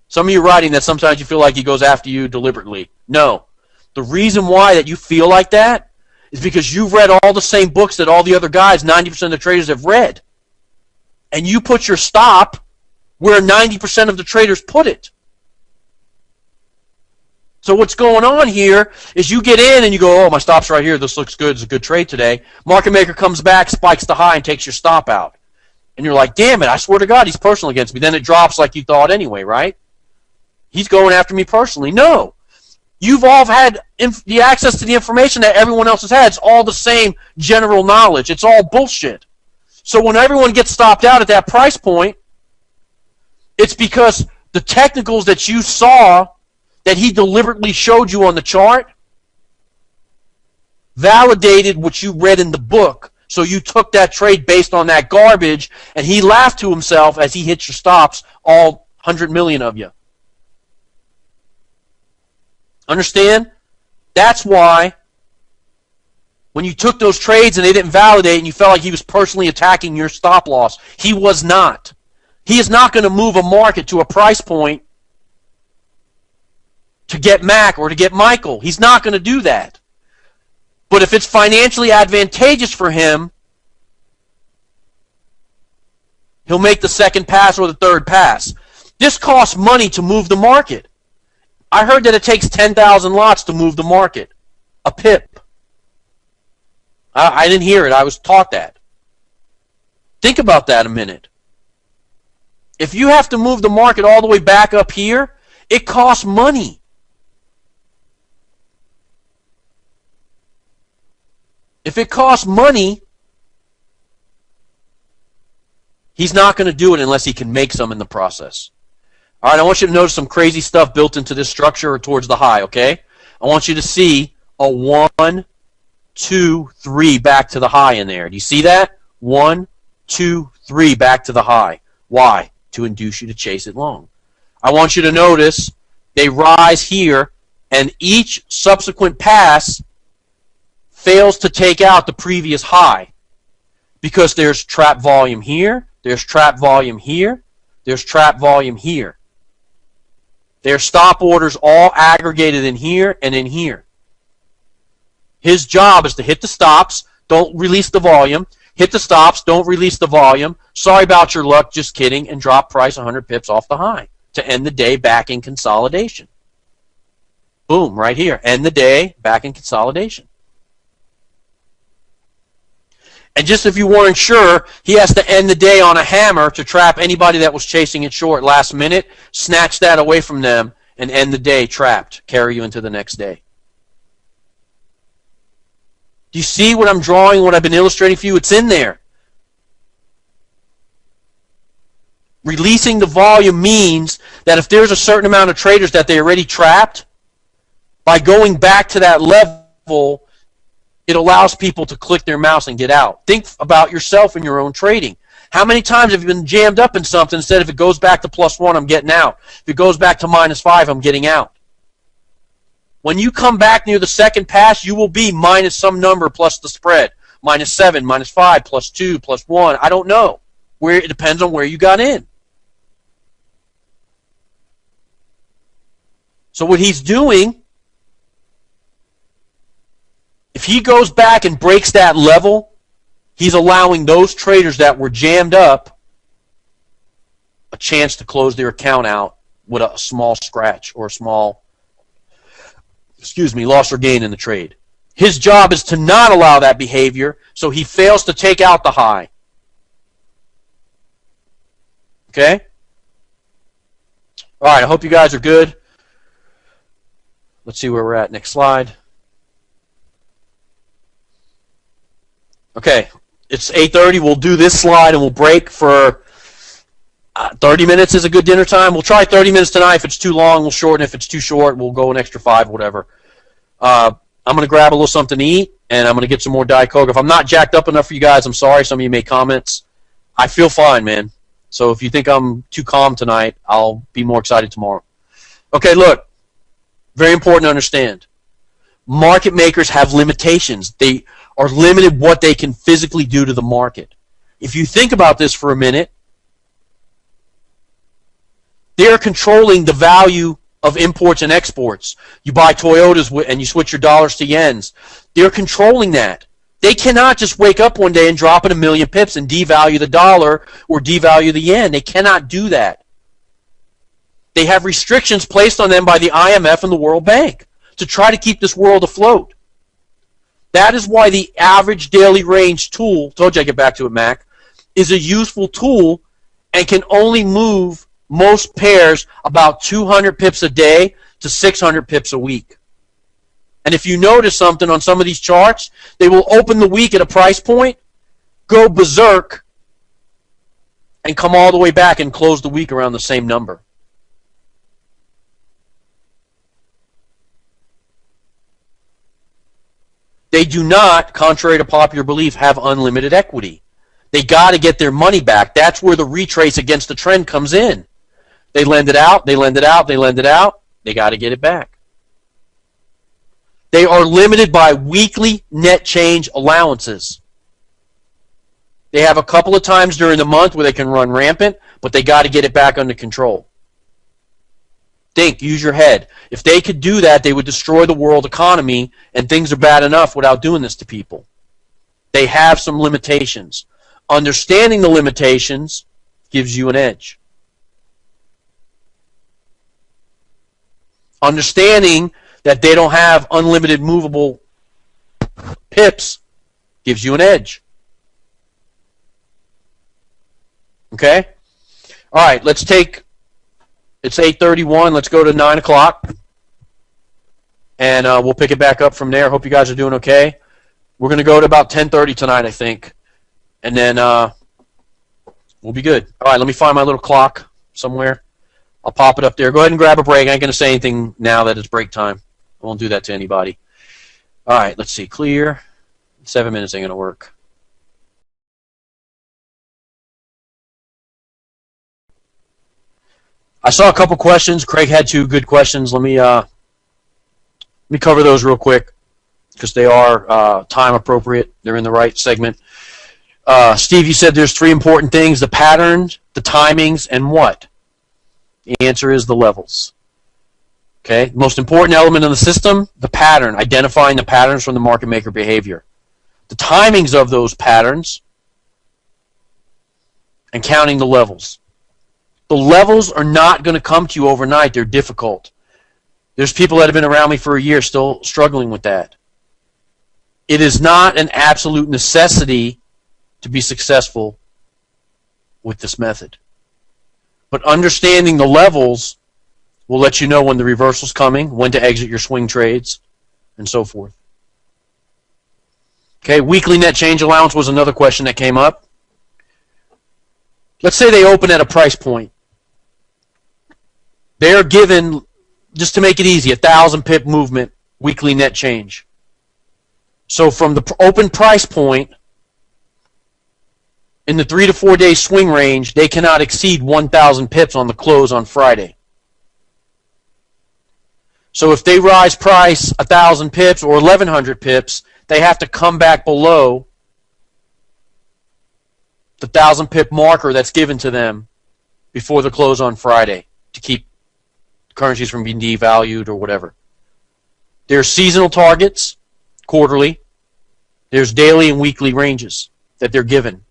Some of you are writing that sometimes you feel like he goes after you deliberately. No. The reason why that you feel like that is because you've read all the same books that all the other guys, 90% of the traders, have read. And you put your stop where 90% of the traders put it. So what's going on here is you get in and you go, oh, my stop's right here. This looks good. It's a good trade today. Market maker comes back, spikes the high, and takes your stop out. And you're like, damn it, I swear to God, he's personal against me. Then it drops like you thought anyway, right? He's going after me personally. No. You've all had the access to the information that everyone else has had. It's all the same general knowledge. It's all bullshit. So when everyone gets stopped out at that price point, it's because the technicals that you saw that he deliberately showed you on the chart validated what you read in the book. So you took that trade based on that garbage, and he laughed to himself as he hit your stops, all 100 million of you. Understand? That's why when you took those trades and they didn't validate and you felt like he was personally attacking your stop loss, he was not. He is not going to move a market to a price point to get Mac or to get Michael. He's not going to do that. But if it's financially advantageous for him, he'll make the second pass or the third pass. This costs money to move the market. I heard that it takes 10,000 lots to move the market. A pip. I didn't hear it. I was taught that. Think about that a minute. If you have to move the market all the way back up here, it costs money. If it costs money, he's not going to do it unless he can make some in the process. All right, I want you to notice some crazy stuff built into this structure towards the high, okay? I want you to see a 1, 2, 3 back to the high in there. Do you see that? 1, 2, 3 back to the high. Why? To induce you to chase it long. I want you to notice they rise here, and each subsequent pass fails to take out the previous high because there's trap volume here, there's trap volume here, there's trap volume here. There's stop orders all aggregated in here and in here. His job is to hit the stops, don't release the volume, hit the stops, don't release the volume, sorry about your luck, just kidding, and drop price 100 pips off the high to end the day back in consolidation. Boom, right here. End the day back in consolidation. And just if you weren't sure, he has to end the day on a hammer to trap anybody that was chasing it short last minute, snatch that away from them, and end the day trapped, carry you into the next day. Do you see what I'm drawing, what I've been illustrating for you? It's in there. Releasing the volume means that if there's a certain amount of traders that they already trapped, by going back to that level, it allows people to click their mouse and get out. Think about yourself in your own trading. How many times have you been jammed up in something, instead if it goes back to +1, I'm getting out. If it goes back to -5, I'm getting out. When you come back near the second pass, you will be minus some number plus the spread. -7, -5, +2, +1. I don't know. It depends on where you got in. So what he's doing, if he goes back and breaks that level, he's allowing those traders that were jammed up a chance to close their account out with a small scratch or a small, loss or gain in the trade. His job is to not allow that behavior, so he fails to take out the high. Okay? All right, I hope you guys are good. Let's see where we're at. Next slide. Okay, it's 8:30. We'll do this slide and we'll break for 30 minutes is a good dinner time. We'll try 30 minutes tonight. If it's too long, we'll shorten. If it's too short, we'll go an extra 5, whatever. I'm going to grab a little something to eat, and I'm going to get some more Diet Coke. If I'm not jacked up enough for you guys, I'm sorry. Some of you made comments. I feel fine, man. So if you think I'm too calm tonight, I'll be more excited tomorrow. Okay, look. Very important to understand. Market makers have limitations. They are limited what they can physically do to the market. If you think about this for a minute, they're controlling the value of imports and exports. You buy Toyotas and you switch your dollars to yens. They're controlling that. They cannot just wake up one day and drop in 1,000,000 pips and devalue the dollar or devalue the yen. They cannot do that. They have restrictions placed on them by the IMF and the World Bank to try to keep this world afloat. That is why the average daily range tool, told you I'd get back to it, Mac, is a useful tool and can only move most pairs about 200 pips a day to 600 pips a week. And if you notice something on some of these charts, they will open the week at a price point, go berserk, and come all the way back and close the week around the same number. They do not, contrary to popular belief, have unlimited equity. They got to get their money back. That's where the retrace against the trend comes in. They lend it out, they lend it out, they lend it out. They got to get it back. They are limited by weekly net change allowances. They have a couple of times during the month where they can run rampant, but they got to get it back under control. Think, use your head. If they could do that, they would destroy the world economy, and things are bad enough without doing this to people. They have some limitations. Understanding the limitations gives you an edge. Understanding that they don't have unlimited movable pips gives you an edge. Okay? All right, let's take... It's 8:31. Let's go to 9 o'clock, and we'll pick it back up from there. Hope you guys are doing okay. We're going to go to about 10:30 tonight, I think, and then we'll be good. All right, let me find my little clock somewhere. I'll pop it up there. Go ahead and grab a break. I ain't going to say anything now that it's break time. I won't do that to anybody. All right, let's see. Clear. 7 minutes ain't going to work. I saw a couple questions. Craig had 2 good questions. Let me cover those real quick because they are time appropriate. They're in the right segment. Steve, you said there's 3 important things: the patterns, the timings, and what? The answer is the levels. Okay, most important element in the system, the pattern, identifying the patterns from the market maker behavior. The timings of those patterns and counting the levels. The levels are not going to come to you overnight. They're difficult. There's people that have been around me for a year still struggling with that. It is not an absolute necessity to be successful with this method. But understanding the levels will let you know when the reversal's coming, when to exit your swing trades, and so forth. Okay, weekly net change allowance was another question that came up. Let's say they open at a price point. They are given, just to make it easy, 1,000 pip movement weekly net change. So from the open price point, in the 3 to 4 day swing range, they cannot exceed 1,000 pips on the close on Friday. So if they rise price 1,000 pips or 1,100 pips, they have to come back below the 1,000 pip marker that's given to them before the close on Friday to keep currencies from being devalued or whatever. There's seasonal targets, quarterly. There's daily and weekly ranges that they're given.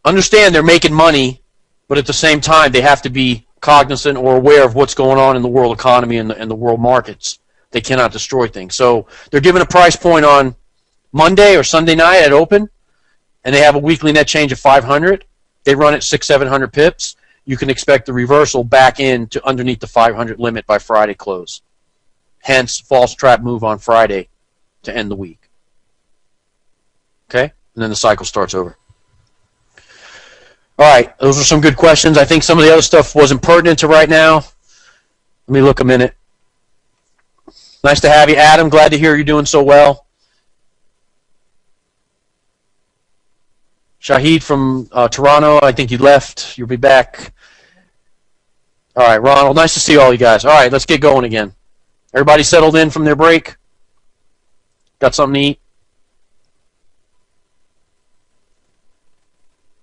Understand they're making money, but at the same time they have to be cognizant or aware of what's going on in the world economy and the world markets. They cannot destroy things. So they're given a price point on Monday or Sunday night at open, and they have a weekly net change of 500. They run at 600-700 pips. You can expect the reversal back in to underneath the 500 limit by Friday close. Hence, false trap move on Friday to end the week. Okay? And then the cycle starts over. All right, those are some good questions. I think some of the other stuff wasn't pertinent to right now. Let me look a minute. Nice to have you, Adam. Glad to hear you're doing so well. Shahid from Toronto, I think you left. You'll be back. All right, Ronald, nice to see all you guys. All right, let's get going again. Everybody settled in from their break? Got something to eat?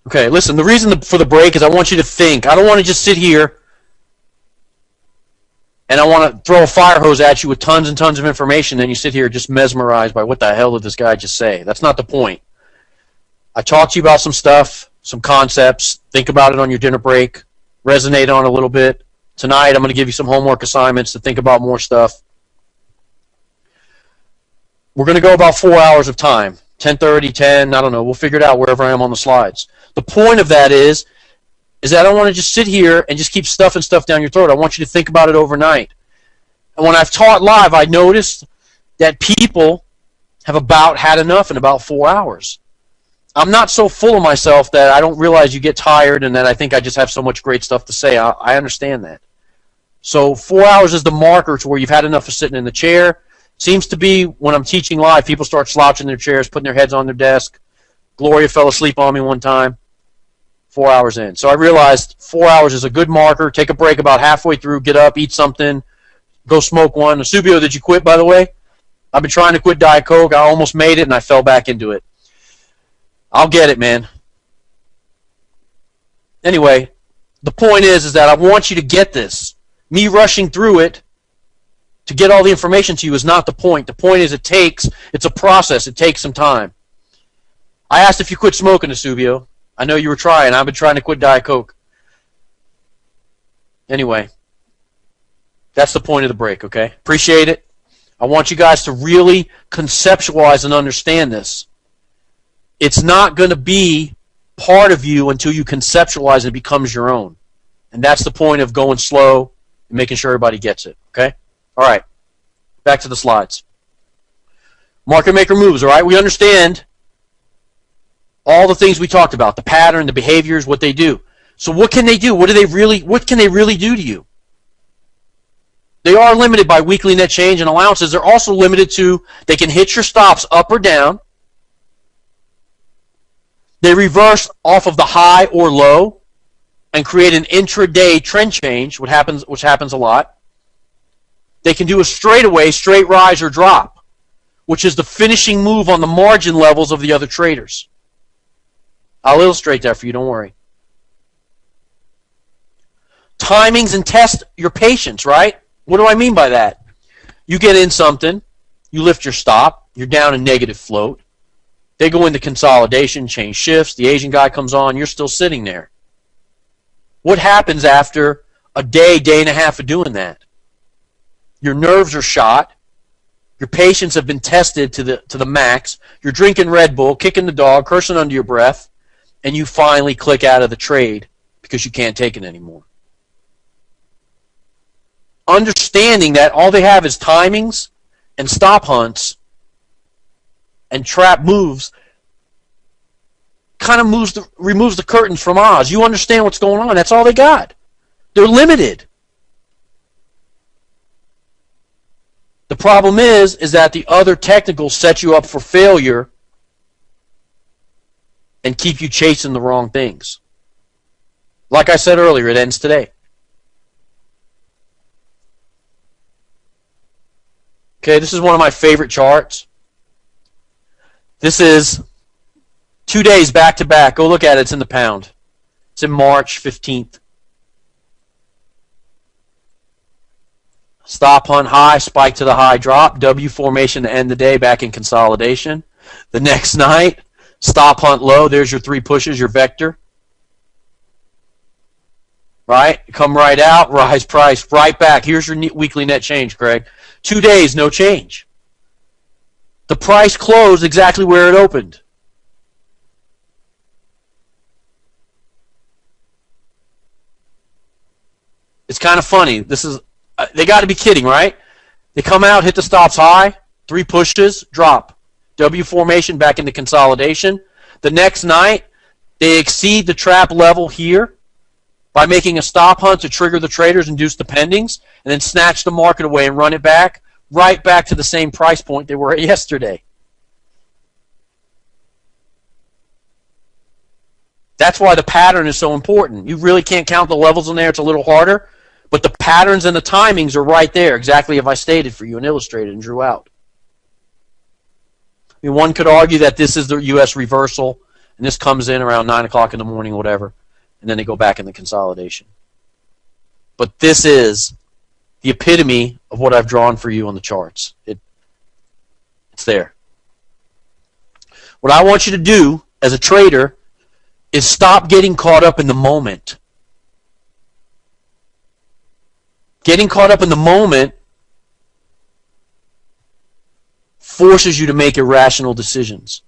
Okay, listen, the reason for the break is I want you to think. I don't want to just sit here and I want to throw a fire hose at you with tons and tons of information and you sit here just mesmerized by what the hell did this guy just say. That's not the point. I talked to you about some stuff, some concepts. Think about it on your dinner break. Resonate on it a little bit. Tonight I'm going to give you some homework assignments to think about more stuff. We're going to go about 4 hours of time. 10:30, 10, I don't know. We'll figure it out wherever I am on the slides. The point of that is that I don't want to just sit here and just keep stuffing stuff down your throat. I want you to think about it overnight. And when I've taught live, I noticed that people have about had enough in about 4 hours. I'm not so full of myself that I don't realize you get tired and that I think I just have so much great stuff to say. I understand that. So 4 hours is the marker to where you've had enough of sitting in the chair. Seems to be when I'm teaching live, people start slouching their chairs, putting their heads on their desk. Gloria fell asleep on me one time. 4 hours in. So I realized 4 hours is a good marker. Take a break about halfway through. Get up, eat something, go smoke one. Subio, did you quit, by the way? I've been trying to quit Diet Coke. I almost made it, and I fell back into it. I'll get it, man. Anyway, the point is that I want you to get this. Me rushing through it to get all the information to you is not the point. The point is it's a process. It takes some time. I asked if you quit smoking, Subio. I know you were trying. I've been trying to quit Diet Coke. Anyway, that's the point of the break, okay? Appreciate it. I want you guys to really conceptualize and understand this. It's not going to be part of you until you conceptualize and it becomes your own. And that's the point of going slow and making sure everybody gets it, okay? All right, back to the slides. Market maker moves, all right? We understand all the things we talked about, the pattern, the behaviors, what they do. So what can they do? What can they really do to you? They are limited by weekly net change and allowances. They're also limited to, they can hit your stops up or down. They reverse off of the high or low and create an intraday trend change, which happens a lot. They can do a straightaway, straight rise or drop, which is the finishing move on the margin levels of the other traders. I'll illustrate that for you, don't worry. timings and test your patience, right? What do I mean by that? You get in something, you lift your stop, you're down a negative float. They go into consolidation, change shifts, the Asian guy comes on, you're still sitting there. What happens after a day, day and a half of doing that? Your nerves are shot. Your patience have been tested to the max. You're drinking Red Bull, kicking the dog, cursing under your breath, and you finally click out of the trade because you can't take it anymore. Understanding that all they have is timings and stop hunts and trap moves kind of removes the curtains from Oz. You understand what's going on. That's all they got. They're limited. The problem is that the other technicals set you up for failure and keep you chasing the wrong things. Like I said earlier, it ends today. Okay, this is one of my favorite charts. This is 2 days back to back. Go look at it. It's in the pound. It's in March 15th. Stop hunt high, spike to the high, drop. W formation to end the day, back in consolidation. The next night, stop hunt low. There's your 3 pushes, your vector. Right? Come right out, rise price, right back. Here's your weekly net change, Craig. 2 days, no change. The price closed exactly where it opened. It's kind of funny. This is they got to be kidding, right? They come out, hit the stops high, 3 pushes, drop. W formation back into consolidation. The next night, they exceed the trap level here by making a stop hunt to trigger the traders, induce the pendings, and then snatch the market away and run it back, right back to the same price point they were at yesterday. That's why the pattern is so important. You really can't count the levels in there. It's a little harder. But the patterns and the timings are right there, exactly as I stated for you and illustrated and drew out. I mean, one could argue that this is the U.S. reversal, and this comes in around 9 o'clock in the morning, whatever, and then they go back in the consolidation. But this is the epitome of what I've drawn for you on the charts. It's there. What I want you to do as a trader is stop getting caught up in the moment. Getting caught up in the moment forces you to make irrational decisions.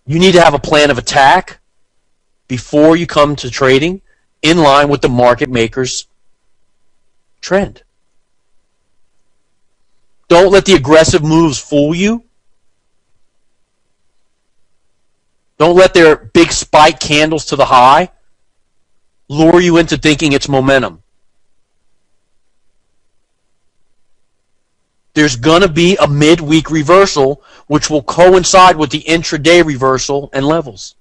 You need to have a plan of attack before you come to trading in line with the market maker's trend. Don't let the aggressive moves fool you. Don't let their big spike candles to the high lure you into thinking it's momentum. There's going to be a midweek reversal which will coincide with the intraday reversal and levels.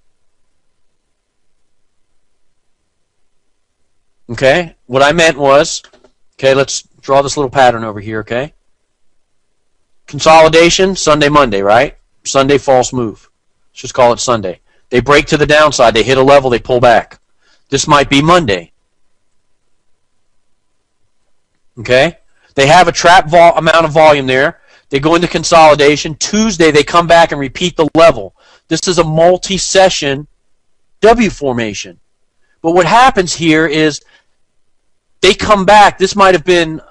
Okay? What I meant was, okay, let's draw this little pattern over here, okay? Consolidation, Sunday, Monday, right? Sunday, false move. Let's just call it Sunday. They break to the downside. They hit a level. They pull back. This might be Monday. Okay? They have a trap amount of volume there. They go into consolidation. Tuesday, they come back and repeat the level. This is a multi-session W formation. But what happens here is they come back. This might have been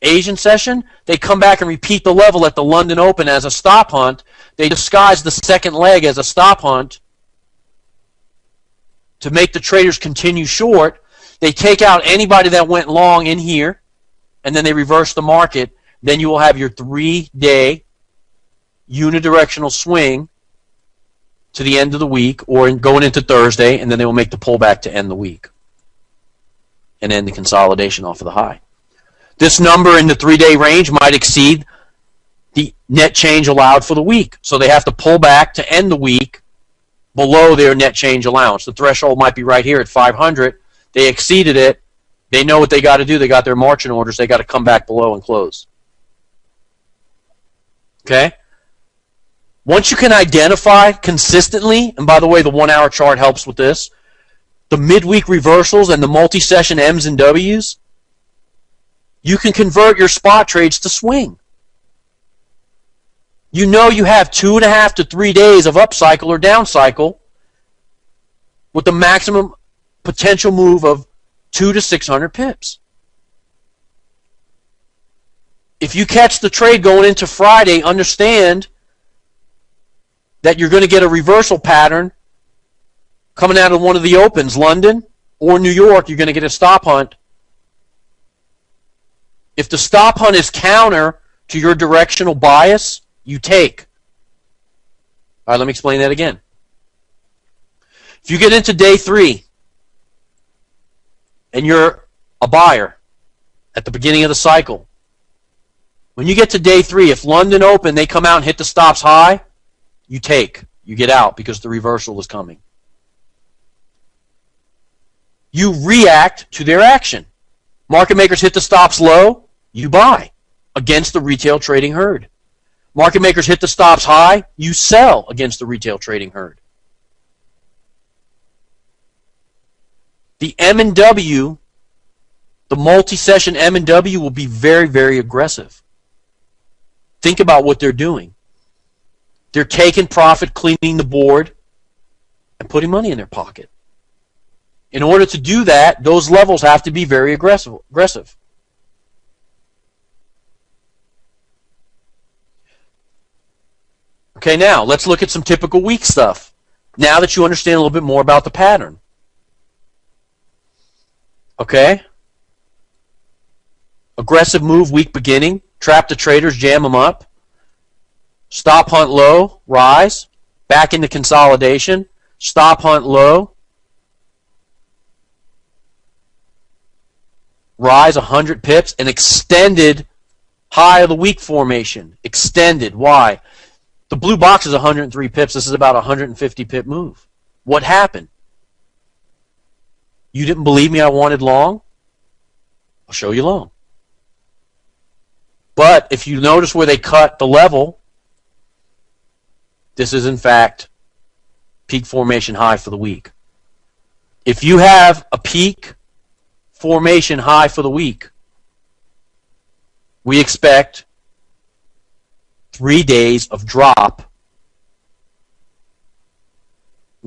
Asian session. They come back and repeat the level at the London Open as a stop hunt. They disguise the second leg as a stop hunt to make the traders continue short. They take out anybody that went long in here, and then they reverse the market. Then you will have your 3-day unidirectional swing to the end of the week or going into Thursday, and then they will make the pullback to end the week and end the consolidation off of the high. This number in the 3-day range might exceed the net change allowed for the week. So they have to pull back to end the week below their net change allowance. The threshold might be right here at 500. They exceeded it. They know what they got to do. They got their marching orders. They got to come back below and close. Okay? Once you can identify consistently, and by the way, the 1-hour chart helps with this, the midweek reversals and the multi-session M's and W's, you can convert your spot trades to swing. You know you have 2.5 to 3 days of upcycle or down cycle with the maximum potential move of 200 to 600 pips. If you catch the trade going into Friday, understand that you're going to get a reversal pattern coming out of one of the opens, London or New York. You're going to get a stop hunt. If the stop hunt is counter to your directional bias, you take. All right, let me explain that again. If you get into day 3 and you're a buyer at the beginning of the cycle, when you get to day 3, if London open, they come out and hit the stops high, you take. You get out because the reversal is coming. You react to their action. Market makers hit the stops low, you buy against the retail trading herd. Market makers hit the stops high, you sell against the retail trading herd. The M&W, the multi-session M&W will be very, very aggressive. Think about what they're doing. They're taking profit, cleaning the board, and putting money in their pocket. In order to do that, those levels have to be very aggressive. Okay, now let's look at some typical week stuff. Now that you understand a little bit more about the pattern. Okay? Aggressive move, week beginning. Trap the traders, jam them up. Stop hunt low, rise. Back into consolidation. Stop hunt low. Rise 100 pips. An extended high of the week formation. Extended. Why? The blue box is 103 pips. This is about a 150 pip move. What happened? You didn't believe me I wanted long? I'll show you long. But if you notice where they cut the level, this is in fact peak formation high for the week. If you have a peak formation high for the week, we expect 3 days of drop.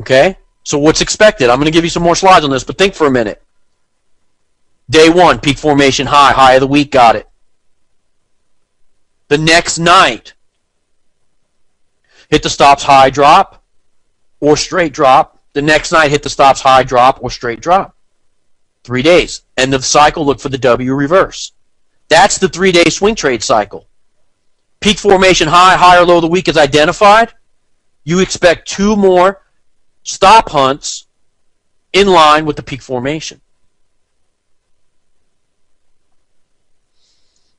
Okay? So what's expected? I'm going to give you some more slides on this, but think for a minute. Day 1, peak formation high, high of the week, got it. The next night, hit the stops high, drop, or straight drop. The next night, hit the stops high, drop, or straight drop. 3 days. End of the cycle, look for the W reverse. That's the 3-day swing trade cycle. Peak formation high, high or low of the week is identified. You expect 2 more stop hunts in line with the peak formation.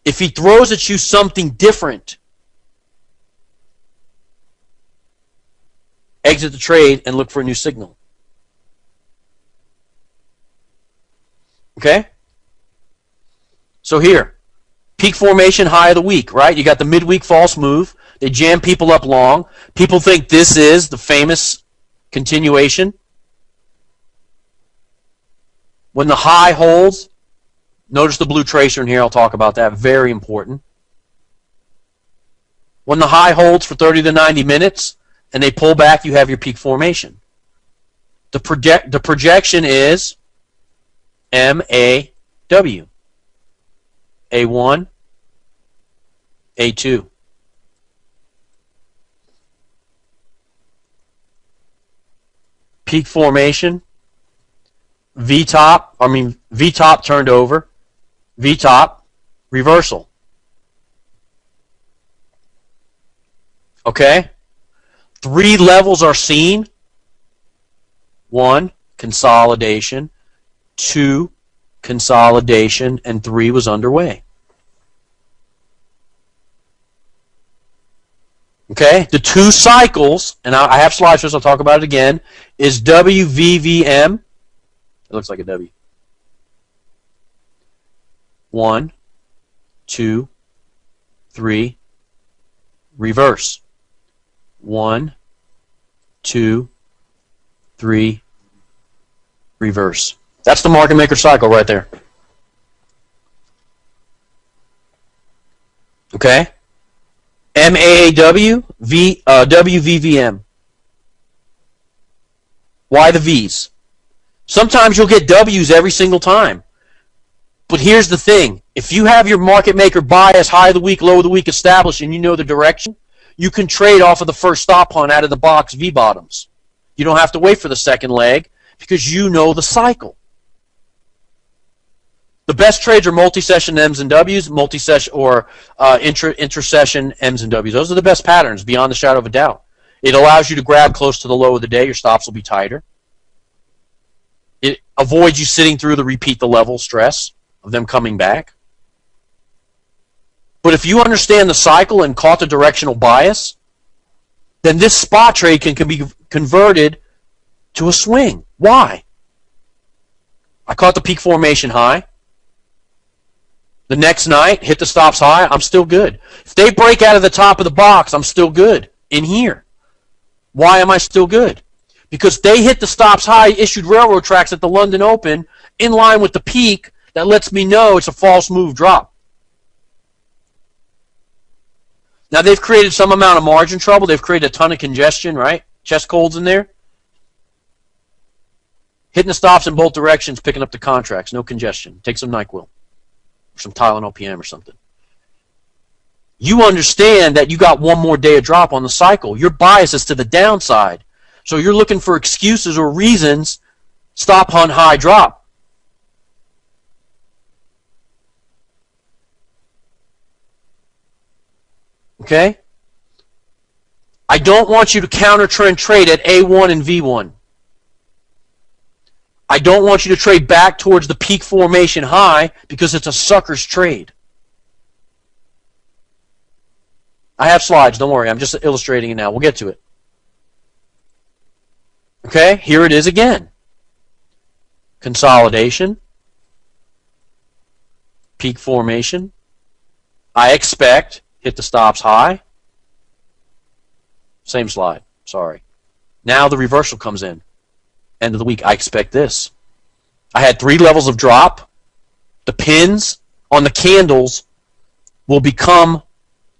If he throws at you something different, exit the trade and look for a new signal. Okay? So here, peak formation high of the week, right? You got the midweek false move. They jam people up long. People think this is the famous continuation. When the high holds, notice the blue tracer in here. I'll talk about that. Very important. When the high holds for 30 to 90 minutes and they pull back, you have your peak formation. The projection is MAW. A1, A2. Peak formation, V-top turned over, V-top, reversal. Okay? 3 levels are seen. 1, consolidation. 2, consolidation. And 3 was underway. Okay? The 2 cycles, and I have slides for this, I'll talk about it again, is WVVM. It looks like a W. 1, 2, 3, reverse. 1, 2, 3, reverse. That's the market maker cycle right there. Okay? MAAW, WVVM. Why the V's? Sometimes you'll get W's every single time. But here's the thing. If you have your market maker bias high of the week, low of the week established, and you know the direction, you can trade off of the first stop hunt out of the box V bottoms. You don't have to wait for the second leg because you know the cycle. The best trades are multi-session M's and W's, multi-session or intra-session M's and W's. Those are the best patterns, beyond the shadow of a doubt. It allows you to grab close to the low of the day. Your stops will be tighter. It avoids you sitting through the repeat the level stress of them coming back. But if you understand the cycle and caught the directional bias, then this spot trade can be converted to a swing. Why? I caught the peak formation high. The next night, hit the stops high, I'm still good. If they break out of the top of the box, I'm still good in here. Why am I still good? Because they hit the stops high, issued railroad tracks at the London Open in line with the peak that lets me know it's a false move drop. Now, they've created some amount of margin trouble. They've created a ton of congestion, right? Chest colds in there. Hitting the stops in both directions, picking up the contracts. No congestion. Take some NyQuil. Or some Tylenol PM or something. You understand that you got one more day of drop on the cycle. Your bias is to the downside. So you're looking for excuses or reasons, stop hunt high drop. Okay? I don't want you to counter trend trade at A1 and V1. I don't want you to trade back towards the peak formation high because it's a sucker's trade. I have slides, don't worry. I'm just illustrating it now. We'll get to it. Okay, here it is again. Consolidation. Peak formation. I expect, hit the stops high. Same slide, sorry. Now the reversal comes in. End of the week, I expect this. I had 3 levels of drop. The pins on the candles will become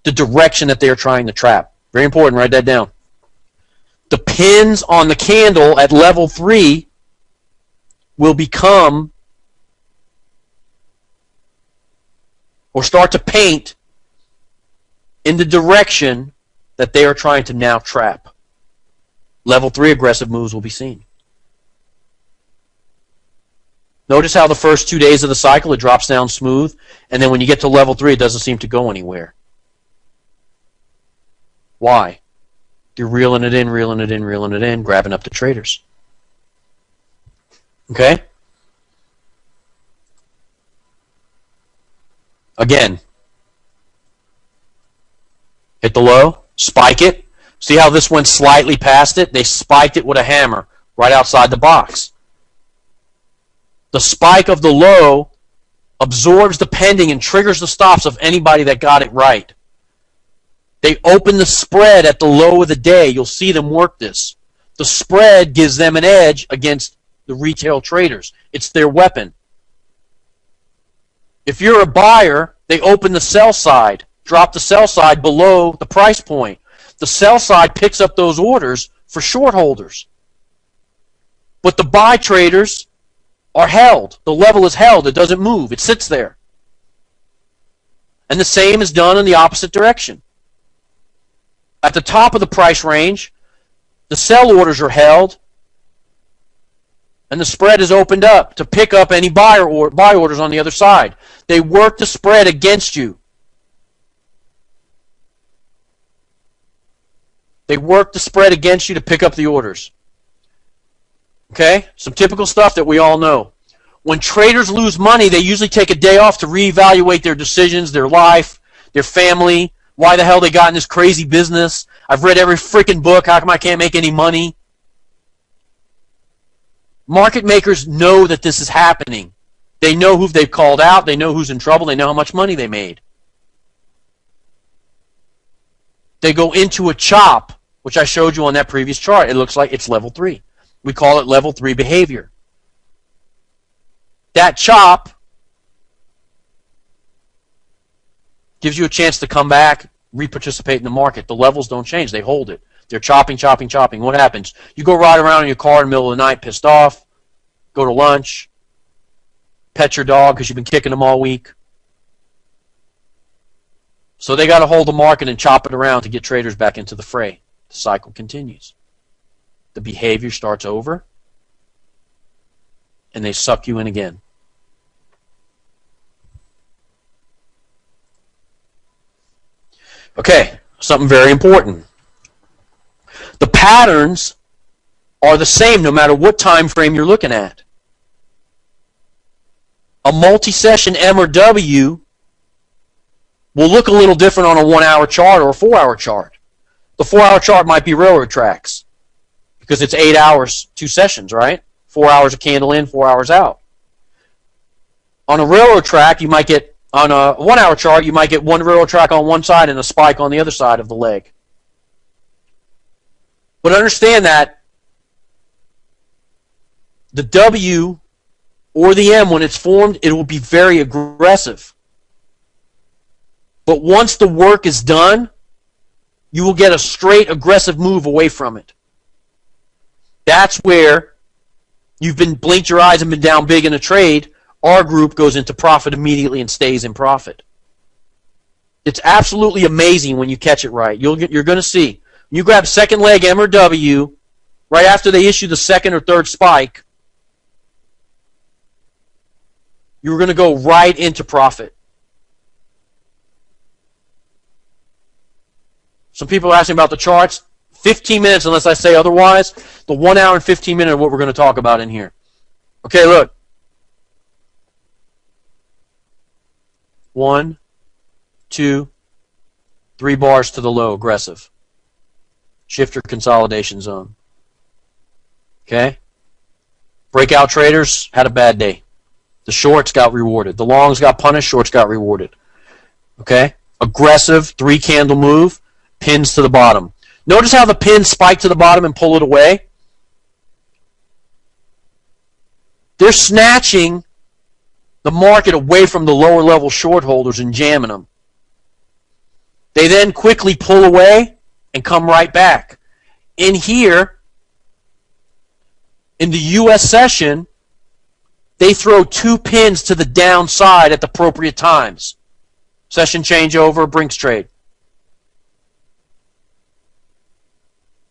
the direction that they're trying to trap. Very important, write that down. The pins on the candle at level 3 will become or start to paint in the direction that they are trying to now trap. Level 3 aggressive moves will be seen. Notice how the first 2 days of the cycle it drops down smooth, and then when you get to level 3 it doesn't seem to go anywhere. Why? You're reeling it in, reeling it in, reeling it in, grabbing up the traders. Okay? Again. Hit the low, spike it. See how this went slightly past it? They spiked it with a hammer right outside the box. The spike of the low absorbs the pending and triggers the stops of anybody that got it right. They open the spread at the low of the day. You'll see them work this. The spread gives them an edge against the retail traders. It's their weapon. If you're a buyer, they open the sell side, drop the sell side below the price point. The sell side picks up those orders for short holders. But the buy traders are held. The level is held. It doesn't move. It sits there. And the same is done in the opposite direction. At the top of the price range, the sell orders are held, and the spread is opened up to pick up any buy orders on the other side. They work the spread against you. They work the spread against you to pick up the orders. Okay? Some typical stuff that we all know. When traders lose money, they usually take a day off to reevaluate their decisions, their life, their family, why the hell they got in this crazy business. I've read every freaking book. How come I can't make any money? Market makers know that this is happening. They know who they've called out. They know who's in trouble. They know how much money they made. They go into a chop, which I showed you on that previous chart. It looks like it's level 3. We call it level 3 behavior. That chop gives you a chance to come back, reparticipate in the market. The levels don't change. They hold it. They're chopping, chopping, chopping. What happens? You go ride around in your car in the middle of the night pissed off, go to lunch, pet your dog because you've been kicking them all week. So they got to hold the market and chop it around to get traders back into the fray. The cycle continues. The behavior starts over, and they suck you in again. Okay, something very important. The patterns are the same no matter what time frame you're looking at. A multi-session M or W will look a little different on a 1-hour chart or a 4-hour chart. The 4-hour chart might be railroad tracks because it's 8 hours, 2 sessions, right? 4 hours a candle in, 4 hours out. On a railroad track, you might get, on a 1-hour chart, you might get one railroad track on one side and a spike on the other side of the leg. But understand that the W or the M, when it's formed, it will be very aggressive. But once the work is done, you will get a straight aggressive move away from it. That's where you've been blinked your eyes and been down big in a trade. Our group goes into profit immediately and stays in profit. It's absolutely amazing when you catch it right. You're going to see. When you grab second leg M or W, right after they issue the second or third spike, you're going to go right into profit. Some people are asking about the charts. 15 minutes, unless I say otherwise. The 1 hour and 15 minutes are what we're going to talk about in here. Okay, look. 1, 2, 3 bars to the low, aggressive. Shifter consolidation zone. Okay? Breakout traders had a bad day. The shorts got rewarded. The longs got punished, shorts got rewarded. Okay? Aggressive 3-candle move, pins to the bottom. Notice how the pins spike to the bottom and pull it away? They're snatching the market away from the lower level short holders and jamming them. They then quickly pull away and come right back. In here, in the U.S. session, they throw 2 pins to the downside at the appropriate times. Session changeover, Brinks trade.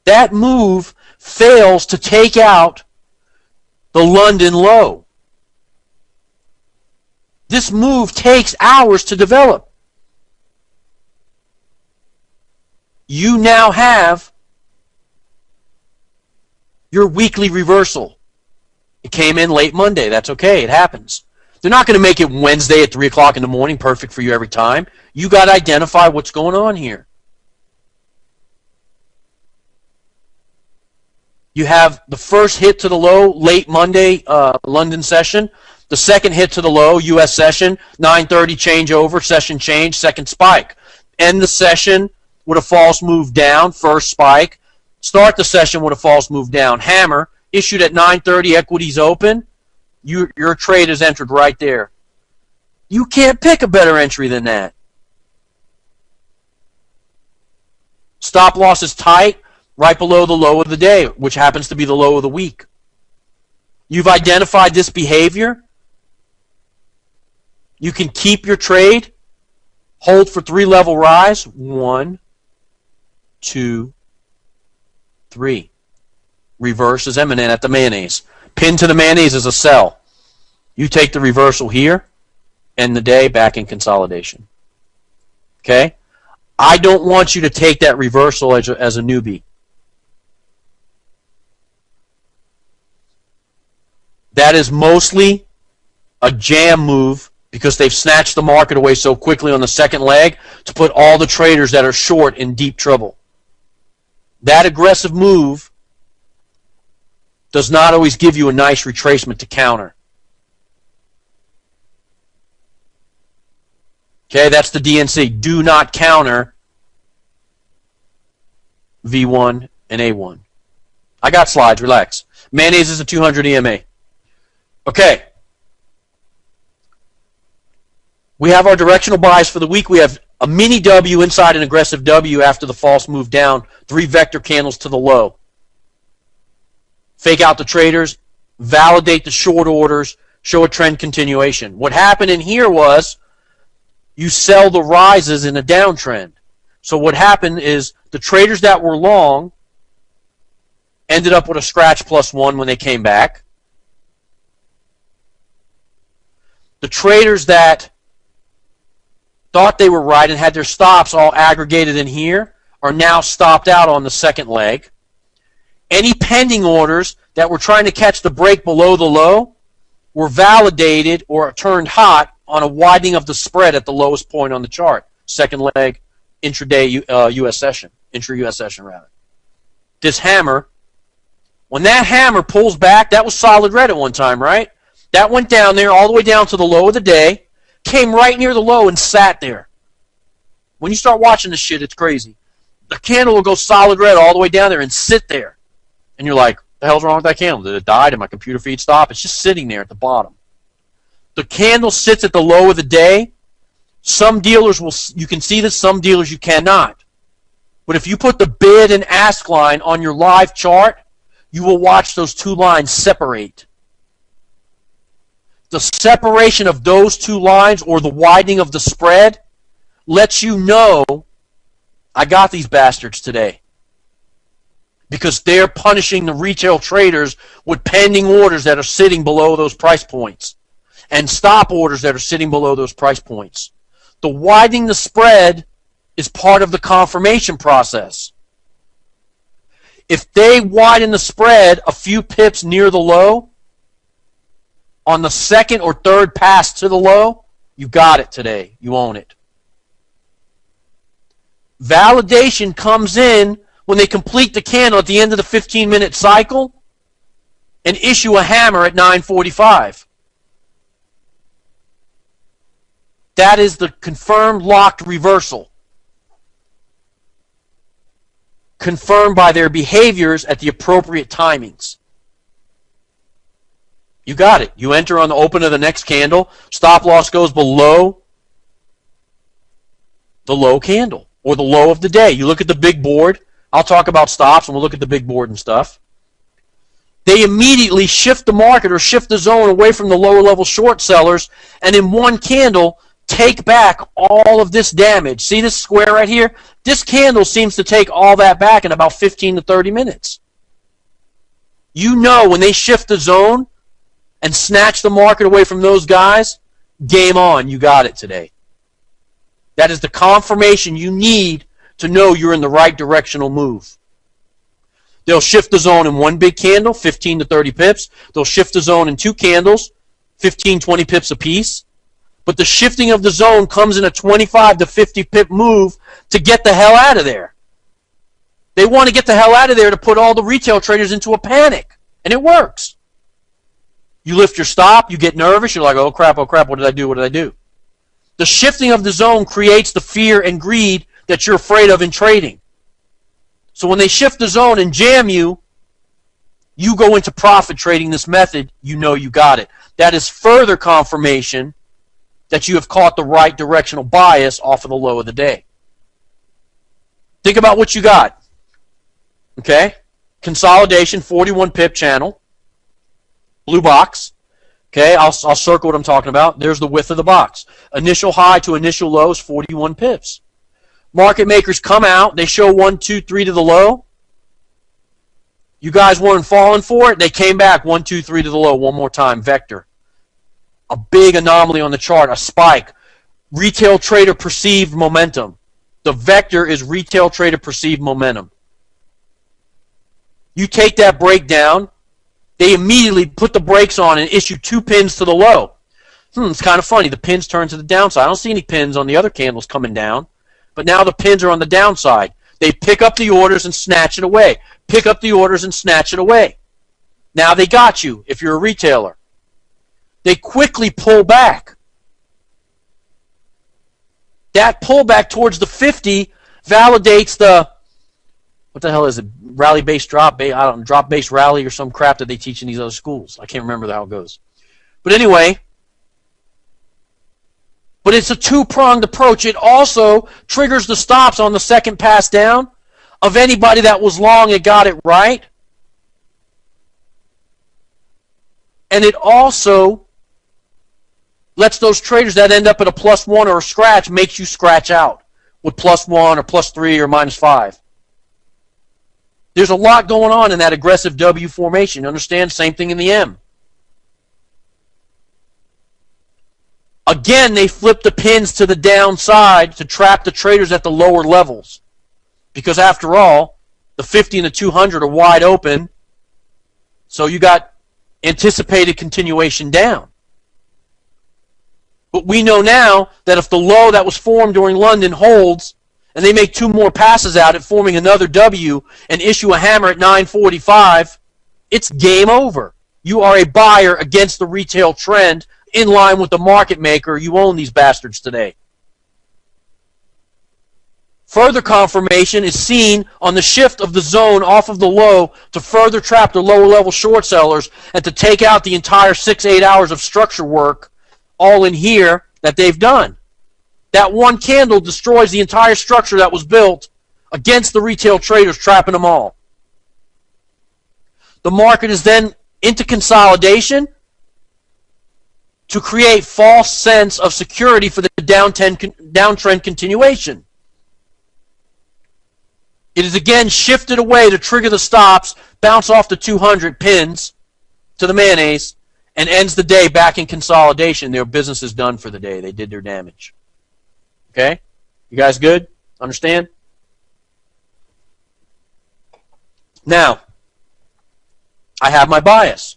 That move fails to take out the London low. This move takes hours to develop. You now have your weekly reversal. It came in late Monday. That's okay. It happens. They're not going to make it Wednesday at 3 o'clock in the morning, perfect for you every time. You got to identify what's going on here. You have the first hit to the low, late Monday, London session. The second hit to the low, U.S. session, 9:30 changeover, session change, second spike. End the session with a false move down, first spike. Start the session with a false move down. Hammer, issued at 9:30, equities open. Your trade is entered right there. You can't pick a better entry than that. Stop loss is tight, right below the low of the day, which happens to be the low of the week. You've identified this behavior. You can keep your trade, hold for 3-level rise. 1, 2, 3. Reverse is imminent at the mayonnaise. Pin to the mayonnaise is a sell. You take the reversal here, end the day back in consolidation. Okay? I don't want you to take that reversal as a newbie. That is mostly a jam move because they've snatched the market away so quickly on the second leg to put all the traders that are short in deep trouble. That aggressive move does not always give you a nice retracement to counter. Okay, that's the DNC. Do not counter V1 and A1. I got slides, relax. Mayonnaise is a 200 EMA. Okay. We have our directional buys for the week. We have a mini W inside an aggressive W after the false move down. 3 vector candles to the low. Fake out the traders, validate the short orders, show a trend continuation. What happened in here was you sell the rises in a downtrend. So what happened is the traders that were long ended up with a scratch +1 when they came back. The traders that thought they were right and had their stops all aggregated in here are now stopped out on the second leg. Any pending orders that were trying to catch the break below the low were validated or turned hot on a widening of the spread at the lowest point on the chart. Second leg, intraday U.S. session, intra-U.S. session rather. This hammer, when that hammer pulls back, that was solid red at one time, right? That went down there all the way down to the low of the day, came right near the low and sat there. When you start watching this shit, it's crazy. The candle will go solid red all the way down there and sit there. And you're like, what the hell's wrong with that candle? Did it die? Did my computer feed stop? It's just sitting there at the bottom. The candle sits at the low of the day. Some dealers you can see this, some dealers you cannot. But if you put the bid and ask line on your live chart, you will watch those two lines separate. The separation of those two lines or the widening of the spread lets you know I got these bastards today. Because they're punishing the retail traders with pending orders that are sitting below those price points and stop orders that are sitting below those price points. The widening the spread is part of the confirmation process. If they widen the spread a few pips near the low, on the second or third pass to the low, you got it today. You own it. Validation comes in when they complete the candle at the end of the 15-minute cycle and issue a hammer at 9:45. That is the confirmed locked reversal. Confirmed by their behaviors at the appropriate timings. You got it. You enter on the open of the next candle. Stop loss goes below the low candle or the low of the day. You look at the big board. I'll talk about stops and we'll look at the big board and stuff. They immediately shift the market or shift the zone away from the lower level short sellers and in one candle take back all of this damage. See this square right here? This candle seems to take all that back in about 15 to 30 minutes. You know when they shift the zone and snatch the market away from those guys, game on. You got it today. That is the confirmation you need to know you're in the right directional move. They'll shift the zone in one big candle, 15 to 30 pips. They'll shift the zone in two candles, 15, 20 pips apiece. But the shifting of the zone comes in a 25 to 50 pip move to get the hell out of there. They want to get the hell out of there to put all the retail traders into a panic. And it works. You lift your stop, you get nervous, you're like, oh crap, what did I do, what did I do? The shifting of the zone creates the fear and greed that you're afraid of in trading. So when they shift the zone and jam you, you go into profit trading this method, you know you got it. That is further confirmation that you have caught the right directional bias off of the low of the day. Think about what you got. Okay? Consolidation, 41 pip channel. Blue box. Okay, I'll circle what I'm talking about. There's the width of the box. Initial high to initial low is 41 pips. Market makers come out. They show 1, 2, 3 to the low. You guys weren't falling for it. They came back 1, 2, 3 to the low one more time. Vector. A big anomaly on the chart. A spike. Retail trader perceived momentum. The vector is retail trader perceived momentum. You take that breakdown. They immediately put the brakes on and issue 2 pins to the low. It's kind of funny. The pins turn to the downside. I don't see any pins on the other candles coming down. But now the pins are on the downside. They pick up the orders and snatch it away. Pick up the orders and snatch it away. Now they got you if you're a retailer. They quickly pull back. That pullback towards the 50 validates the, what the hell is it? Rally-based drop, I don't know, drop-based rally or some crap that they teach in these other schools. I can't remember how it goes. But anyway, But it's a two-pronged approach. It also triggers the stops on the second pass down of anybody that was long and got it right. And it also lets those traders that end up at a +1 or a scratch, makes you scratch out with +1 or +3 or -5. There's a lot going on in that aggressive W formation. You understand? Same thing in the M. Again, they flip the pins to the downside to trap the traders at the lower levels. Because after all, the 50 and the 200 are wide open. So you got anticipated continuation down. But we know now that if the low that was formed during London holds, and they make two more passes out at forming another W and issue a hammer at 945, it's game over. You are a buyer against the retail trend in line with the market maker. You own these bastards today. Further confirmation is seen on the shift of the zone off of the low to further trap the lower level short sellers and to take out the entire 6-8 hours of structure work all in here that they've done. That one candle destroys the entire structure that was built against the retail traders, trapping them all. The market is then into consolidation to create false sense of security for the downtrend continuation. It is again shifted away to trigger the stops, bounce off the 200 pins to the mayonnaise, and ends the day back in consolidation. Their business is done for the day. They did their damage. Okay? You guys good? Understand? Now, I have my bias.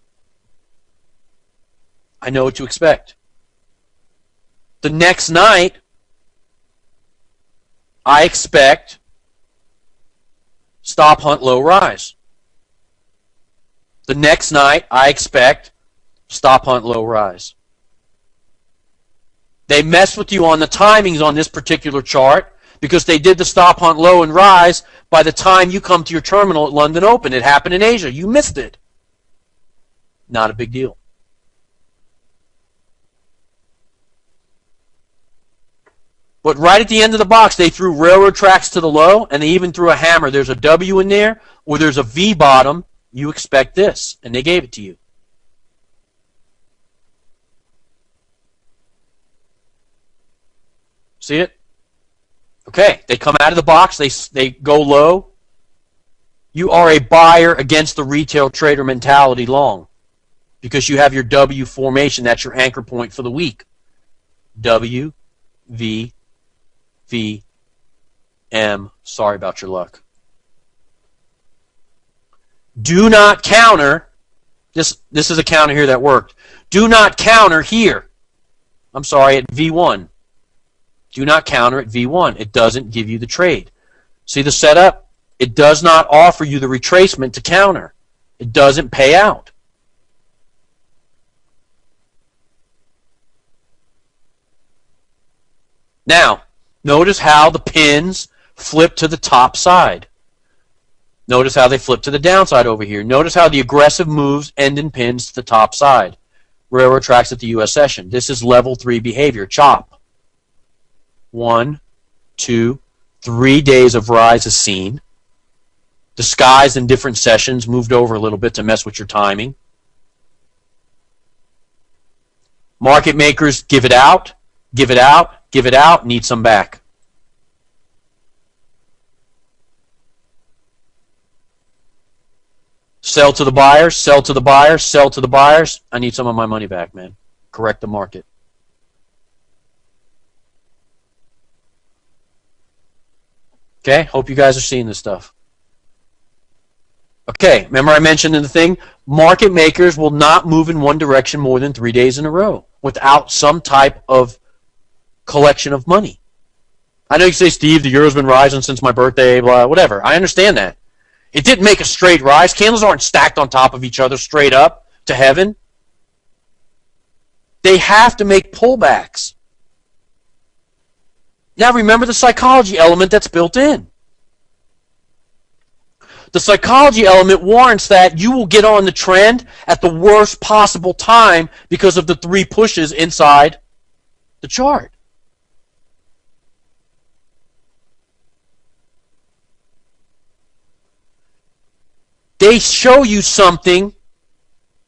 I know what to expect. The next night, I expect stop, hunt, low, rise. The next night, I expect stop, hunt, low, rise. They mess with you on the timings on this particular chart because they did the stop, hunt, low, and rise by the time you come to your terminal at London Open. It happened in Asia. You missed it. Not a big deal. But right at the end of the box, they threw railroad tracks to the low, and they even threw a hammer. There's a W in there, or there's a V bottom. You expect this, and they gave it to you. See it? Okay, they come out of the box, they go low. You are a buyer against the retail trader mentality long because you have your W formation. That's your anchor point for the week. W, V, V, M. Sorry about your luck. Do not counter. This is a counter here that worked. Do not counter here. I'm sorry, at V1. Do not counter at V1. It doesn't give you the trade. See the setup? It does not offer you the retracement to counter. It doesn't pay out. Now, notice how the pins flip to the top side. Notice how they flip to the downside over here. Notice how the aggressive moves end in pins to the top side. Railroad tracks at the U.S. session. This is level 3 behavior. Chop. 1, 2, 3 days of rise is seen. Disguised in different sessions, moved over a little bit to mess with your timing. Market makers give it out, give it out, give it out, need some back. Sell to the buyers, sell to the buyers, sell to the buyers. I need some of my money back, man. Correct the market. Okay, hope you guys are seeing this stuff. Okay, remember I mentioned in the thing, market makers will not move in one direction more than 3 days in a row without some type of collection of money. I know you say, Steve, the euro's been rising since my birthday, blah, whatever. I understand that. It didn't make a straight rise. Candles aren't stacked on top of each other straight up to heaven. They have to make pullbacks. Now remember the psychology element that's built in. The psychology element warrants that you will get on the trend at the worst possible time because of the 3 pushes inside the chart. They show you something.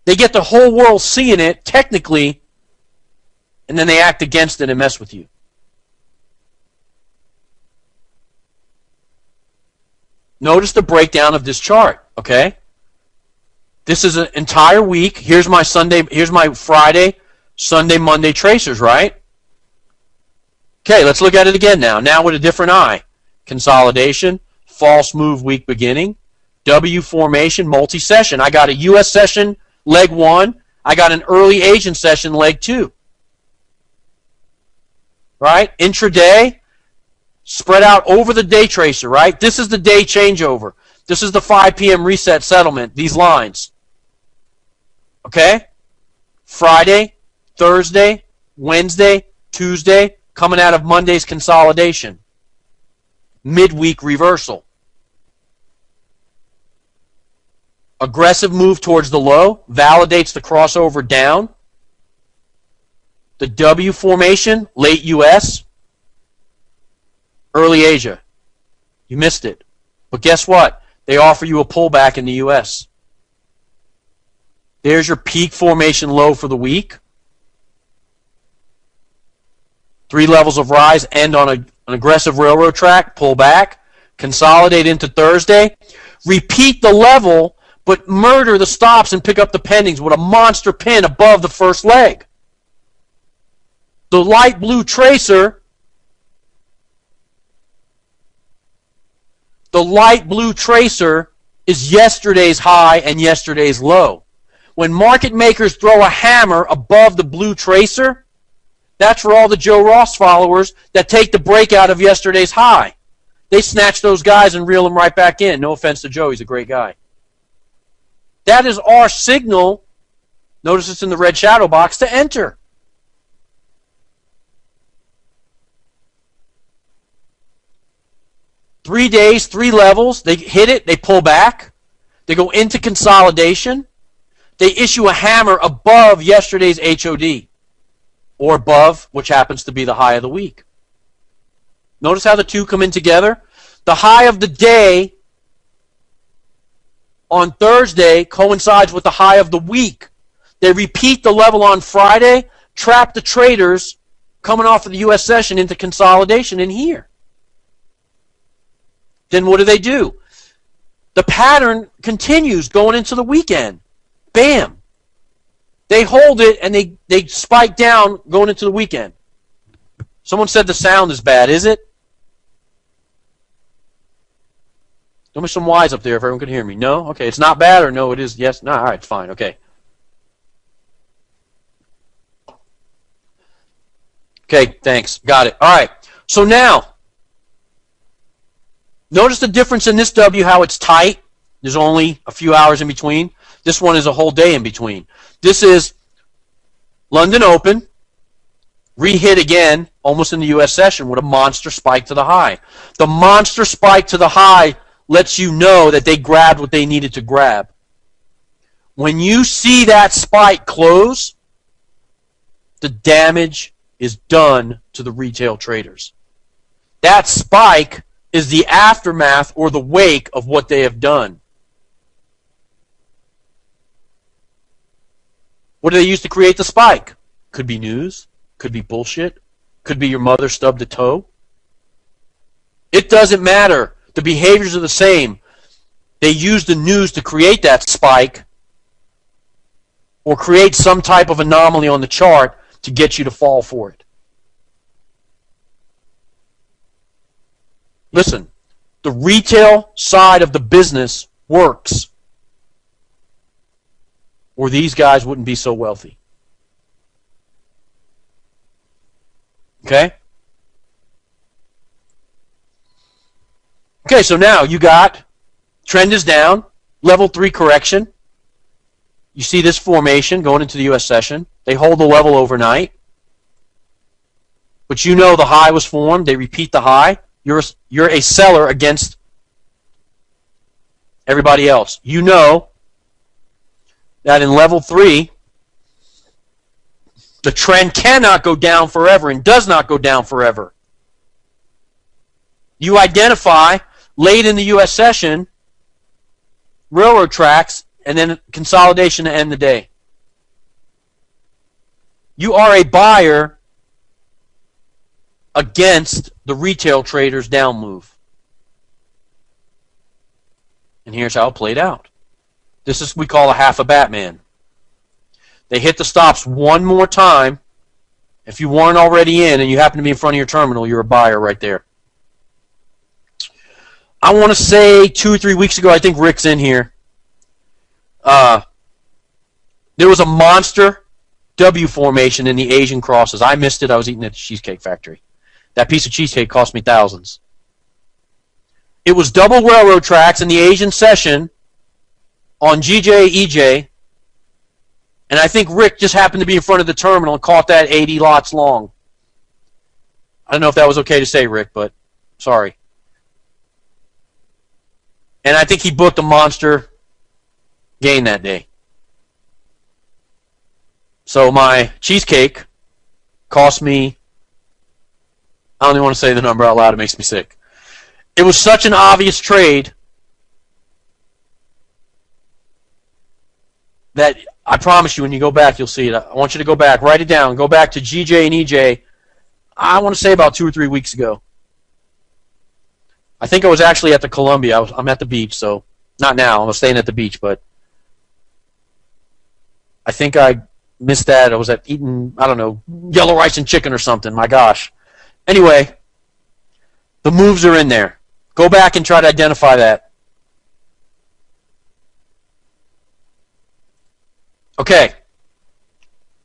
They get the whole world seeing it, technically, and then they act against it and mess with you. Notice the breakdown of this chart, okay? This is an entire week. Here's my Friday, Sunday, Monday tracers, right? Okay, let's look at it again now. Now with a different eye. Consolidation, false move week beginning, W formation, multi-session. I got a US session, leg 1. I got an early Asian session, leg 2. Right? Intraday, spread out over the day tracer, right? This is the day changeover. This is the 5 p.m. reset settlement, these lines. Okay? Friday, Thursday, Wednesday, Tuesday, coming out of Monday's consolidation. Midweek reversal. Aggressive move towards the low, validates the crossover down. The W formation, late US, early Asia. You missed it. But guess what? They offer you a pullback in the US. There's your peak formation low for the week. 3 levels of rise, end on an aggressive railroad track, pull back, consolidate into Thursday, repeat the level, but murder the stops and pick up the pendings with a monster pin above the first leg. The light blue tracer, is yesterday's high and yesterday's low. When market makers throw a hammer above the blue tracer, that's for all the Joe Ross followers that take the breakout of yesterday's high. They snatch those guys and reel them right back in. No offense to Joe, he's a great guy. That is our signal, notice it's in the red shadow box, to enter. Three days, 3 levels, they hit it, they pull back, they go into consolidation, they issue a hammer above yesterday's HOD, or above, which happens to be the high of the week. Notice how the two come in together? The high of the day on Thursday coincides with the high of the week. They repeat the level on Friday, trap the traders coming off of the US session into consolidation in here. Then what do? The pattern continues going into the weekend. Bam. They hold it and they spike down going into the weekend. Someone said the sound is bad. Is it? Give me some Y's up there if everyone can hear me. No? Okay. It's not bad, or no, it is? Yes? No? All right, fine. Okay. Okay, thanks. Got it. All right. So now, notice the difference in this W, how it's tight. There's only a few hours in between. This one is a whole day in between. This is London Open, re-hit again, almost in the US session with a monster spike to the high. The monster spike to the high lets you know that they grabbed what they needed to grab. When you see that spike close, the damage is done to the retail traders. That spike is the aftermath or the wake of what they have done. What do they use to create the spike? Could be news, could be bullshit, could be your mother stubbed a toe. It doesn't matter. The behaviors are the same. They use the news to create that spike or create some type of anomaly on the chart to get you to fall for it. Listen, the retail side of the business works, or these guys wouldn't be so wealthy. Okay? Okay, so now you got trend is down, level 3 correction. You see this formation going into the US session. They hold the level overnight. But you know the high was formed. They repeat the high. You're a seller against everybody else. You know that in level 3, the trend cannot go down forever and does not go down forever. You identify late in the US session railroad tracks, and then consolidation to end the day. You are a buyer against the retail trader's down move. And here's how it played out. This is what we call a half a Batman. They hit the stops one more time. If you weren't already in and you happen to be in front of your terminal, you're a buyer right there. I want to say 2 or 3 weeks ago, I think Rick's in here. There was a monster W formation in the Asian crosses. I missed it. I was eating at the Cheesecake Factory. That piece of cheesecake cost me thousands. It was double railroad tracks in the Asian session on GJ, EJ, and I think Rick just happened to be in front of the terminal and caught that 80 lots long. I don't know if that was okay to say, Rick, but sorry. And I think he booked a monster gain that day. So my cheesecake cost me, I don't even want to say the number out loud, it makes me sick. It was such an obvious trade that I promise you when you go back you'll see it. I want you to go back, write it down, go back to GJ and EJ, I want to say about 2 or 3 weeks ago. I think I was actually at the Columbia. I'm at the beach, so not now. I'm staying at the beach, but I think I missed that. I was eating, I don't know, yellow rice and chicken or something. My gosh. Anyway, the moves are in there. Go back and try to identify that. Okay.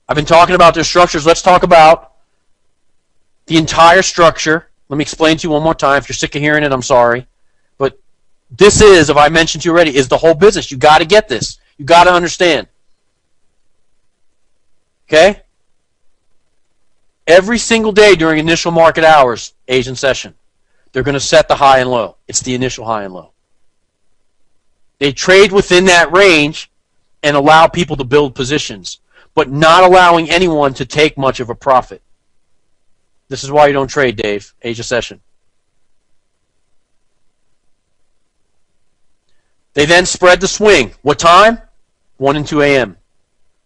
I've been talking about their structures. Let's talk about the entire structure. Let me explain to you one more time. If you're sick of hearing it, I'm sorry. But this is, if I mentioned to you already, is the whole business. You got to get this. You got to understand. Okay? Every single day during initial market hours, Asian session, they're going to set the high and low. It's the initial high and low. They trade within that range and allow people to build positions, but not allowing anyone to take much of a profit. This is why you don't trade, Dave. Asia session. They then spread the swing. What time? 1 and 2 a.m.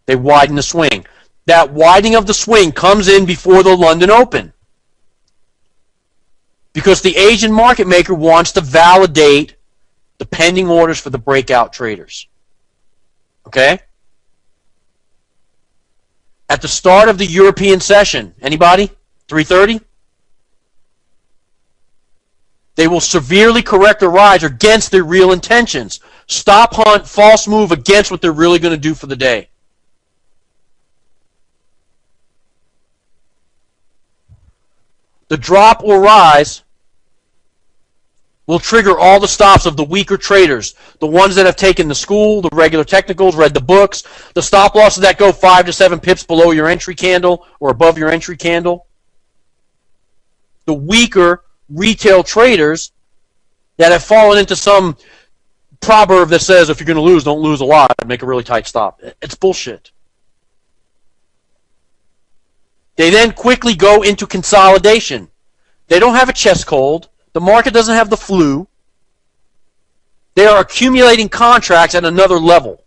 They widen the swing. That widening of the swing comes in before the London Open. Because the Asian market maker wants to validate the pending orders for the breakout traders. Okay? At the start of the European session, anybody? 3:30? They will severely correct a rise against their real intentions. Stop hunt, false move against what they're really going to do for the day. The drop or rise will trigger all the stops of the weaker traders, the ones that have taken the school, the regular technicals, read the books, the stop losses that go 5 to 7 pips below your entry candle or above your entry candle. The weaker retail traders that have fallen into some proverb that says if you're going to lose, don't lose a lot, make a really tight stop. It's bullshit. They then quickly go into consolidation. They don't have a chest cold. The market doesn't have the flu. They are accumulating contracts at another level.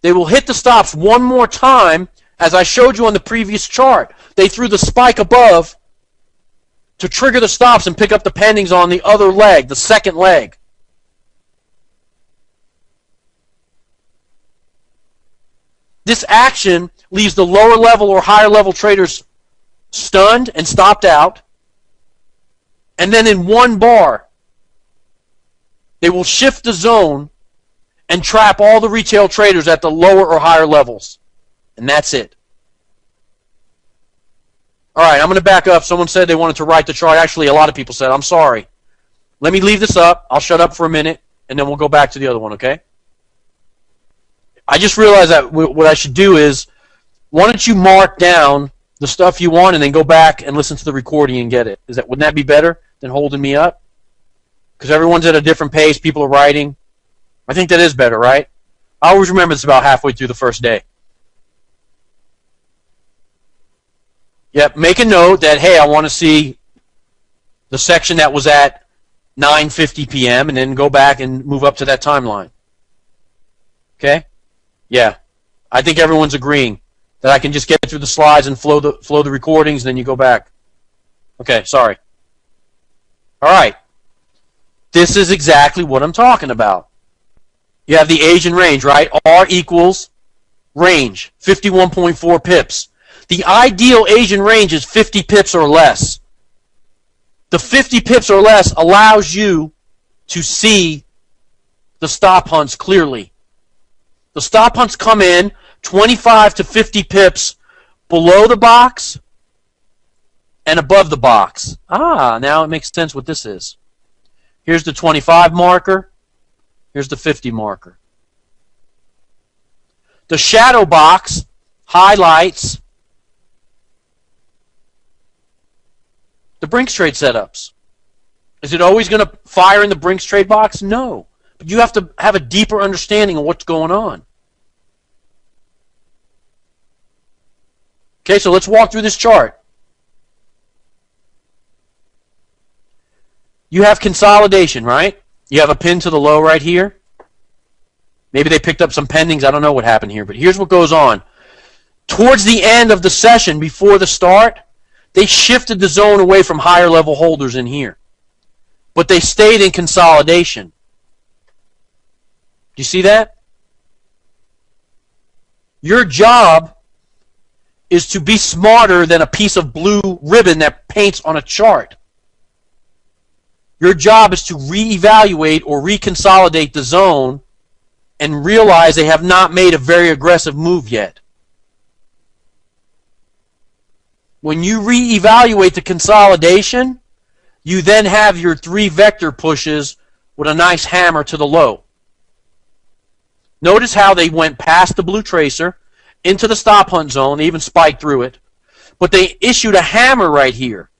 They will hit the stops one more time, as I showed you on the previous chart. They threw the spike above to trigger the stops and pick up the pendings on the other leg, the second leg. This action leaves the lower level or higher level traders stunned and stopped out. And then in one bar, they will shift the zone and trap all the retail traders at the lower or higher levels. And that's it. All right, I'm going to back up. Someone said they wanted to write the chart. Actually, a lot of people said, I'm sorry. Let me leave this up. I'll shut up for a minute, and then we'll go back to the other one, okay? I just realized that what I should do is, why don't you mark down the stuff you want and then go back and listen to the recording and get it? Wouldn't that be better than holding me up? Because everyone's at a different pace. People are writing. I think that is better, right? I always remember it's about halfway through the first day. Yep, make a note that, hey, I want to see The section that was at 9:50 p.m. and then go back and move up to that timeline. Okay? Yeah. I think everyone's agreeing that I can just get through the slides and flow the recordings, and then you go back. Okay, sorry. All right. This is exactly what I'm talking about. You have the Asian range, right? R equals range, 51.4 pips. The ideal Asian range is 50 pips or less. The 50 pips or less allows you to see the stop hunts clearly. The stop hunts come in 25 to 50 pips below the box and above the box. Ah, now it makes sense what this is. Here's the 25 marker. Here's the 50 marker. The shadow box highlights the Brinks trade setups. Is it always going to fire in the Brinks trade box? No. But you have to have a deeper understanding of what's going on. Okay, so let's walk through this chart. You have consolidation, right? You have a pin to the low right here. Maybe they picked up some pendings. I don't know what happened here, but here's what goes on. Towards the end of the session, before the start, they shifted the zone away from higher level holders in here. But they stayed in consolidation. Do you see that? Your job is to be smarter than a piece of blue ribbon that paints on a chart. Your job is to reevaluate or reconsolidate the zone and realize they have not made a very aggressive move yet. When you reevaluate the consolidation, you then have your 3 vector pushes with a nice hammer to the low. Notice how they went past the blue tracer into the stop hunt zone. They even spiked through it. But they issued a hammer right here.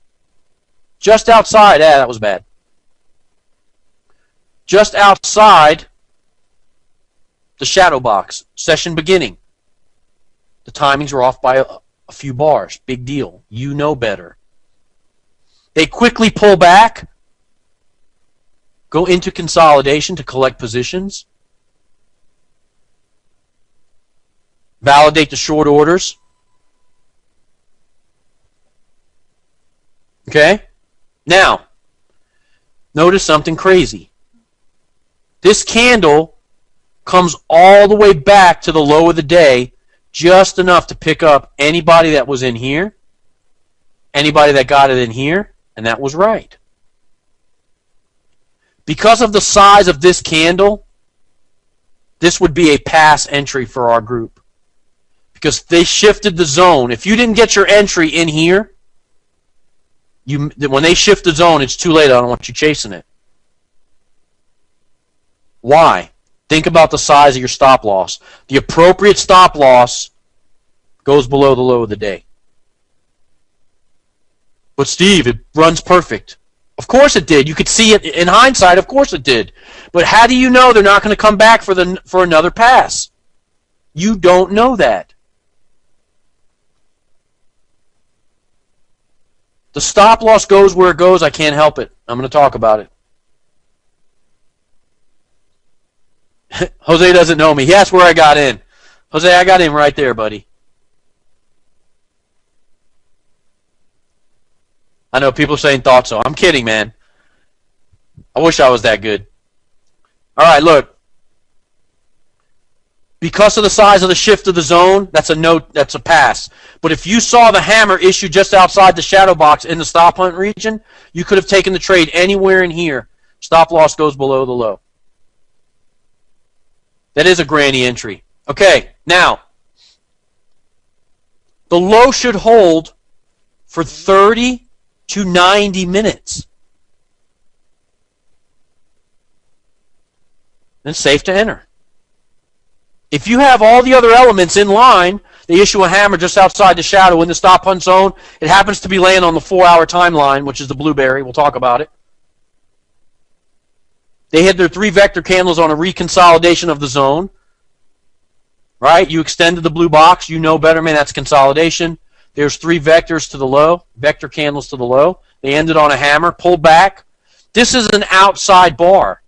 Just outside. That was bad. Just outside the shadow box. Session beginning. The timings are off by a few bars. Big deal. You know better. They quickly pull back. Go into consolidation to collect positions. Validate the short orders. Okay? Now, notice something crazy. This candle comes all the way back to the low of the day, just enough to pick up anybody that was in here, anybody that got it in here, and that was right. Because of the size of this candle, this would be a pass entry for our group. Because they shifted the zone. If you didn't get your entry in here, when they shift the zone, it's too late. I don't want you chasing it. Why? Think about the size of your stop loss. The appropriate stop loss goes below the low of the day. But Steve, it runs perfect. Of course it did. You could see it in hindsight. Of course it did. But how do you know they're not going to come back for another pass? You don't know that. The stop loss goes where it goes. I can't help it. I'm going to talk about it. Jose doesn't know me. He asked where I got in. Jose, I got in right there, buddy. I know people are saying thought so. I'm kidding, man. I wish I was that good. All right, look. Because of the size of the shift of the zone, that's a note, that's a pass. But if you saw the hammer issue just outside the shadow box in the stop hunt region, you could have taken the trade anywhere in here. Stop loss goes below the low. That is a granny entry. Okay, now, the low should hold for 30 to 90 minutes. Then safe to enter. If you have all the other elements in line, they issue a hammer just outside the shadow in the stop hunt zone. It happens to be laying on the 4-hour timeline, which is the blueberry. We'll talk about it. They hit their 3 vector candles on a reconsolidation of the zone. Right? You extended the blue box. You know better, man. That's consolidation. There's 3 vectors to the low, vector candles to the low. They ended on a hammer, pulled back. This is an outside bar.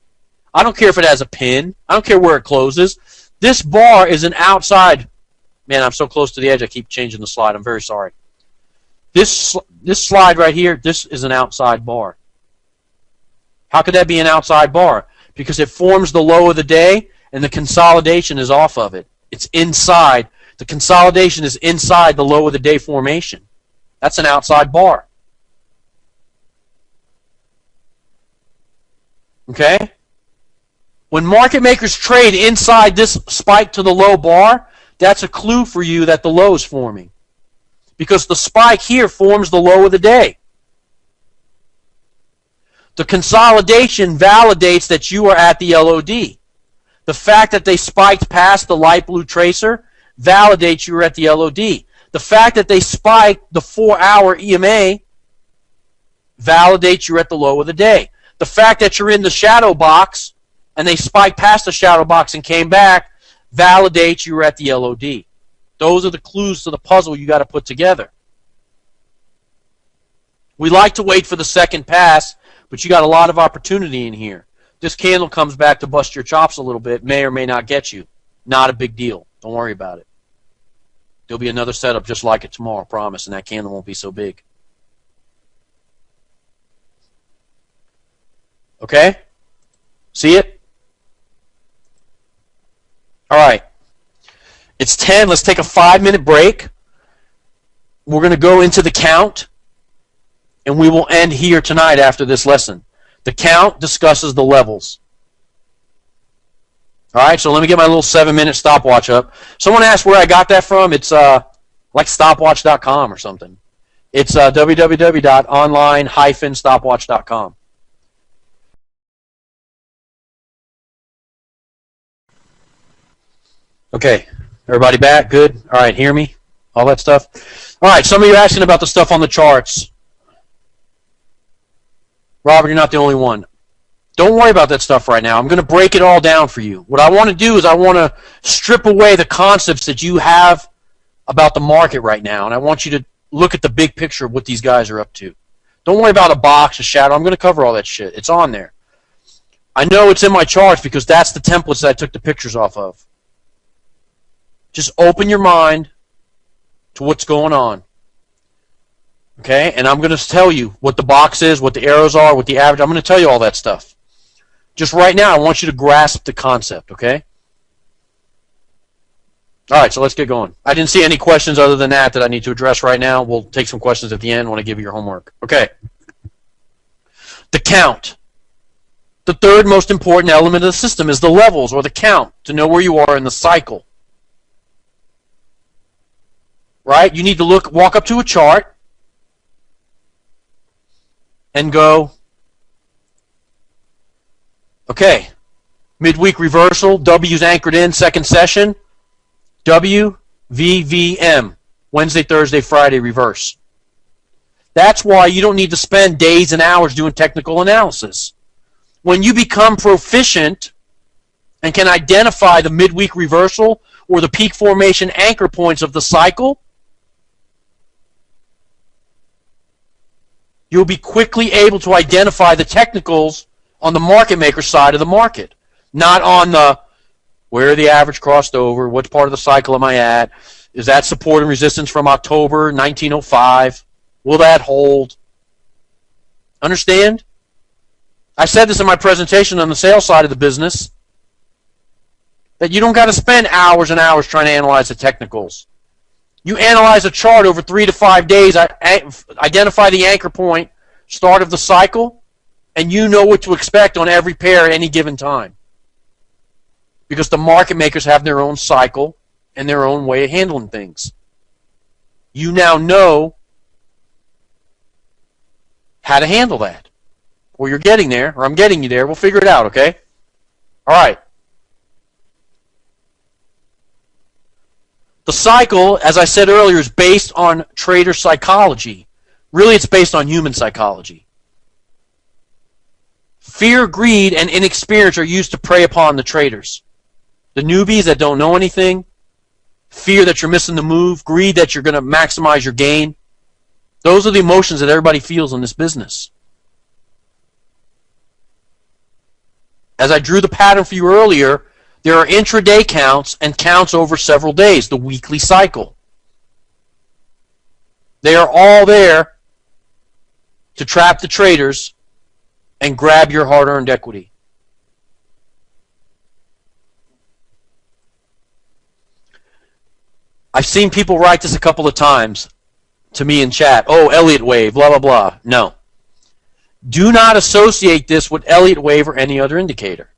I don't care if it has a pin. I don't care where it closes. This bar is an outside. Man, I'm so close to the edge, I keep changing the slide. I'm very sorry. This slide right here, this is an outside bar. How could that be an outside bar? Because it forms the low of the day, and the consolidation is off of it. It's inside. The consolidation is inside the low of the day formation. That's an outside bar. Okay? When market makers trade inside this spike to the low bar, that's a clue for you that the low is forming. Because the spike here forms the low of the day. The consolidation validates that you are at the LOD. The fact that they spiked past the light blue tracer validates you are at the LOD. The fact that they spiked the 4-hour EMA validates you're at the low of the day. The fact that you're in the shadow box and they spiked past the shadow box and came back validates you're at the LOD. Those are the clues to the puzzle you got to put together. We like to wait for the second pass, but you got a lot of opportunity in here. This candle comes back to bust your chops a little bit, may or may not get you. Not a big deal. Don't worry about it. There'll be another setup just like it tomorrow, I promise, and that candle won't be so big. Okay? See it? All right. It's 10. Let's take a 5-minute break. We're going to go into the count, and we will end here tonight after this lesson. The count discusses the levels. All right, so let me get my little 7-minute stopwatch up. Someone asked where I got that from. It's like stopwatch.com or something. It's www.online-stopwatch.com. Okay, everybody back? Good? All right, hear me? All that stuff? All right, some of you are asking about the stuff on the charts. Robert, you're not the only one. Don't worry about that stuff right now. I'm going to break it all down for you. What I want to do is I want to strip away the concepts that you have about the market right now, and I want you to look at the big picture of what these guys are up to. Don't worry about a box, a shadow. I'm going to cover all that shit. It's on there. I know it's in my charts because that's the templates that I took the pictures off of. Just open your mind to what's going on. Okay? And I'm going to tell you what the box is, what the arrows are, what the average. I'm going to tell you all that stuff. Just right now, I want you to grasp the concept, okay? All right, so let's get going. I didn't see any questions other than that I need to address right now. We'll take some questions at the end when I give you your homework. Okay. The count. The third most important element of the system is the levels, or the count, to know where you are in the cycle. Right? You need to walk up to a chart and go, okay, midweek reversal, W's anchored in, second session, W, V, V, M, Wednesday, Thursday, Friday, reverse. That's why you don't need to spend days and hours doing technical analysis. When you become proficient and can identify the midweek reversal or the peak formation anchor points of the cycle, you'll be quickly able to identify the technicals on the market maker side of the market, not on the where the average crossed over, what part of the cycle am I at, is that support and resistance from October 1905, will that hold? Understand? I said this in my presentation on the sales side of the business, that you don't got to spend hours and hours trying to analyze the technicals. You analyze a chart over 3 to 5 days, identify the anchor point, start of the cycle, and you know what to expect on every pair at any given time. Because the market makers have their own cycle and their own way of handling things. You now know how to handle that. Or you're getting there, or I'm getting you there. We'll figure it out, okay? All right. The cycle, as I said earlier, is based on trader psychology. Really, it's based on human psychology. Fear, greed, and inexperience are used to prey upon the traders. The newbies that don't know anything, fear that you're missing the move, greed that you're going to maximize your gain. Those are the emotions that everybody feels in this business. As I drew the pattern for you earlier, there are intraday counts and counts over several days, the weekly cycle. They are all there to trap the traders and grab your hard-earned equity. I've seen people write this a couple of times to me in chat. Oh, Elliott wave, blah, blah, blah. No. Do not associate this with Elliott wave or any other indicator.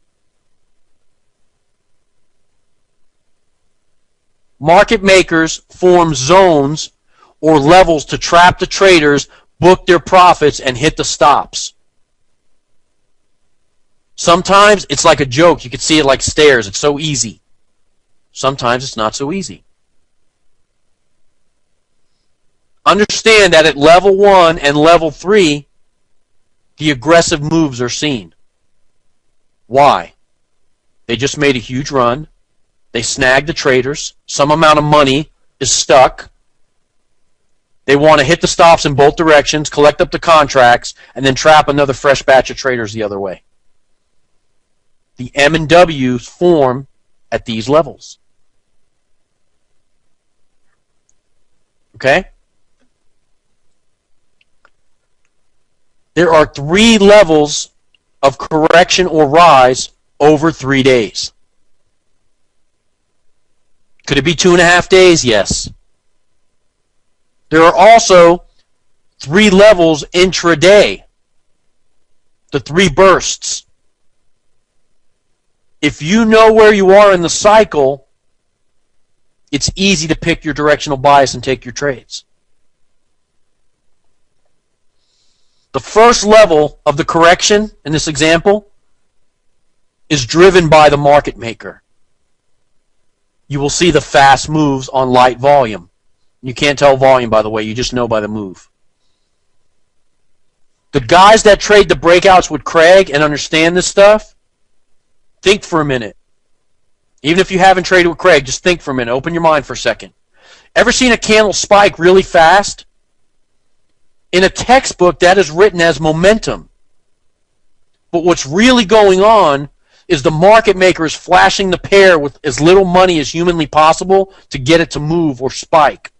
Market makers form zones or levels to trap the traders, book their profits, and hit the stops. Sometimes it's like a joke. You can see it like stairs. It's so easy. Sometimes it's not so easy. Understand that at level 1 and level 3, the aggressive moves are seen. Why? They just made a huge run. They snagged the traders. Some amount of money is stuck. They want to hit the stops in both directions, collect up the contracts, and then trap another fresh batch of traders the other way. The M and Ws form at these levels. Okay? There are 3 levels of correction or rise over 3 days. Could it be 2.5 days? Yes. There are also 3 levels intraday, the 3 bursts. If you know where you are in the cycle, it's easy to pick your directional bias and take your trades. The first level of the correction in this example is driven by the market maker. You will see the fast moves on light volume. You can't tell volume, by the way. You just know by the move. The guys that trade the breakouts with Craig and understand this stuff, think for a minute. Even if you haven't traded with Craig, just think for a minute. Open your mind for a second. Ever seen a candle spike really fast? In a textbook, that is written as momentum. But what's really going on is the market maker is flashing the pair with as little money as humanly possible to get it to move or spike.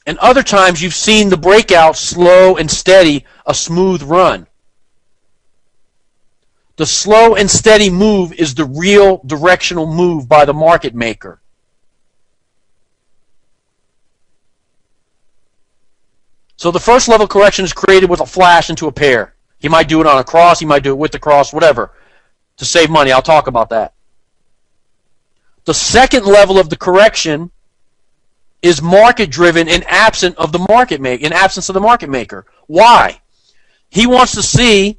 And other times you've seen the breakout slow and steady, a smooth run. The slow and steady move is the real directional move by the market maker. So the first level correction is created with a flash into a pair. He might do it on a cross, he might do it with the cross, whatever, to save money. I'll talk about that. The second level of the correction is market driven in absence of the market maker. Why? He wants to see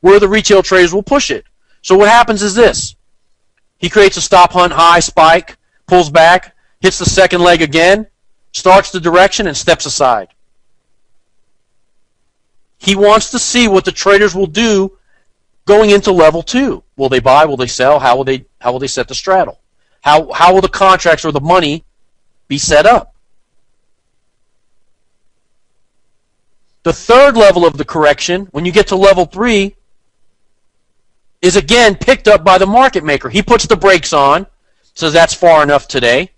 where the retail traders will push it. So what happens is this. He creates a stop hunt high spike, pulls back, hits the second leg again, starts the direction, and steps aside. He wants to see what the traders will do going into level 2. Will they buy? Will they sell? How will they set the straddle? How will the contracts or the money be set up? The third level of the correction, when you get to level 3, is again picked up by the market maker. He puts the brakes on, says that's far enough today.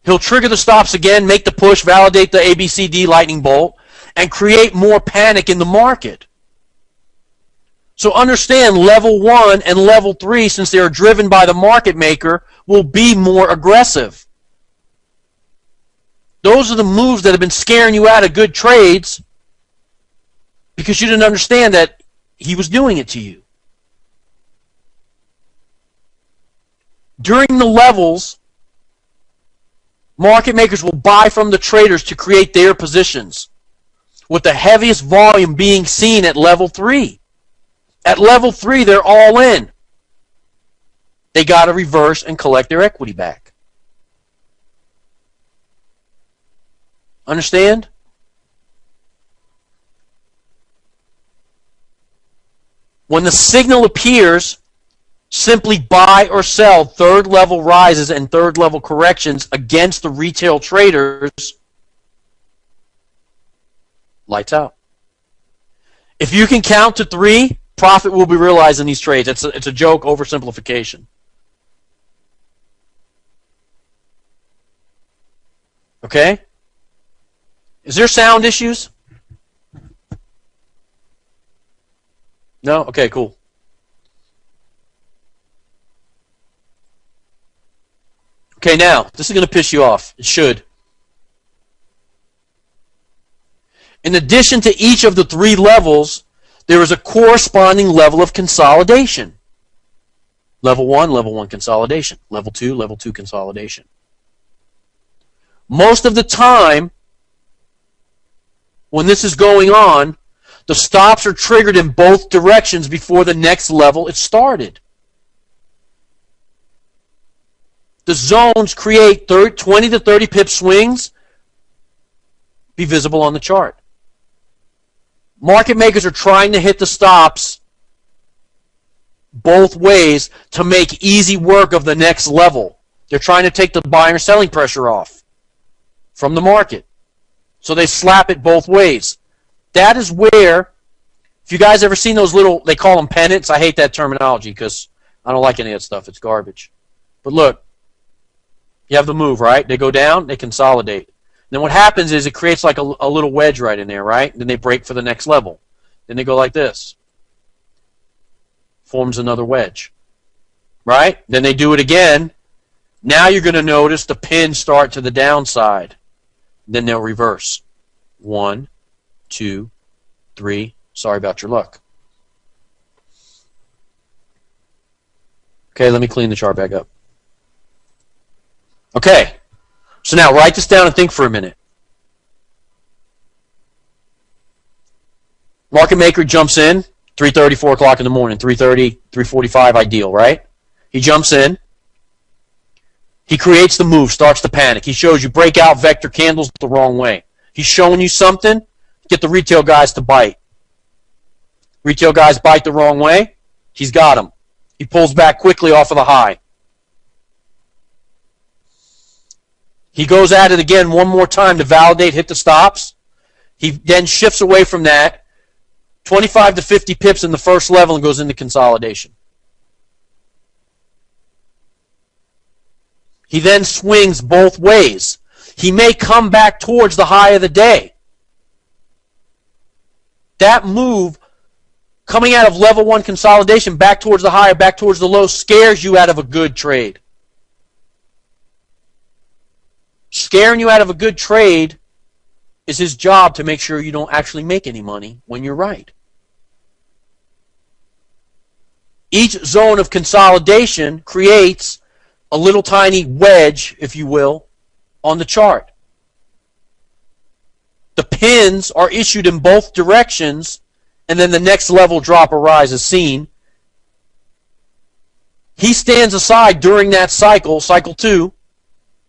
He'll trigger the stops again, make the push, validate the ABCD lightning bolt, and create more panic in the market. So understand level 1 and level 3, since they are driven by the market maker, will be more aggressive. Those are the moves that have been scaring you out of good trades because you didn't understand that he was doing it to you. During the levels, market makers will buy from the traders to create their positions, with the heaviest volume being seen at level 3. At level 3, they're all in. They got to reverse and collect their equity back. Understand? When the signal appears, simply buy or sell third level rises and third level corrections against the retail traders. Lights out. If you can count to 3, profit will be realized in these trades. It's a joke oversimplification. Okay? Is there sound issues? No? Okay, cool. Okay, now, this is going to piss you off. It should. In addition to each of the 3 levels, there is a corresponding level of consolidation. Level 1 consolidation. Level 2 consolidation. Most of the time, when this is going on, the stops are triggered in both directions before the next level is started. The zones create 20 to 30 pip swings, be visible on the chart. Market makers are trying to hit the stops both ways to make easy work of the next level. They're trying to take the buying or selling pressure off from the market. So they slap it both ways. That is where, if you guys ever seen those little, they call them pennants. I hate that terminology because I don't like any of that stuff. It's garbage. But look, you have the move, right? They go down, they consolidate. Then what happens is it creates like a little wedge right in there, right? Then they break for the next level. Then they go like this. Forms another wedge. Right? Then they do it again. Now you're going to notice the pins start to the downside. Then they'll reverse. 1, 2, 3. Sorry about your luck. Okay, let me clean the chart back up. Okay. So now write this down and think for a minute. Market maker jumps in, 3:30, 4 o'clock in the morning, 3:30, 3:45 ideal, right? He jumps in. He creates the move, starts to panic. He shows you breakout vector candles the wrong way. He's showing you something, get the retail guys to bite. Retail guys bite the wrong way, he's got them. He pulls back quickly off of the high. He goes at it again one more time to validate, hit the stops. He then shifts away from that, 25 to 50 pips in the first level and goes into consolidation. He then swings both ways. He may come back towards the high of the day. That move, coming out of level 1 consolidation back towards the high or back towards the low, scares you out of a good trade. Scaring you out of a good trade is his job to make sure you don't actually make any money when you're right. Each zone of consolidation creates a little tiny wedge, if you will, on the chart. The pins are issued in both directions, and then the next level drop or rise is seen. He stands aside during that cycle, cycle 2,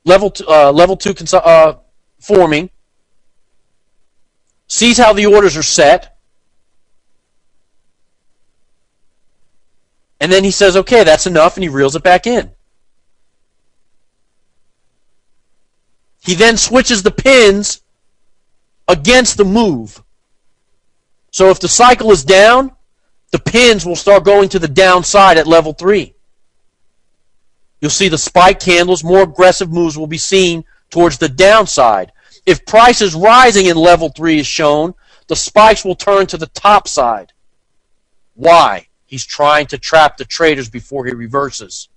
level 2 forming, sees how the orders are set, and then he says, okay, that's enough, and he reels it back in. He then switches the pins against the move. So if the cycle is down, the pins will start going to the downside at level 3. You'll see the spike candles, more aggressive moves will be seen towards the downside. If price is rising and level 3 is shown, the spikes will turn to the top side. Why? He's trying to trap the traders before he reverses.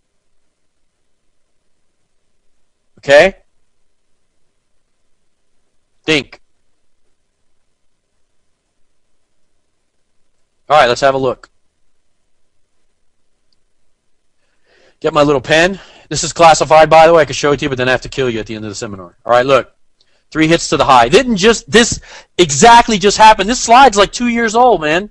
Okay? Think. All right, let's have a look. Get my little pen. This is classified, by the way. I could show it to you, but then I have to kill you at the end of the seminar. All right, look. 3 hits to the high. This exactly just happened. This slide's like 2 years old, man.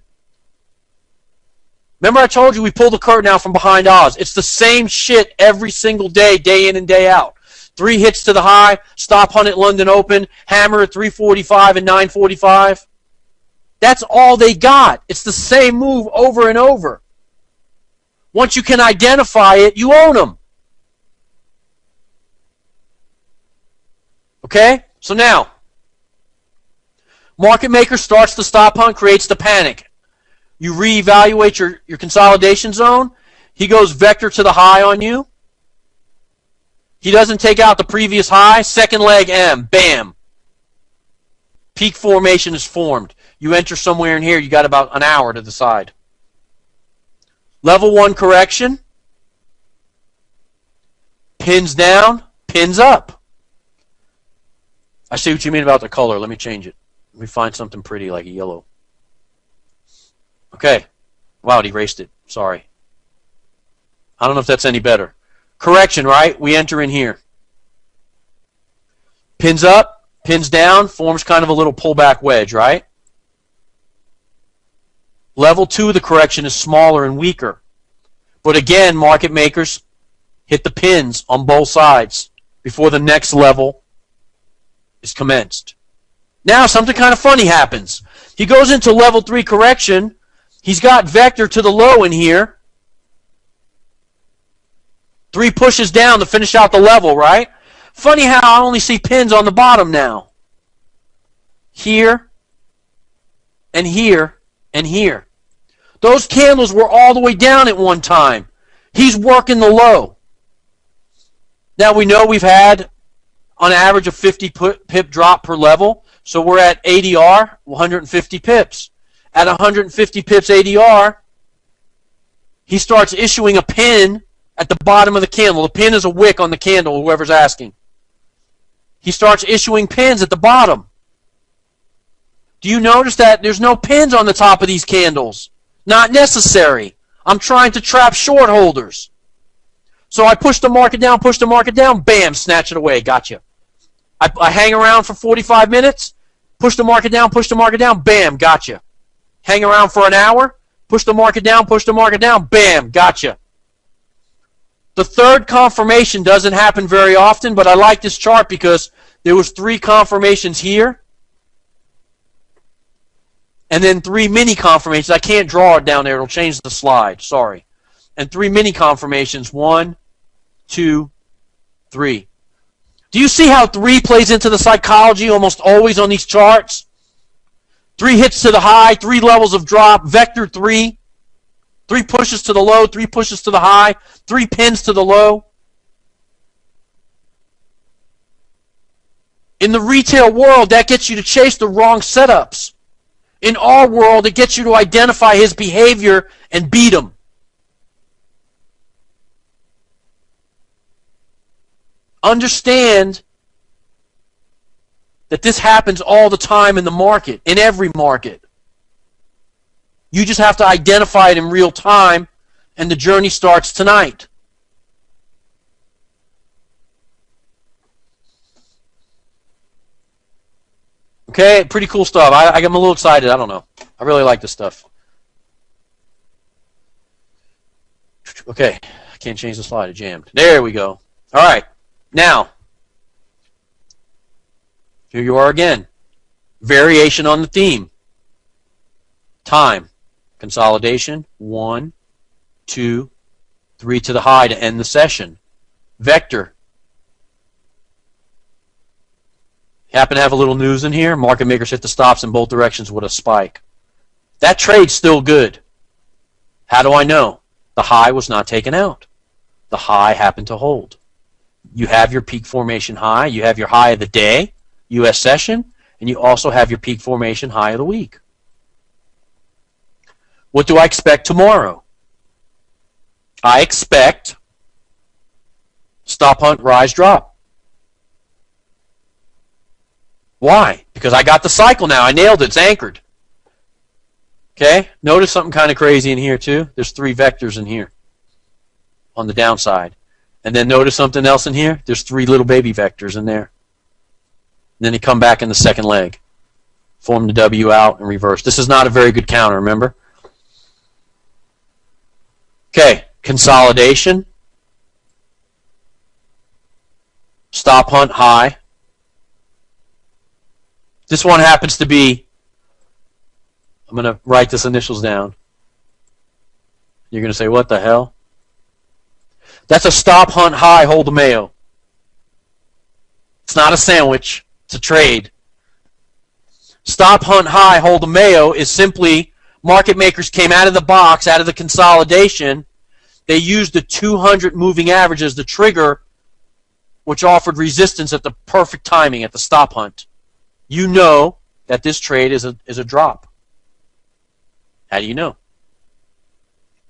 Remember I told you we pulled the curtain out from behind Oz. It's the same shit every single day, day in and day out. 3 hits to the high, stop hunt at London Open, hammer at 345 and 945. That's all they got. It's the same move over and over. Once you can identify it, you own them. Okay? So now, market maker starts the stop hunt, creates the panic. You reevaluate your consolidation zone. He goes vector to the high on you. He doesn't take out the previous high. Second leg M. Bam. Peak formation is formed. You enter somewhere in here. You got about an hour to decide. Level 1 correction. Pins down. Pins up. I see what you mean about the color. Let me change it. Let me find something pretty like a yellow. Okay. Wow, it erased it. Sorry. I don't know if that's any better. Correction, right? We enter in here. Pins up, pins down, forms kind of a little pullback wedge, right? Level 2 of the correction is smaller and weaker. But again, market makers hit the pins on both sides before the next level is commenced. Now something kind of funny happens. He goes into level 3 correction. He's got vector to the low in here. 3 pushes down to finish out the level, right? Funny how I only see pins on the bottom now. Here, and here, and here. Those candles were all the way down at one time. He's working the low. Now we know we've had on average a 50 pip drop per level. So we're at ADR, 150 pips. At 150 pips ADR, he starts issuing a pin at the bottom of the candle. The pin is a wick on the candle, whoever's asking. He starts issuing pins at the bottom. Do you notice that there's no pins on the top of these candles? Not necessary. I'm trying to trap short holders. So I push the market down, bam, snatch it away, gotcha. I hang around for 45 minutes, push the market down, bam, gotcha. Hang around for an hour, push the market down, bam, gotcha. The third confirmation doesn't happen very often, but I like this chart because there was 3 confirmations here, and then 3 mini confirmations. I can't draw it down there. It'll change the slide. Sorry. And 3 mini confirmations. 1, 2, 3. Do you see how 3 plays into the psychology almost always on these charts? 3 hits to the high, 3 levels of drop, vector 3. 3 pushes to the low, 3 pushes to the high, 3 pins to the low. In the retail world, that gets you to chase the wrong setups. In our world, it gets you to identify his behavior and beat him. Understand that this happens all the time in the market, in every market. You just have to identify it in real time, and the journey starts tonight. Okay, pretty cool stuff. I'm a little excited. I don't know. I really like this stuff. Okay, I can't change the slide. It jammed. There we go. All right, now, here you are again. Variation on the theme. Time. Consolidation. 1, 2, 3 to the high to end the session. Vector. Happen to have a little news in here. Market makers hit the stops in both directions with a spike. That trade's still good. How do I know? The high was not taken out. The high happened to hold. You have your peak formation high. You have your high of the day, U.S. session, and you also have your peak formation high of the week. What do I expect tomorrow? I expect stop hunt, rise, drop. Why? Because I got the cycle now. I nailed it. It's anchored. Okay? Notice something kind of crazy in here too. There's 3 vectors in here on the downside. And then notice something else in here. There's 3 little baby vectors in there. And then they come back in the second leg. Form the W out and reverse. This is not a very good counter, remember? Okay, consolidation. Stop hunt high. This one happens to be I'm going to write this initials down. You're going to say, what the hell? That's a stop, hunt, high, hold the mayo. It's not a sandwich. It's a trade. Stop, hunt, high, hold the mayo is simply market makers came out of the box, out of the consolidation. They used the 200 moving average as the trigger, which offered resistance at the perfect timing at the stop hunt. You know that this trade is a drop. How do you know?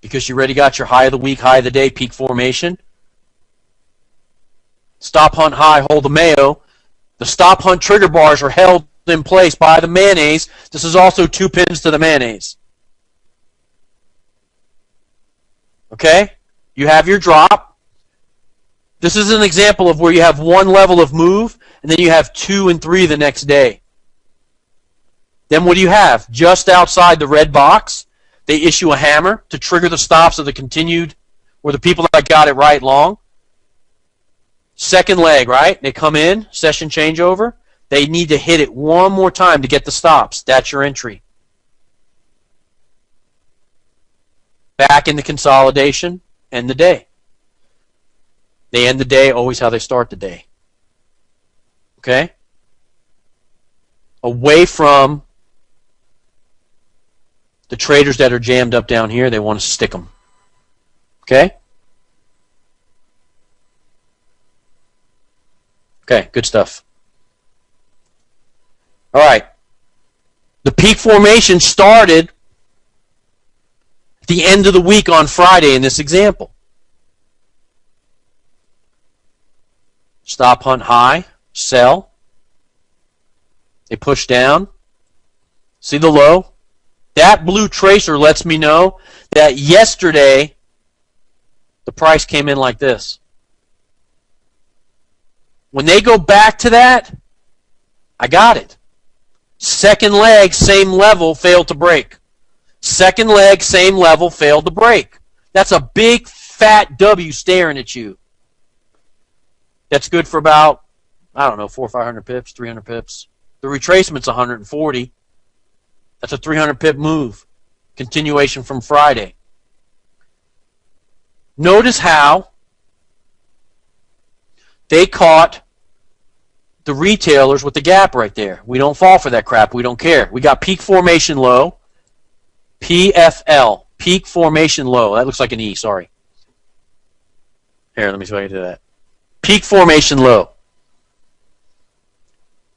Because you already got your high of the week, high of the day, peak formation. Stop, hunt, high, hold the mayo. The stop, hunt trigger bars are held in place by the mayonnaise. This is also 2 pins to the mayonnaise. Okay? You have your drop. This is an example of where you have one level of move, and then you have 2 and 3 the next day. Then what do you have? Just outside the red box, they issue a hammer to trigger the stops of the continued, or the people that got it right long. Second leg, right? They come in, session changeover. They need to hit it one more time to get the stops. That's your entry. Back in the consolidation, end the day. They end the day always how they start the day. Okay? Away from the traders that are jammed up down here, they want to stick them. Okay? Okay, good stuff. All right. The peak formation started at the end of the week on Friday in this example. Stop, hunt, high, sell. They push down. See the low? That blue tracer lets me know that yesterday the price came in like this. When they go back to that, I got it. Second leg, same level, failed to break. Second leg, same level, failed to break. That's a big fat W staring at you. That's good for about, I don't know, 400 or 500 pips, 300 pips. The retracement's 140. That's a 300 pip move. Continuation from Friday. Notice how they caught the retailers with the gap right there. We don't fall for that crap. We don't care. We got peak formation low. PFL. Peak formation low. That looks like an E, sorry. Here, let me show you that. Peak formation low.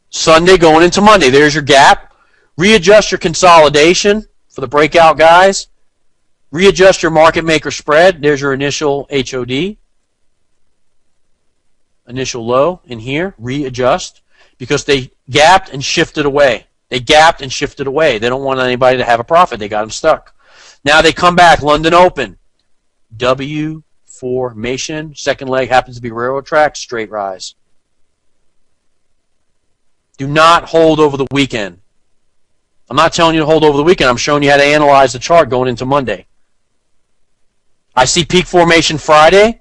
Sunday going into Monday. There's your gap. Readjust your consolidation for the breakout guys. Readjust your market maker spread. There's your initial HOD. Initial low in here. Readjust. Because they gapped and shifted away. They gapped and shifted away. They don't want anybody to have a profit. They got them stuck. Now they come back. London Open. W formation. Second leg happens to be railroad track. Straight rise. Do not hold over the weekend. I'm not telling you to hold over the weekend. I'm showing you how to analyze the chart going into Monday. I see peak formation Friday.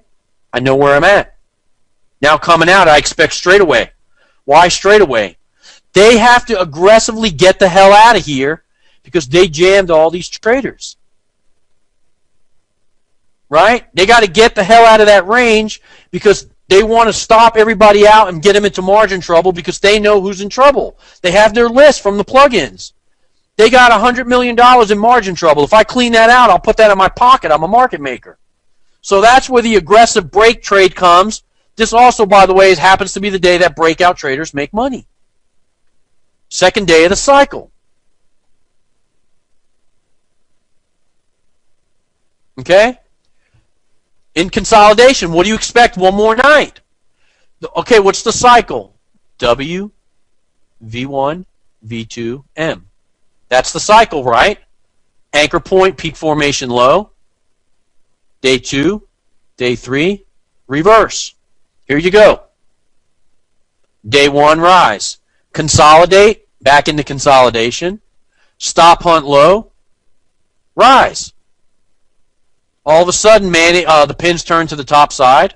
I know where I'm at. Now coming out, I expect straightaway. Why straightaway? They have to aggressively get the hell out of here because they jammed all these traders. Right? They got to get the hell out of that range because they want to stop everybody out and get them into margin trouble because they know who's in trouble. They have their list from the plugins. They got $100 million in margin trouble. If I clean that out, I'll put that in my pocket. I'm a market maker. So that's where the aggressive break trade comes. This also, by the way, happens to be the day that breakout traders make money. Second day of the cycle. Okay? In consolidation, what do you expect one more night? Okay, what's the cycle? W, V1, V2, M. That's the cycle, right? Anchor point, peak formation low. Day 2, day 3, reverse. Here you go. Day 1, rise. Consolidate, back into consolidation. Stop, hunt low, rise. All of a sudden, man, the pins turn to the top side.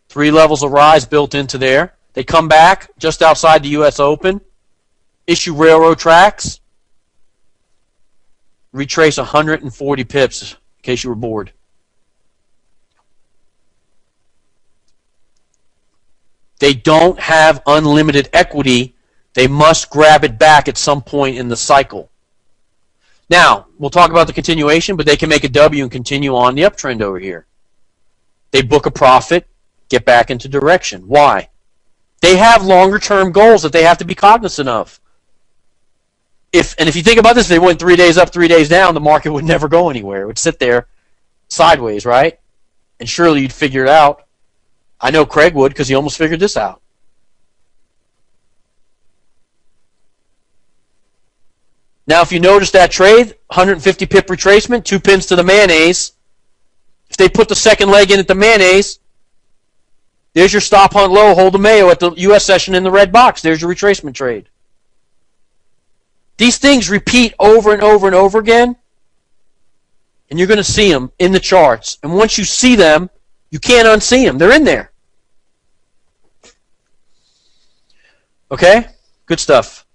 Three levels of rise built into there. They come back just outside the U.S. Open, issue railroad tracks, retrace 140 pips, in case you were bored. They don't have unlimited equity. They must grab it back at some point in the cycle. Now, we'll talk about the continuation, but they can make a W and continue on the uptrend over here. They book a profit, get back into direction. Why? They have longer-term goals that they have to be cognizant of. If you think about this, if they went 3 days up, 3 days down, the market would never go anywhere. It would sit there sideways, right? And surely you'd figure it out. I know Craig would, because he almost figured this out. Now, if you notice that trade, 150 pip retracement, 2 pins to the mayonnaise. If they put the second leg in at the mayonnaise, there's your stop hunt low, hold the mayo at the U.S. session in the red box. There's your retracement trade. These things repeat over and over and over again, and you're going to see them in the charts. And once you see them, you can't unsee them. They're in there. Okay? Good stuff.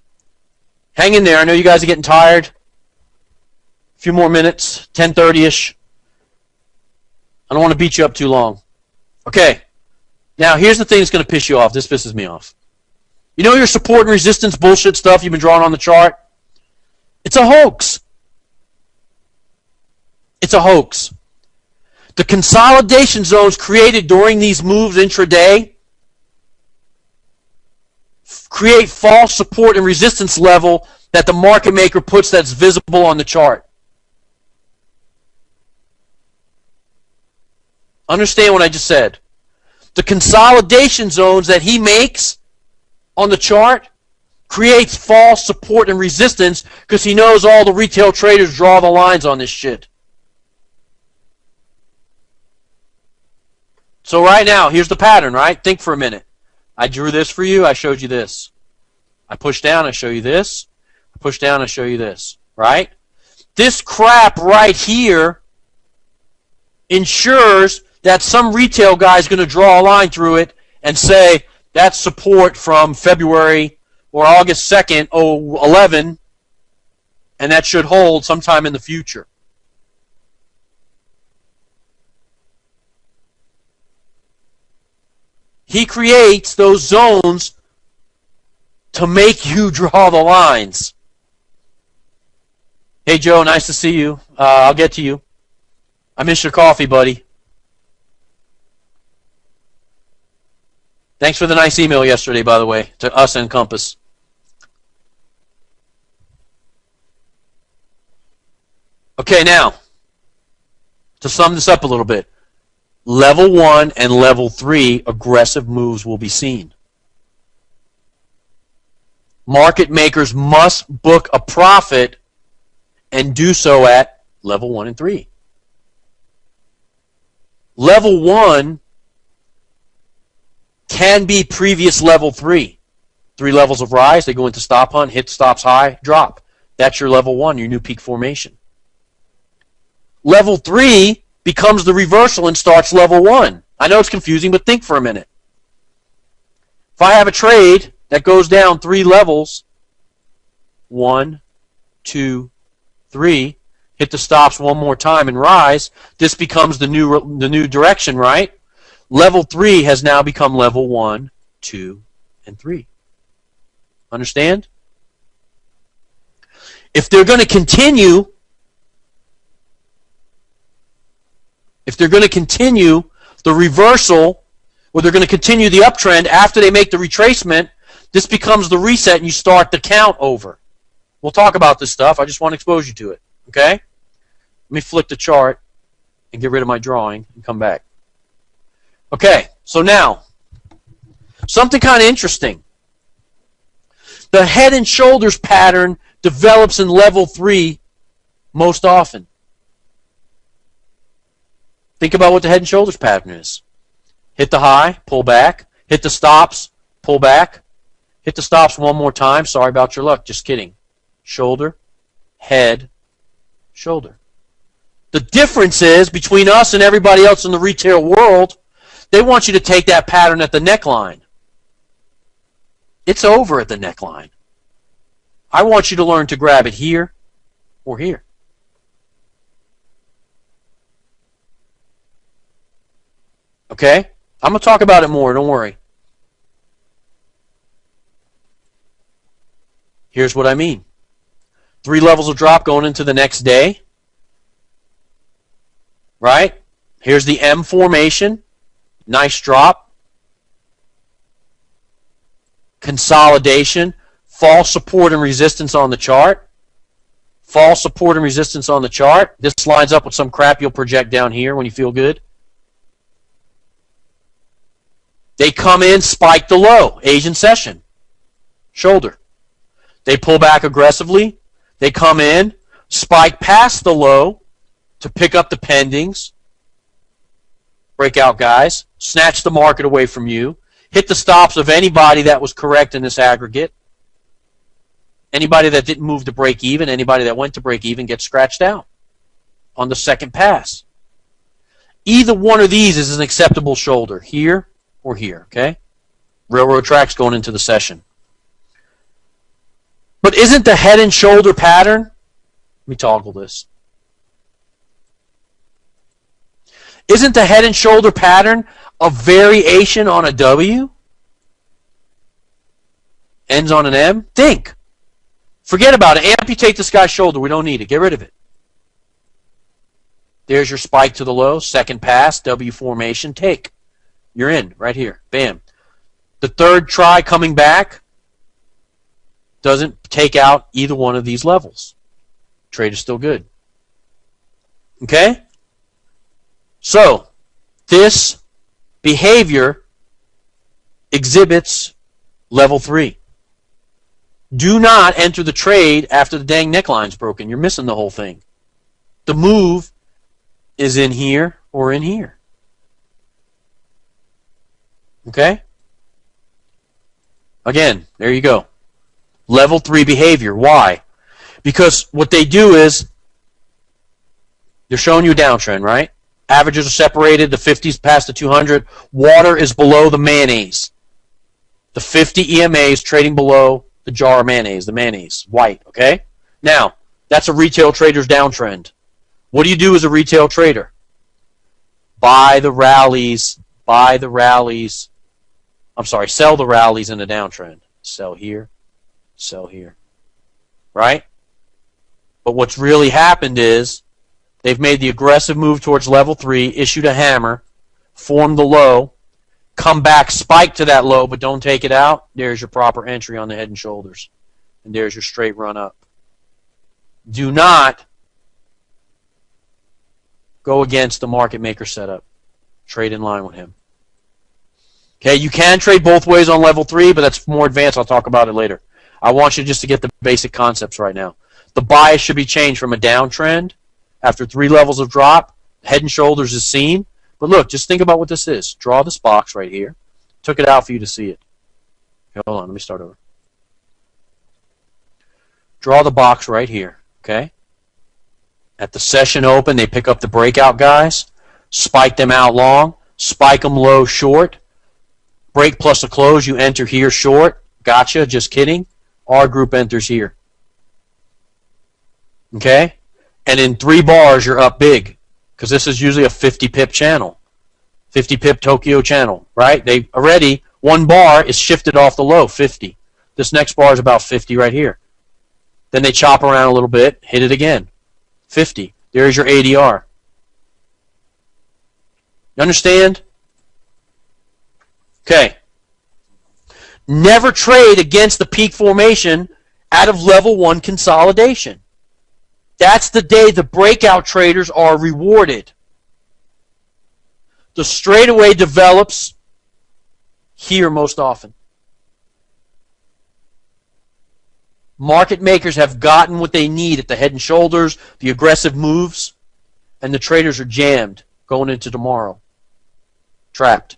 Hang in there. I know you guys are getting tired. A few more minutes, 10:30-ish. I don't want to beat you up too long. Okay. Now, here's the thing that's going to piss you off. This pisses me off. You know your support and resistance bullshit stuff you've been drawing on the chart? It's a hoax. It's a hoax. The consolidation zones created during these moves intraday create false support and resistance level that the market maker puts that's visible on the chart. Understand what I just said. The consolidation zones that he makes on the chart creates false support and resistance because he knows all the retail traders draw the lines on this shit. So right now, here's the pattern, right? Think for a minute. I drew this for you. I showed you this. I push down. I show you this. I push down. I show you this. Right? This crap right here ensures that some retail guy is going to draw a line through it and say that's support from February or August 2nd, 2011, and that should hold sometime in the future. He creates those zones to make you draw the lines. Hey, Joe, nice to see you. I'll get to you. I miss your coffee, buddy. Thanks for the nice email yesterday, by the way, to us and Compass. Okay, now, to sum this up a little bit, level 1 and level 3 aggressive moves will be seen. Market makers must book a profit and do so at level 1 and 3. Level 1 can be previous level 3. 3 levels of rise, they go into stop hunt, hit stops high, drop. That's your level 1, your new peak formation. Level 3 becomes the reversal and starts level 1. I know it's confusing, but think for a minute. If I have a trade that goes down 3 levels, 1, 2, 3, hit the stops one more time and rise, this becomes the new direction, right? Level 3 has now become level 1, 2, and 3. Understand? If they're going to continue the reversal, or they're going to continue the uptrend after they make the retracement, this becomes the reset and you start the count over. We'll talk about this stuff. I just want to expose you to it. Okay? Let me flick the chart and get rid of my drawing and come back. Okay, so now, something kind of interesting. The head and shoulders pattern develops in level 3 most often. Think about what the head and shoulders pattern is. Hit the high, pull back. Hit the stops, pull back. Hit the stops one more time. Sorry about your luck. Just kidding. Shoulder, head, shoulder. The difference is between us and everybody else in the retail world, they want you to take that pattern at the neckline. It's over at the neckline. I want you to learn to grab it here or here. Okay? I'm going to talk about it more, don't worry. Here's what I mean. 3 levels of drop going into the next day. Right? Here's the M formation. Nice drop. Consolidation. False support and resistance on the chart. False support and resistance on the chart. This lines up with some crap you'll project down here when you feel good. They come in, spike the low. Asian session. Shoulder. They pull back aggressively. They come in, spike past the low to pick up the pendings. Breakout guys. Snatch the market away from you. Hit the stops of anybody that was correct in this aggregate. Anybody that didn't move to break even, anybody that went to break even gets scratched out on the second pass. Either one of these is an acceptable shoulder, here or here, okay? Railroad tracks going into the session. But isn't the head and shoulder pattern, let me toggle this. Isn't the head and shoulder pattern a variation on a W? Ends on an M? Think. Forget about it. Amputate this guy's shoulder. We don't need it. Get rid of it. There's your spike to the low. Second pass. W formation. Take. You're in right here. Bam. The third try coming back doesn't take out either one of these levels. Trade is still good. Okay? So, this behavior exhibits level 3. Do not enter the trade after the dang neckline's broken. You're missing the whole thing. The move is in here or in here. Okay? Again, there you go. Level 3 behavior. Why? Because what they do is they're showing you a downtrend, right? Averages are separated. The 50s past the 200. Water is below the mayonnaise. The 50 EMA is trading below the jar of mayonnaise, the mayonnaise, white, okay? Now, that's a retail trader's downtrend. What do you do as a retail trader? Buy the rallies, sell the rallies in a downtrend. Sell here, right? But what's really happened is they've made the aggressive move towards level 3, issued a hammer, formed the low, come back, spike to that low, but don't take it out. There's your proper entry on the head and shoulders. And there's your straight run up. Do not go against the market maker setup. Trade in line with him. Okay, you can trade both ways on level 3, but that's more advanced. I'll talk about it later. I want you just to get the basic concepts right now. The bias should be changed from a downtrend after 3 levels of drop. Head and shoulders is seen. But look, just think about what this is. Draw this box right here. Took it out for you to see it. Okay, hold on, let me start over. Draw the box right here, okay? At the session open, they pick up the breakout guys, spike them out long, spike them low short, break plus a close, you enter here short. Gotcha, just kidding. R group enters here. Okay? And in 3 bars, you're up big. Because this is usually a 50 pip channel. 50 pip Tokyo channel, right? They already, 1 bar is shifted off the low, 50. This next bar is about 50 right here. Then they chop around a little bit, hit it again. 50. There's your ADR. You understand? Okay. Never trade against the peak formation out of level 1 consolidation. That's the day the breakout traders are rewarded. The straightaway develops here most often. Market makers have gotten what they need at the head and shoulders, the aggressive moves, and the traders are jammed going into tomorrow. Trapped.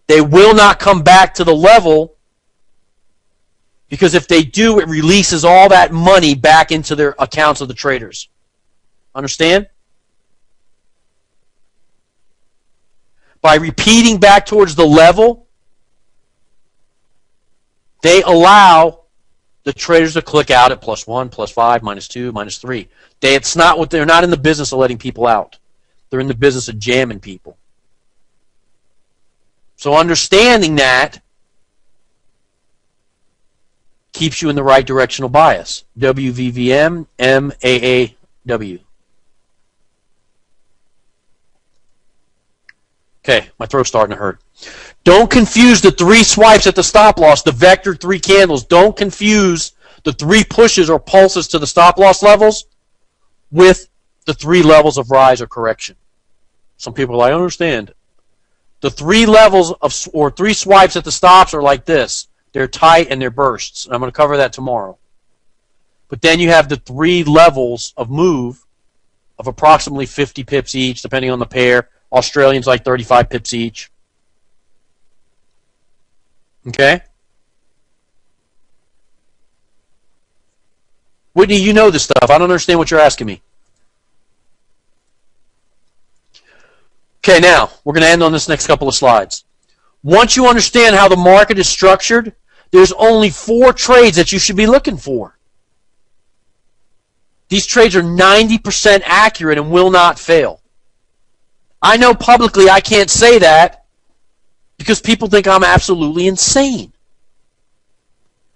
They will not come back to the level, because if they do, it releases all that money back into their accounts of the traders. Understand? By repeating back towards the level, They allow the traders to click out at +1, +5, -2, -3. They're not in the business of letting people out. They're in the business of jamming people. So understanding that keeps you in the right directional bias. WVVM, MAAW. Okay, my throat's starting to hurt. Don't confuse the 3 swipes at the stop loss, the vector 3 candles. Don't confuse the 3 pushes or pulses to the stop loss levels with the 3 levels of rise or correction. Some people are like, I don't understand. The 3 levels or 3 swipes at the stops are like this. They're tight and they're bursts. I'm going to cover that tomorrow. But then you have the 3 levels of move of approximately 50 pips each, depending on the pair. Australians like 35 pips each. Okay? Whitney, you know this stuff. I don't understand what you're asking me. Okay, now, we're going to end on this next couple of slides. Once you understand how the market is structured, there's only 4 trades that you should be looking for. These trades are 90% accurate and will not fail. I know publicly I can't say that because people think I'm absolutely insane.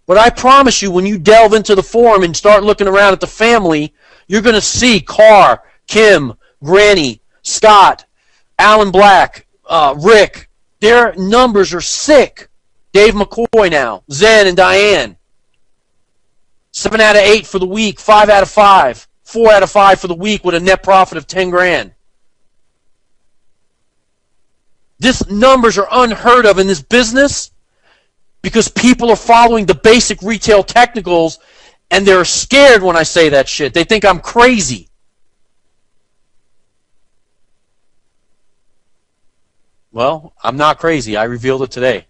But I promise you, when you delve into the forum and start looking around at the family, you're going to see Carr, Kim, Granny, Scott, Alan Black, Rick. Their numbers are sick. Dave McCoy now, Zen and Diane. 7 out of 8 for the week, 5 out of 5, 4 out of 5 for the week with a net profit of 10 grand. These numbers are unheard of in this business because people are following the basic retail technicals and they're scared when I say that shit. They think I'm crazy. Well, I'm not crazy. I revealed it today.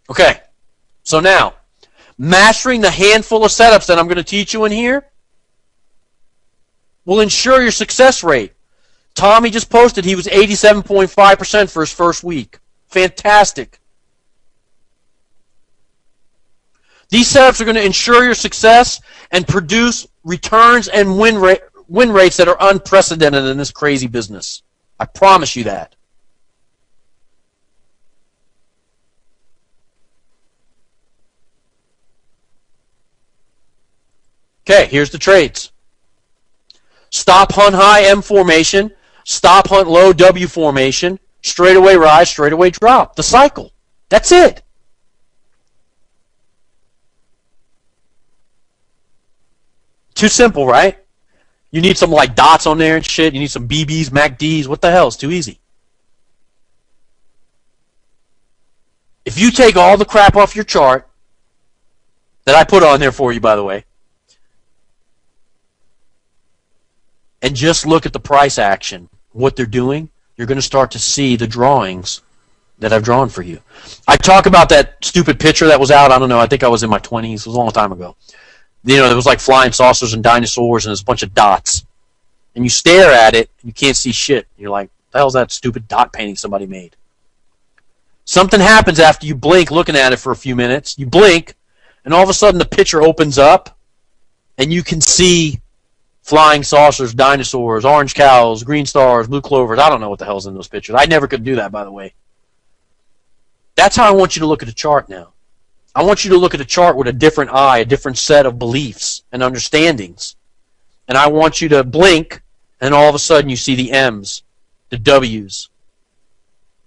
Okay, so now, mastering the handful of setups that I'm going to teach you in here will ensure your success rate. Tommy just posted he was 87.5% for his first week. Fantastic. These setups are going to ensure your success and produce returns and win rates that are unprecedented in this crazy business. I promise you that. Okay, here's the trades. Stop hunt high M formation, stop hunt low W formation, straightaway rise, straightaway drop. The cycle. That's it. Too simple, right? You need some like dots on there and shit. You need some BBs, MACDs. What the hell? It's too easy. If you take all the crap off your chart that I put on there for you, by the way, and just look at the price action, what they're doing, you're going to start to see the drawings that I've drawn for you. I talk about that stupid picture that was out. I don't know. I think I was in my 20s. It was a long time ago. You know, there was like flying saucers and dinosaurs and there's a bunch of dots. And you stare at it and you can't see shit. You're like, what the hell's that stupid dot painting somebody made? Something happens after you blink looking at it for a few minutes. You blink and all of a sudden the picture opens up and you can see flying saucers, dinosaurs, orange cows, green stars, blue clovers. I don't know what the hell's in those pictures. I never could do that, by the way. That's how I want you to look at a chart now. I want you to look at a chart with a different eye, a different set of beliefs and understandings. And I want you to blink, and all of a sudden you see the M's, the W's,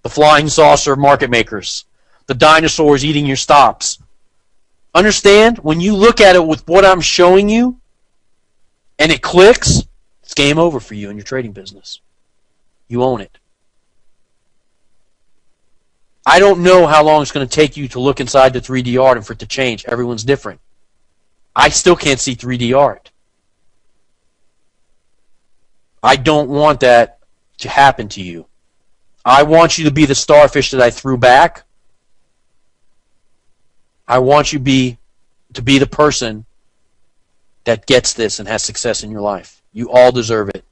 the flying saucer market makers, the dinosaurs eating your stops. Understand? When you look at it with what I'm showing you, and it clicks, it's game over for you in your trading business. You own it. I don't know how long it's going to take you to look inside the 3D art and for it to change. Everyone's different. I still can't see 3D art. I don't want that to happen to you. I want you to be the starfish that I threw back. I want you to be the person that gets this and has success in your life. You all deserve it.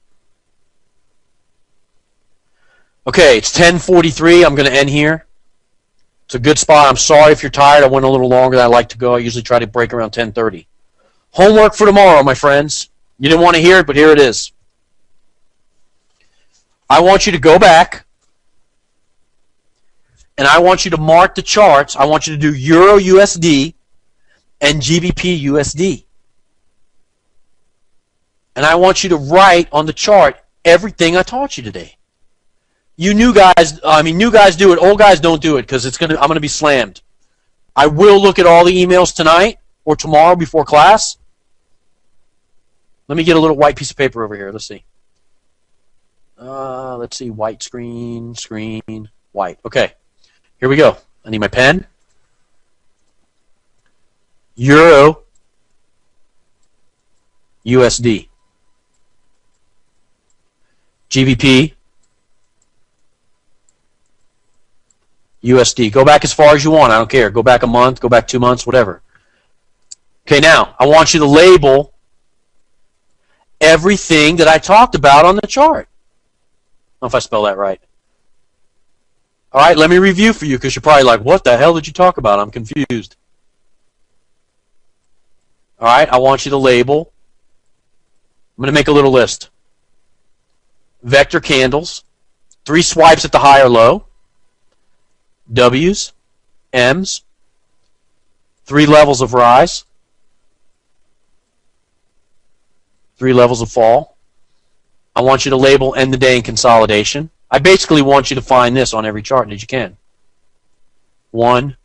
Okay, it's 10:43. I'm going to end here. It's a good spot. I'm sorry if you're tired. I went a little longer than I like to go. I usually try to break around 10:30. Homework for tomorrow, my friends. You didn't want to hear it, but here it is. I want you to go back, and I want you to mark the charts. I want you to do Euro USD and GBP USD. And I want you to write on the chart everything I taught you today. You new guys do it. Old guys don't do it because I'm gonna be slammed. I will look at all the emails tonight or tomorrow before class. Let me get a little white piece of paper over here. Let's see. Let's see. White screen, white. Okay. Here we go. I need my pen. Euro USD. GBP USD. Go back as far as you want. I don't care. Go back a month, go back 2 months, whatever. Okay, now, I want you to label everything that I talked about on the chart. I don't know if I spell that right. All right, let me review for you because you're probably like, what the hell did you talk about? I'm confused. All right, I want you to label. I'm going to make a little list. Vector candles, 3 swipes at the high or low. W's, M's, 3 levels of rise, 3 levels of fall. I want you to label end the day in consolidation. I basically want you to find this on every chart that you can. 1,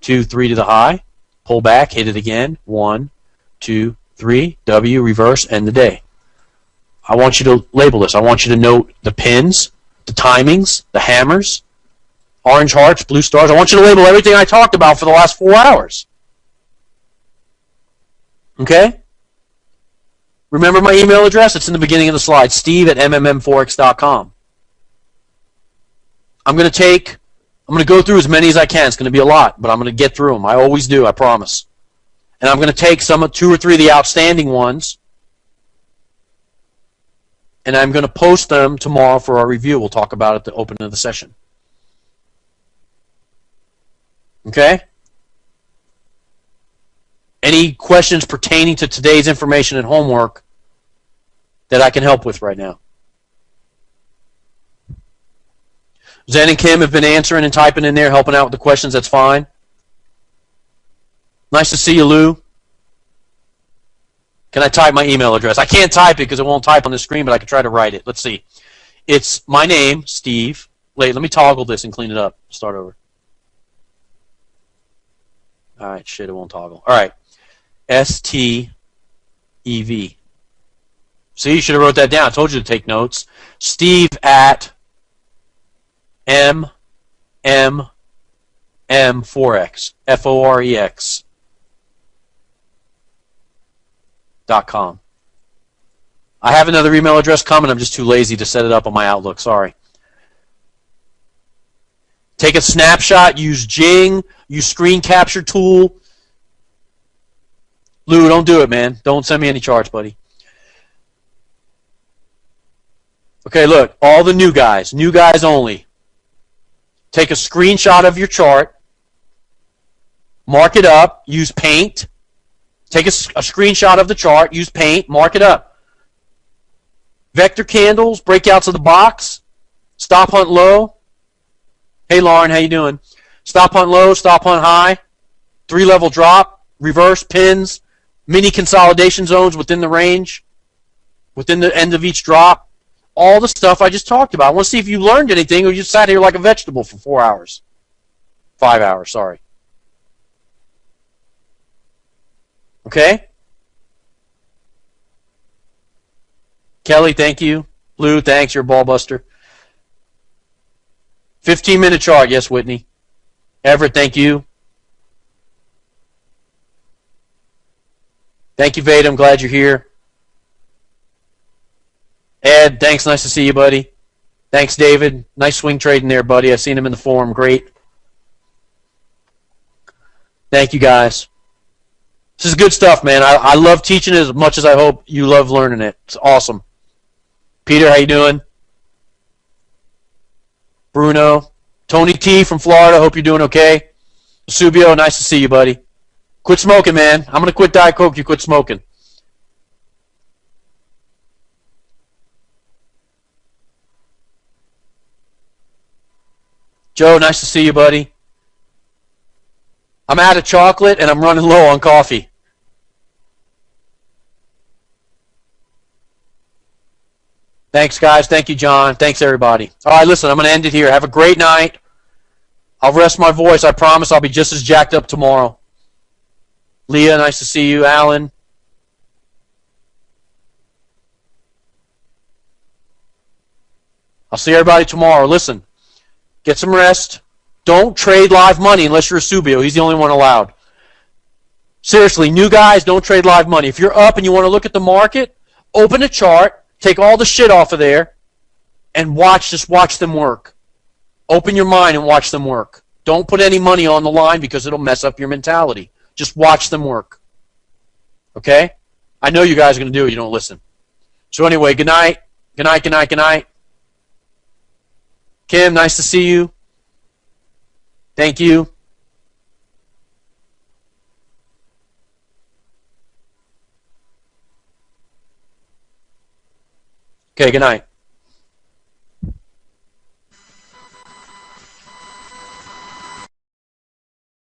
2, 3 to the high, pull back, hit it again. 1, 2, 3, W, reverse, end the day. I want you to label this. I want you to note the pins, the timings, the hammers, orange hearts, blue stars. I want you to label everything I talked about for the last 4 hours. Okay? Remember my email address? It's in the beginning of the slide. steve@mmmforex.com. I'm going to go through as many as I can. It's going to be a lot, but I'm going to get through them. I always do, I promise. And I'm going to take 2 or 3 of the outstanding ones, and I'm going to post them tomorrow for our review. We'll talk about it at the opening of the session. Okay? Any questions pertaining to today's information and homework that I can help with right now? Zen and Kim have been answering and typing in there, helping out with the questions. That's fine. Nice to see you, Lou. Can I type my email address? I can't type it because it won't type on the screen, but I can try to write it. Let's see. It's my name, Steve. Wait, let me toggle this and clean it up. Start over. All right, shit, it won't toggle. All right, STEV. See, you should have wrote that down. I told you to take notes. Steve at Forex, Forex.com. I have another email address coming. I'm just too lazy to set it up on my Outlook. Sorry. Take a snapshot. Use Jing. Use screen capture tool. Lou, don't do it, man. Don't send me any charts, buddy. Okay, look. All the new guys only. Take a screenshot of your chart. Mark it up. Use Paint. Take a screenshot of the chart. Use Paint. Mark it up. Vector candles. Breakouts of the box. Stop hunt low. Hey, Lauren. How you doing? Stop hunt low. Stop hunt high. 3-level drop. Reverse pins. Mini consolidation zones within the range. Within the end of each drop. All the stuff I just talked about. I want to see if you learned anything or you sat here like a vegetable for 4 hours. 5 hours, sorry. Okay? Kelly, thank you. Lou, thanks. You're a ball buster. 15-minute chart. Yes, Whitney. Everett, thank you. Thank you, Veda. I'm glad you're here. Ed, thanks. Nice to see you, buddy. Thanks, David. Nice swing trading there, buddy. I've seen him in the forum. Great. Thank you, guys. This is good stuff, man. I love teaching it as much as I hope you love learning it. It's awesome. Peter, how you doing? Bruno, Tony T from Florida, hope you're doing okay. Subio, nice to see you, buddy. Quit smoking, man. I'm going to quit Diet Coke, you quit smoking. Joe, nice to see you, buddy. I'm out of chocolate and I'm running low on coffee. Thanks, guys. Thank you, John. Thanks, everybody. All right, listen, I'm going to end it here. Have a great night. I'll rest my voice. I promise I'll be just as jacked up tomorrow. Leah, nice to see you. Alan. I'll see everybody tomorrow. Listen, get some rest. Don't trade live money unless you're a Subio. He's the only one allowed. Seriously, new guys, don't trade live money. If you're up and you want to look at the market, open a chart, take all the shit off of there, and just watch them work. Open your mind and watch them work. Don't put any money on the line because it'll mess up your mentality. Just watch them work. Okay? I know you guys are going to do it. You don't listen. So anyway, good night. Good night, good night, good night. Kim, nice to see you. Thank you. Okay, good night.